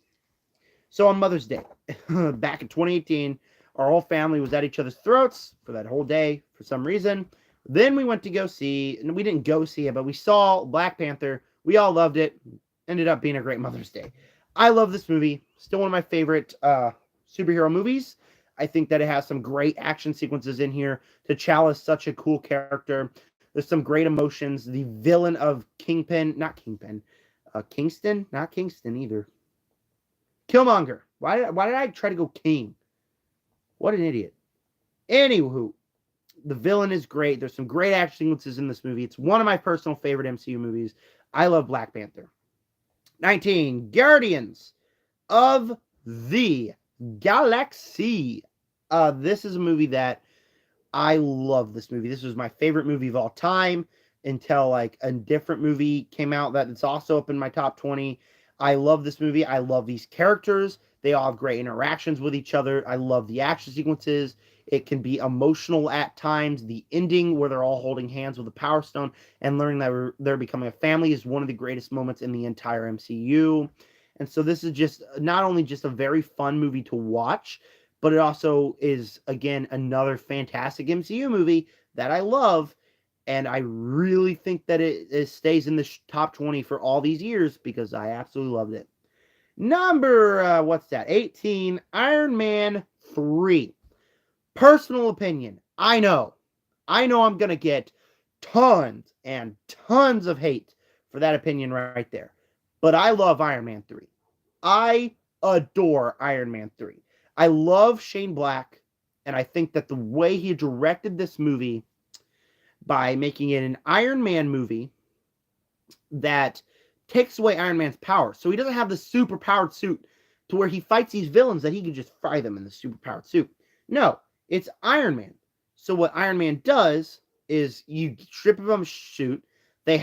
Speaker 1: so on Mother's Day, back in 2018, our whole family was at each other's throats for that whole day for some reason. Then we went to go see, and we didn't go see it, but we saw Black Panther. We all loved it. Ended up being a great Mother's Day. I love this movie. Still one of my favorite superhero movies. I think that it has some great action sequences in here. T'Challa is such a cool character. There's some great emotions. The villain of Kingston, not Kingston either. Killmonger. Why did I try to go King? What an idiot. Anywho, the villain is great. There's some great action sequences in this movie. It's one of my personal favorite MCU movies. I love Black Panther. 19, Guardians of the Galaxy. This is a movie that I love this movie. This was my favorite movie of all time until like a different movie came out that it's also up in my top 20. I love this movie. I love these characters. They all have great interactions with each other. I love the action sequences. It can be emotional at times. The ending where they're all holding hands with the Power Stone and learning that they're becoming a family is one of the greatest moments in the entire MCU. And so this is just not only just a very fun movie to watch, but it also is, again, another fantastic MCU movie that I love. And I really think that it stays in the top 20 for all these years because I absolutely loved it. Number, 18, Iron Man 3. Personal opinion. I know I'm going to get tons and tons of hate for that opinion right there. But I love Iron Man 3. I adore Iron Man 3. I love Shane Black, and I think that the way he directed this movie by making it an Iron Man movie that takes away Iron Man's power. So he doesn't have the super powered suit to where he fights these villains that he can just fry them in the super powered suit. No, it's Iron Man. So what Iron Man does is you strip him of his suit. He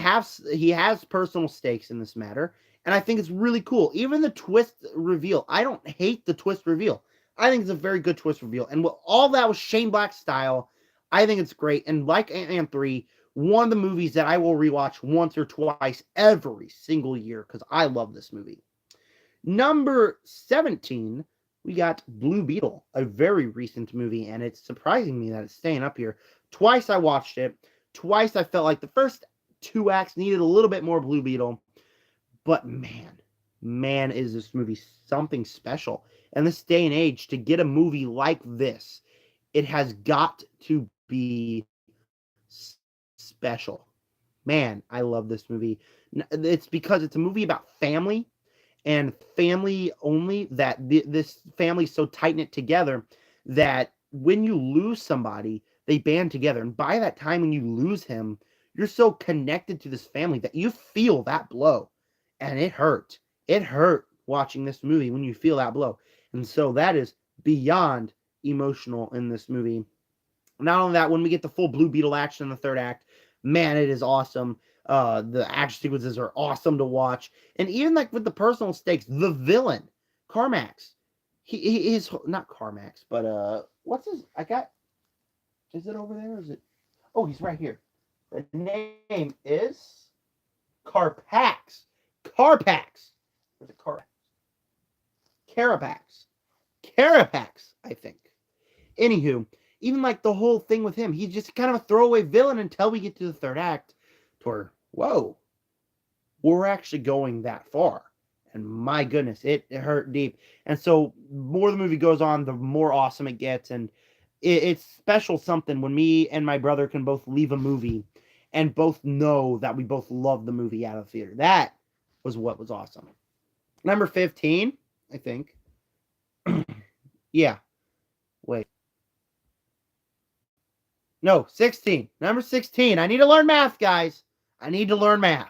Speaker 1: has personal stakes in this matter. And I think it's really cool. Even the twist reveal. I don't hate the twist reveal. I think it's a very good twist reveal. And all that was Shane Black's style. I think it's great. And like Ant-Man 3, one of the movies that I will rewatch once or twice every single year because I love this movie. Number 17, we got Blue Beetle, a very recent movie, and it's surprising me that it's staying up here. Twice I watched it. Twice I felt like the first 2 acts needed a little bit more Blue Beetle. But man, is this movie something special. And this day and age, to get a movie like this, it has got to be special. Man, I love this movie. It's because it's a movie about family and family only, that this family is so tight-knit together that when you lose somebody, they band together. And by that time when you lose him, you're so connected to this family that you feel that blow. And it hurt. It hurt watching this movie when you feel that blow. And so that is beyond emotional in this movie. Not only that, when we get the full Blue Beetle action in the third act, man, it is awesome. The action sequences are awesome to watch. And even like with the personal stakes, the villain, Carmax. He is not Carmax, but what's his? Is it over there? Is it? Oh, he's right here. The name is Carapax. Where's it? Carapax, I think. Anywho, even like the whole thing with him, he's just kind of a throwaway villain until we get to the third act, to where, whoa, we're actually going that far. And my goodness, it hurt deep. And so, more the movie goes on, the more awesome it gets. And it's special something when me and my brother can both leave a movie and both know that we both love the movie out of the theater. That was what was awesome. Number 15, I think. Yeah. Wait. No, 16. Number 16. I need to learn math, guys. I need to learn math.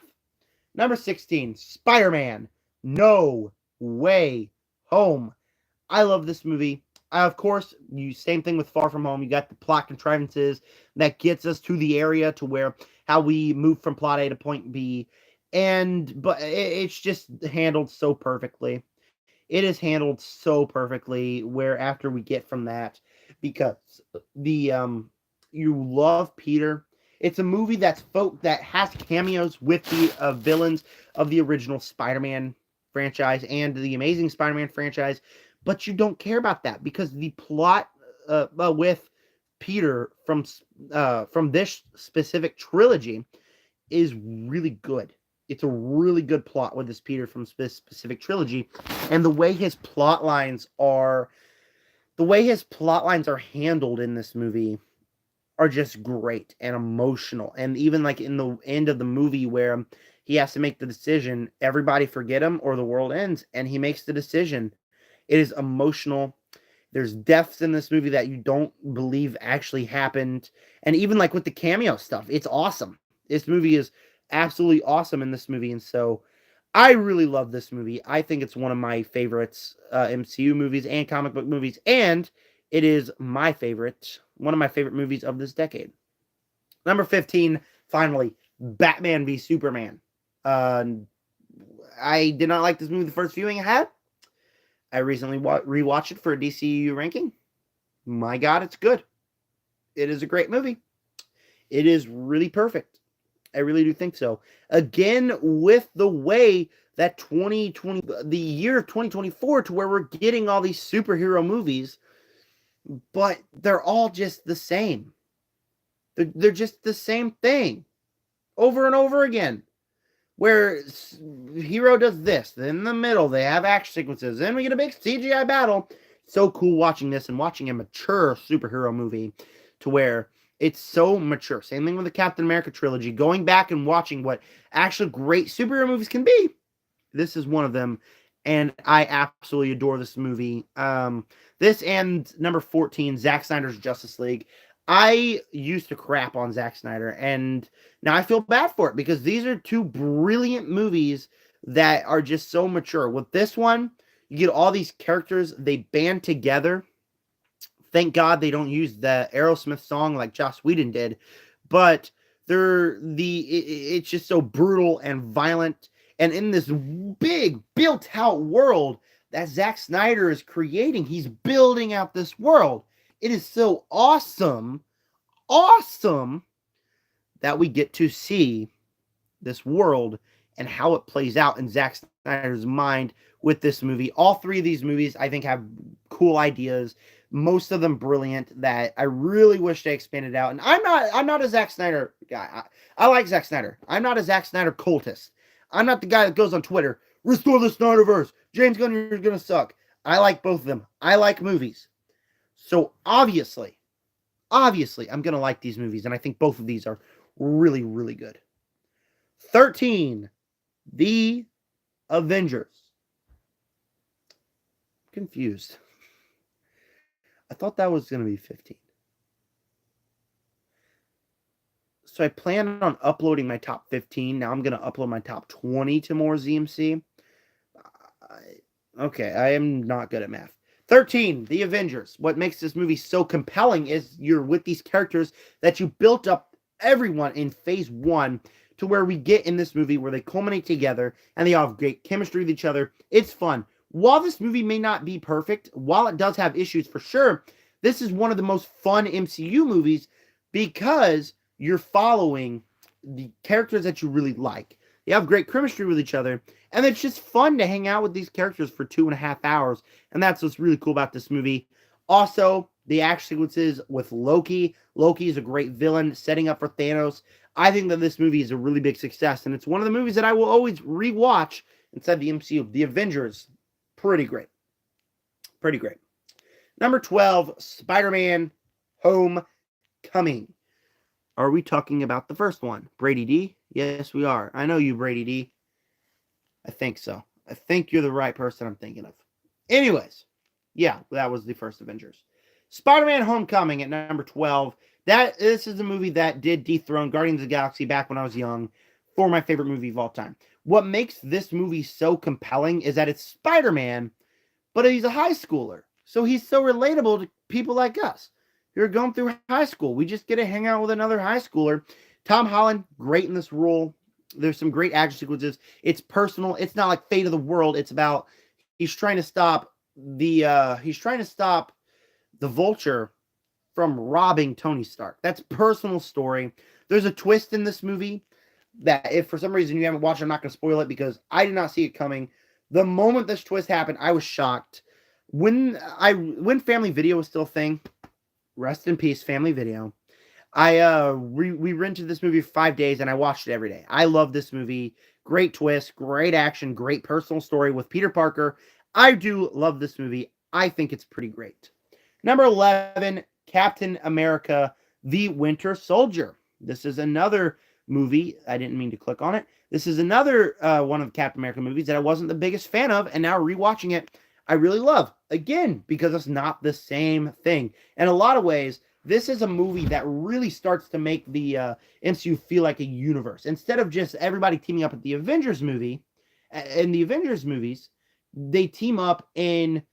Speaker 1: Number 16, Spider-Man. No Way Home. I love this movie. Of course, same thing with Far From Home. You got the plot contrivances that gets us to the area to where how we move from plot A to point B. But it's just handled so perfectly. It is handled so perfectly where after we get from that, because you love Peter. It's a movie that has cameos with the villains of the original Spider-Man franchise and the Amazing Spider-Man franchise, but you don't care about that because the plot with Peter from this specific trilogy is really good. It's a really good plot with this Peter from this specific trilogy, and the way his plot lines are handled in this movie are just great and emotional. And even like in the end of the movie where he has to make the decision, everybody forget him or the world ends, and he makes the decision. It is emotional. There's deaths in this movie that you don't believe actually happened. And even like with the cameo stuff, it's awesome. This movie is absolutely awesome in this movie. And so I really love this movie. I think it's one of my favorites, MCU movies and comic book movies. And it is one of my favorite movies of this decade. Number 15, finally, Batman v Superman. I did not like this movie the first viewing I had. I recently rewatched it for a DCU ranking. My God, it's good. It is a great movie. It is really perfect. I really do think so. Again, with the way that the year of 2024 to where we're getting all these superhero movies, but they're all just the same. They're just the same thing over and over again. Where hero does this, then in the middle they have action sequences, then we get a big CGI battle. So cool watching this and watching a mature superhero movie to where it's so mature. Same thing with the Captain America trilogy. Going back and watching what actual great superhero movies can be. This is one of them, and I absolutely adore this movie. This and number 14, Zack Snyder's Justice League. I used to crap on Zack Snyder, and now I feel bad for it because these are two brilliant movies that are just so mature. With this one, you get all these characters, they band together. Thank God they don't use the Aerosmith song like Joss Whedon did, but it's just so brutal and violent. And in this big built-out world that Zack Snyder is creating, he's building out this world. It is so awesome that we get to see this world and how it plays out in Zack Snyder's mind with this movie. All three of these movies, I think, have cool ideas. Most of them brilliant that I really wish they expanded out. And I'm not a Zack Snyder guy. I like Zack Snyder. I'm not a Zack Snyder cultist. I'm not the guy that goes on Twitter, restore the Snyderverse. James Gunn, you're going to suck. I like both of them. I like movies. So obviously, I'm going to like these movies. And I think both of these are really, really good. 13, The Avengers. I'm confused. I thought that was going to be 15. So I plan on uploading my top 15. Now I'm going to upload my top 20 to more ZMC. Okay, I am not good at math. 13, The Avengers. What makes this movie so compelling is you're with these characters that you built up everyone in phase 1 to where we get in this movie where they culminate together and they all have great chemistry with each other. It's fun. While this movie may not be perfect, while it does have issues for sure, this is one of the most fun MCU movies because you're following the characters that you really like. They have great chemistry with each other, and it's just fun to hang out with these characters for 2.5 hours, and that's what's really cool about this movie. Also, the action sequences with Loki. Loki is a great villain, setting up for Thanos. I think that this movie is a really big success, and it's one of the movies that I will always rewatch inside the MCU. The Avengers, pretty great. Pretty great. Number 12, Spider-Man Homecoming. Are we talking about the first one? Brady D? Yes, we are. I know you, Brady D. I think so. I think you're the right person I'm thinking of. Anyways, yeah, that was the first Avengers. Spider-Man Homecoming at number 12. This is a movie that did dethrone Guardians of the Galaxy back when I was young for my favorite movie of all time. What makes this movie so compelling is that it's Spider-Man, but he's a high schooler. So he's so relatable to people like us who are going through high school. We just get to hang out with another high schooler. Tom Holland, great in this role. There's some great action sequences. It's personal. It's not like Fate of the World. It's about he's trying to stop the Vulture from robbing Tony Stark. That's a personal story. There's a twist in this movie that if for some reason you haven't watched, I'm not going to spoil it because I did not see it coming. The moment this twist happened, I was shocked. When Family Video was still a thing, rest in peace, Family Video. We rented this movie for 5 days and I watched it every day. I love this movie. Great twist, great action, great personal story with Peter Parker. I do love this movie. I think it's pretty great. Number 11, Captain America, The Winter Soldier. This is another movie. I didn't mean to click on it. This is another one of the Captain America movies that I wasn't the biggest fan of, and now rewatching it, I really love. Again, because it's not the same thing. In a lot of ways, this is a movie that really starts to make the MCU feel like a universe. Instead of just everybody teaming up at the Avengers movie, in the Avengers movies, they team up in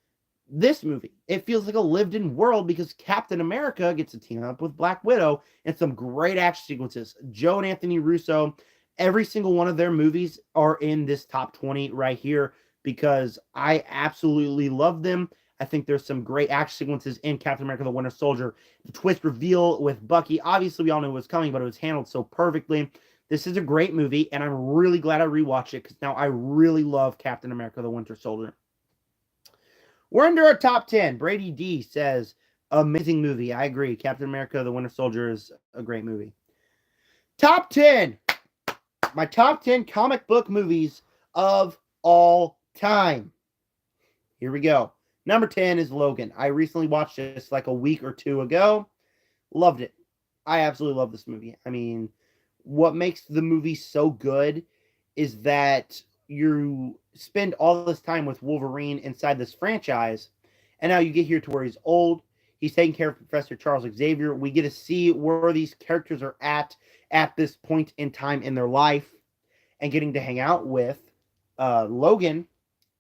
Speaker 1: this movie. It feels like a lived-in world because Captain America gets to team up with Black Widow and some great action sequences. Joe and Anthony Russo, every single one of their movies are in this top 20 right here because I absolutely love them. I think there's some great action sequences in Captain America the Winter Soldier. The twist reveal with Bucky, obviously we all knew it was coming, but it was handled so perfectly. This is a great movie, and I'm really glad I rewatched it because now I really love Captain America the Winter Soldier. We're under our top 10. Brady D says, amazing movie. I agree. Captain America the Winter Soldier is a great movie. Top 10. My top 10 comic book movies of all time. Here we go. Number 10 is Logan. I recently watched this like a week or two ago. Loved it. I absolutely love this movie. I mean, what makes the movie so good is that you spend all this time with Wolverine inside this franchise, and now you get here to where he's old. He's taking care of Professor Charles Xavier. We get to see where these characters are at this point in time in their life, and getting to hang out with Logan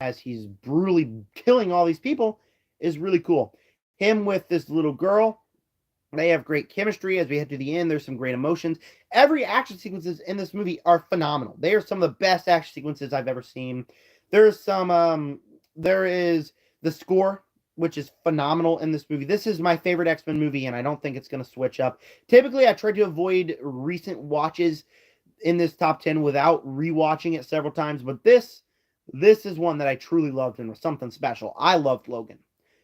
Speaker 1: as he's brutally killing all these people is really cool. Him with this little girl, they have great chemistry as we head to the end. There's some great emotions. Every action sequences in this movie are phenomenal. They are some of the best action sequences I've ever seen. There's some, there is the score, which is phenomenal in this movie. This is my favorite X-Men movie, and I don't think it's going to switch up. Typically, I try to avoid recent watches in this top 10 without rewatching it several times, but this is one that I truly loved and was something special. I loved Logan.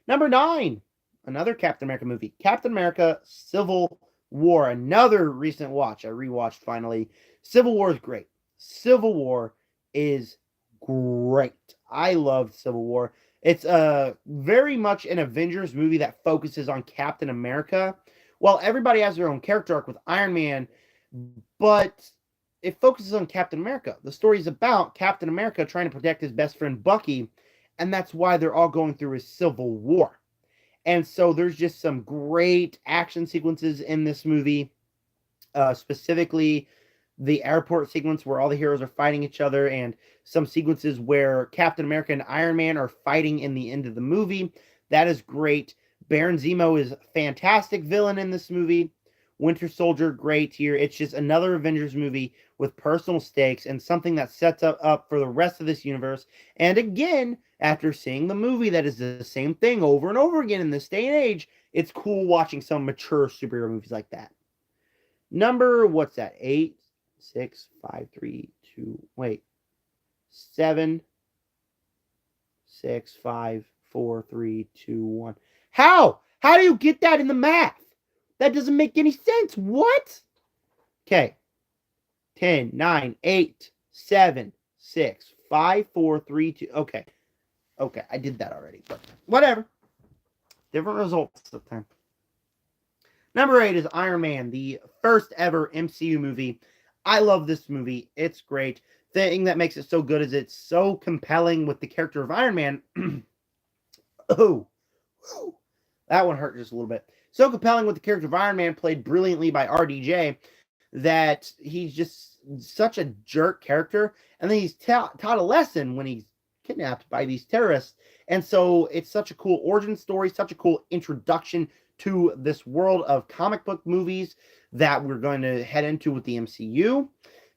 Speaker 1: Number 9, another Captain America movie. Captain America Civil War, another recent watch. I rewatched finally. Civil War is great. Civil War is great. I loved Civil War. It's very much an Avengers movie that focuses on Captain America. Well, everybody has their own character arc with Iron Man, but it focuses on Captain America. The story is about Captain America trying to protect his best friend Bucky, and that's why they're all going through a civil war. And so there's just some great action sequences in this movie, specifically the airport sequence where all the heroes are fighting each other, and some sequences where Captain America and Iron Man are fighting in the end of the movie. That is great. Baron Zemo is a fantastic villain in this movie. Winter Soldier, great here. It's just another Avengers movie with personal stakes and something that sets up for the rest of this universe. And again, after seeing the movie that is the same thing over and over again in this day and age, it's cool watching some mature superhero movies like that. Number, what's that? 8, 6, 5, 3, 2, wait. 7, 6, 5, 4, 3, 2, 1. How? How do you get that in the math? That doesn't make any sense. What? Okay. 10, 9, 8, 7, 6, 5, 4, 3, 2. Okay. Okay, I did that already, but whatever. Different results this time. Number 8 is Iron Man, the first ever MCU movie. I love this movie. It's great. The thing that makes it so good is it's so compelling with the character of Iron Man. Oh, that one hurt just a little bit. So compelling with the character of Iron Man, played brilliantly by RDJ, that he's just such a jerk character. And then he's taught a lesson when he's kidnapped by these terrorists. And so it's such a cool origin story, such a cool introduction to this world of comic book movies that we're going to head into with the MCU.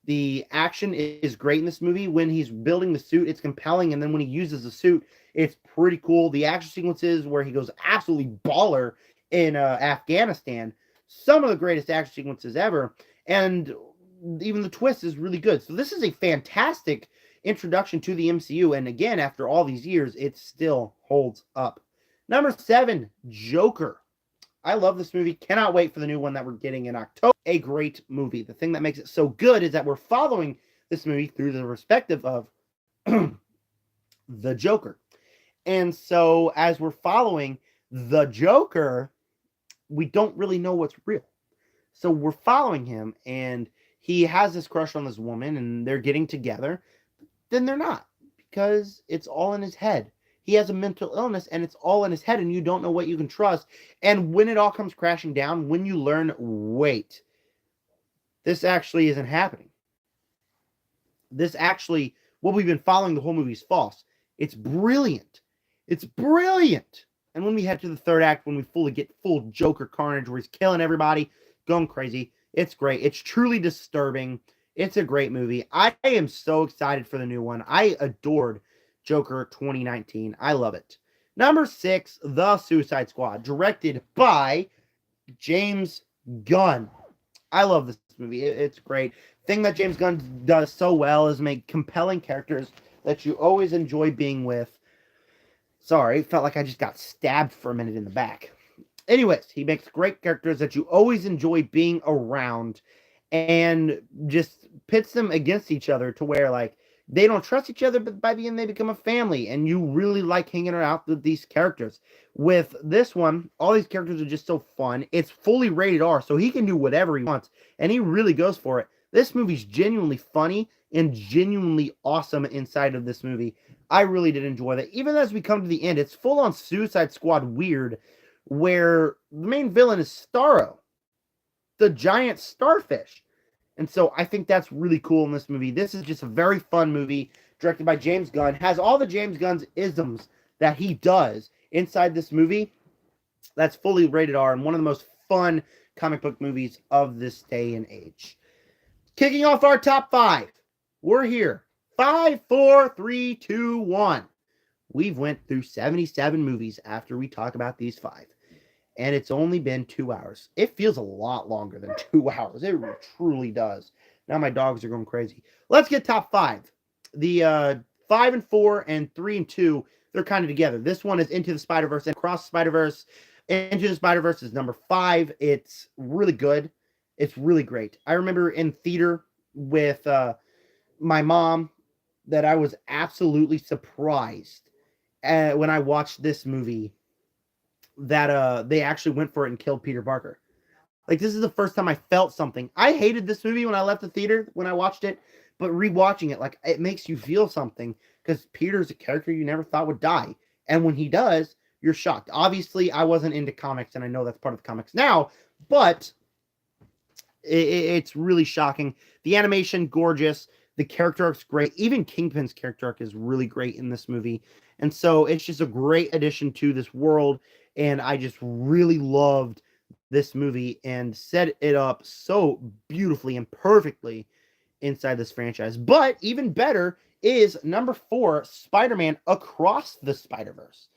Speaker 1: The action is great in this movie. When he's building the suit, it's compelling. And then when he uses the suit, it's pretty cool. The action sequences where he goes absolutely baller in Afghanistan, some of the greatest action sequences ever. And even the twist is really good. So this is a fantastic introduction to the MCU. And again, after all these years, it still holds up. Number 7, Joker. I love this movie. Cannot wait for the new one that we're getting in October. A great movie. The thing that makes it so good is that we're following this movie through the perspective of the Joker. And so as we're following the Joker, we don't really know what's real. So we're following him, and he has this crush on this woman, and they're getting together. Then they're not, because it's all in his head. He has a mental illness, and it's all in his head, and you don't know what you can trust. And when it all comes crashing down, when you learn, wait, this actually isn't happening. This actually, what we've been following the whole movie is false. It's brilliant. It's brilliant. And when we head to the third act, when we fully get full Joker carnage, where he's killing everybody, going crazy, it's great. It's truly disturbing. It's a great movie. I am so excited for the new one. I adored Joker 2019. I love it. Number 6, The Suicide Squad, directed by James Gunn. I love this movie. It's great. Thing that James Gunn does so well is make compelling characters that you always enjoy being with. Sorry, felt like I just got stabbed for a minute in the back. Anyways, he makes great characters that you always enjoy being around, and just pits them against each other to where, like, they don't trust each other, but by the end they become a family, and you really like hanging out with these characters. With this one, all these characters are just so fun. It's fully rated R, so he can do whatever he wants, and he really goes for it. This movie's genuinely funny and genuinely awesome inside of this movie. I really did enjoy that. Even as we come to the end, it's full-on Suicide Squad weird, where the main villain is Starro, the giant starfish. And so I think that's really cool in this movie. This is just a very fun movie, directed by James Gunn. Has all the James Gunn's isms that he does inside this movie. That's fully rated R and one of the most fun comic book movies of this day and age. Kicking off our top 5. We're here. 5, 4, 3, 2, 1. We've went through 77 movies after we talk about these 5. And it's only been 2 hours. It feels a lot longer than 2 hours. It truly does. Now my dogs are going crazy. Let's get top 5. The 5 and 4 and 3 and 2, they're kind of together. This one is Into the Spider-Verse and Across the Spider-Verse. Into the Spider-Verse is number 5. It's really good. It's really great. I remember in theater with my mom that I was absolutely surprised when I watched this movie that they actually went for it and killed Peter Parker. Like, this is the first time I felt something. I hated this movie when I left the theater, when I watched it, but rewatching it, like, it makes you feel something, because Peter's a character you never thought would die. And when he does, you're shocked. Obviously, I wasn't into comics, and I know that's part of the comics now, but it's really shocking. The animation, gorgeous. The character arc's great. Even Kingpin's character arc is really great in this movie. And so it's just a great addition to this world. And I just really loved this movie and set it up so beautifully and perfectly inside this franchise. But even better is number 4, Spider-Man Across the Spider-Verse.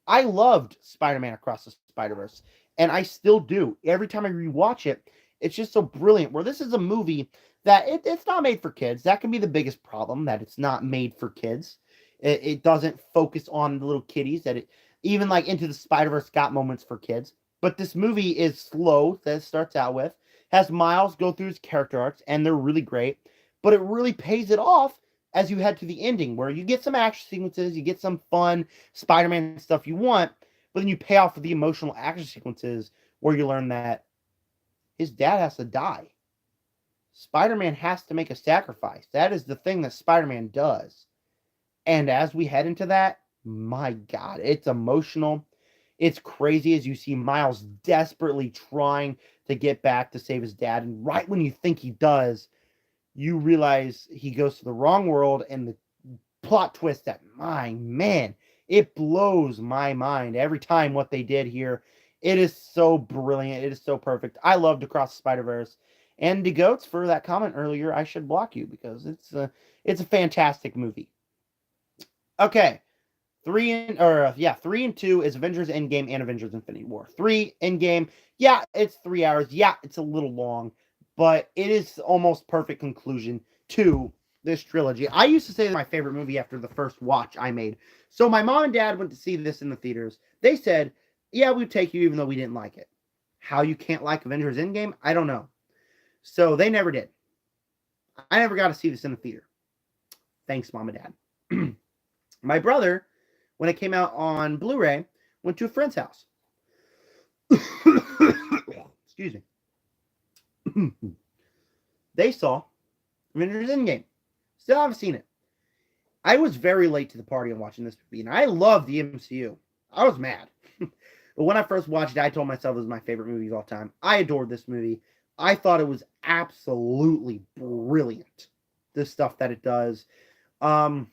Speaker 1: I loved Spider-Man Across the Spider-Verse, and I still do. Every time I rewatch it, it's just so brilliant. Where this is a movie that it's not made for kids. That can be the biggest problem, that it's not made for kids. It doesn't focus on the little kiddies. Even like Into the Spider-Verse got moments for kids. But this movie is slow, that it starts out with. Has Miles go through his character arcs, and they're really great. But it really pays it off as you head to the ending, where you get some action sequences, you get some fun Spider-Man stuff you want, but then you pay off with the emotional action sequences where you learn that his dad has to die. Spider-Man has to make a sacrifice. That is the thing that Spider-Man does. And as we head into that, my God, it's emotional. It's crazy as you see Miles desperately trying to get back to save his dad. And right when you think he does, you realize he goes to the wrong world, and the plot twist that, my man, it blows my mind every time what they did here. It is so brilliant. It is so perfect. I loved Across the Spider-Verse. And the goats, for that comment earlier, I should block you because it's a fantastic movie. Okay. 3 and 2 is Avengers Endgame and Avengers Infinity War. 3 Endgame, yeah, it's 3 hours. Yeah, it's a little long, but it is almost perfect conclusion to this trilogy. I used to say my favorite movie after the first watch I made. So my mom and dad went to see this in the theaters. They said, yeah, we'd take you even though we didn't like it. How you can't like Avengers Endgame, I don't know. So they never did. I never got to see this in the theater. Thanks, Mom and Dad. My brother, when it came out on Blu-ray, went to a friend's house. Excuse me. They saw Avengers Endgame. Still haven't seen it. I was very late to the party on watching this movie, and I love the MCU. I was mad. But when I first watched it, I told myself it was my favorite movie of all time. I adored this movie. I thought it was absolutely brilliant, the stuff that it does. And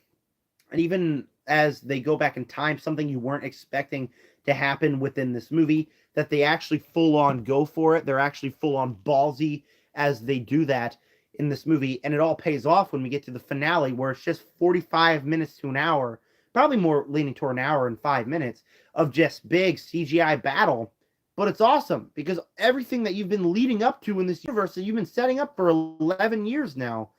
Speaker 1: even as they go back in time, something you weren't expecting to happen within this movie, that they actually full-on go for it. They're actually full-on ballsy as they do that in this movie, and it all pays off when we get to the finale, where it's just 45 minutes to an hour, probably more leaning toward an hour and 5 minutes, of just big CGI battle. But it's awesome, because everything that you've been leading up to in this universe that you've been setting up for 11 years now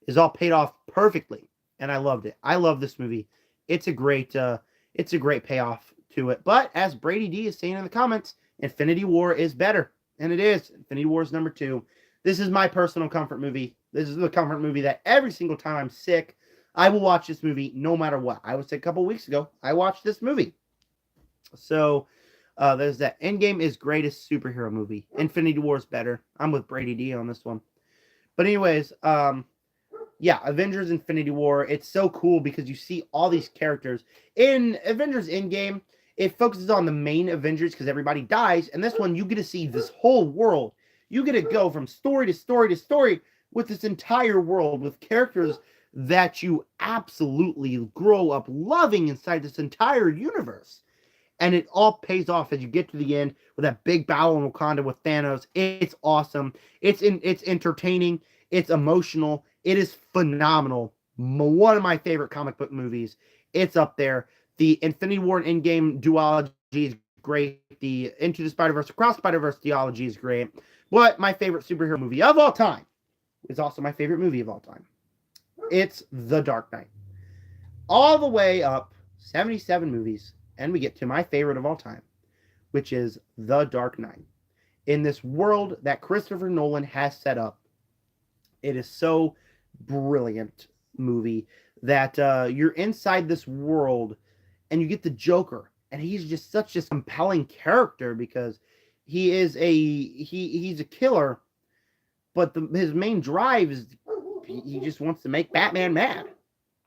Speaker 1: is all paid off perfectly, and I loved it. I love this movie. It's a great payoff to it. But as Brady D is saying in the comments, Infinity War is better, and it is. Infinity War is number 2. This is my personal comfort movie. This is the comfort movie that every single time I'm sick, I will watch this movie no matter what. I was sick a couple weeks ago. I watched this movie. So there's that. Endgame is greatest superhero movie. Infinity War is better. I'm with Brady D on this one. But anyways, yeah, Avengers Infinity War. It's so cool because you see all these characters. In Avengers Endgame, it focuses on the main Avengers because everybody dies. And this one, you get to see this whole world. You get to go from story to story to story with this entire world with characters that you absolutely grow up loving inside this entire universe. And it all pays off as you get to the end with that big battle in Wakanda with Thanos. It's awesome. It's entertaining. It's emotional. It is phenomenal. One of my favorite comic book movies. It's up there. The Infinity War and Endgame duology is great. The Into the Spider-Verse, Across Spider-Verse duology is great. But my favorite superhero movie of all time is also my favorite movie of all time. It's The Dark Knight. All the way up 77 movies, and we get to my favorite of all time, which is The Dark Knight. In this world that Christopher Nolan has set up, it is so brilliant movie that you're inside this world and you get the Joker, and he's just such a compelling character because he is he's a killer, but his main drive is he just wants to make Batman mad.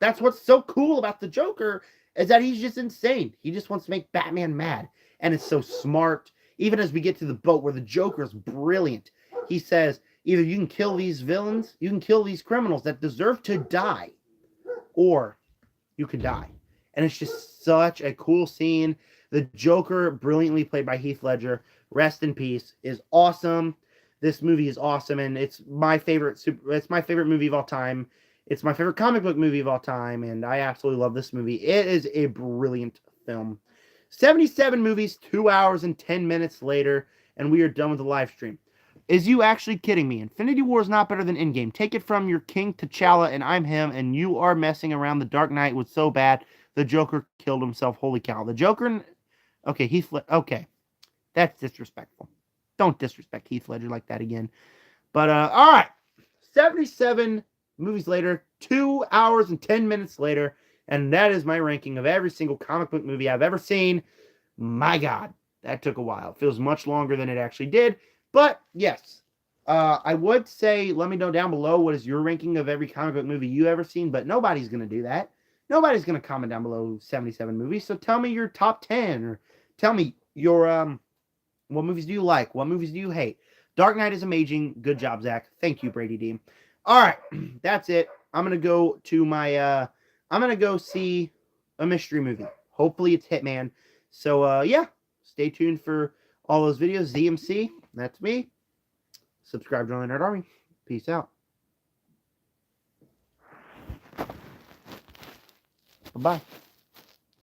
Speaker 1: That's what's so cool about the Joker, is that he's just insane. He just wants to make Batman mad, and it's so smart. Even as we get to the boat where the Joker's brilliant, he says, either you can kill these villains, you can kill these criminals that deserve to die, or you can die. And it's just such a cool scene. The Joker, brilliantly played by Heath Ledger, rest in peace, is awesome. This movie is awesome, and it's my favorite movie of all time. It's my favorite comic book movie of all time, and I absolutely love this movie. It is a brilliant film. 77 movies, 2 hours and 10 minutes later, and we are done with the live stream. Is you actually kidding me? Infinity War is not better than Endgame. Take it from your King T'Challa, and I'm him, and you are messing around. The Dark Knight was so bad, the Joker killed himself. Holy cow. The Joker... Okay, okay. That's disrespectful. Don't disrespect Heath Ledger like that again. But, all right. 77 movies later, 2 hours and 10 minutes later, and that is my ranking of every single comic book movie I've ever seen. My God, that took a while. It feels much longer than it actually did. But yes, I would say, let me know down below what is your ranking of every comic book movie you ever seen, but nobody's going to do that. Nobody's going to comment down below 77 movies. So tell me your top 10, or tell me your, what movies do you like? What movies do you hate? Dark Knight is amazing. Good job, Zach. Thank you, Brady Dean. All right, that's it. I'm going to go to my, I'm going to go see a mystery movie. Hopefully it's Hitman. So, yeah, stay tuned for all those videos. ZMC, that's me. Subscribe to the Nerd Army. Peace out. Bye-bye.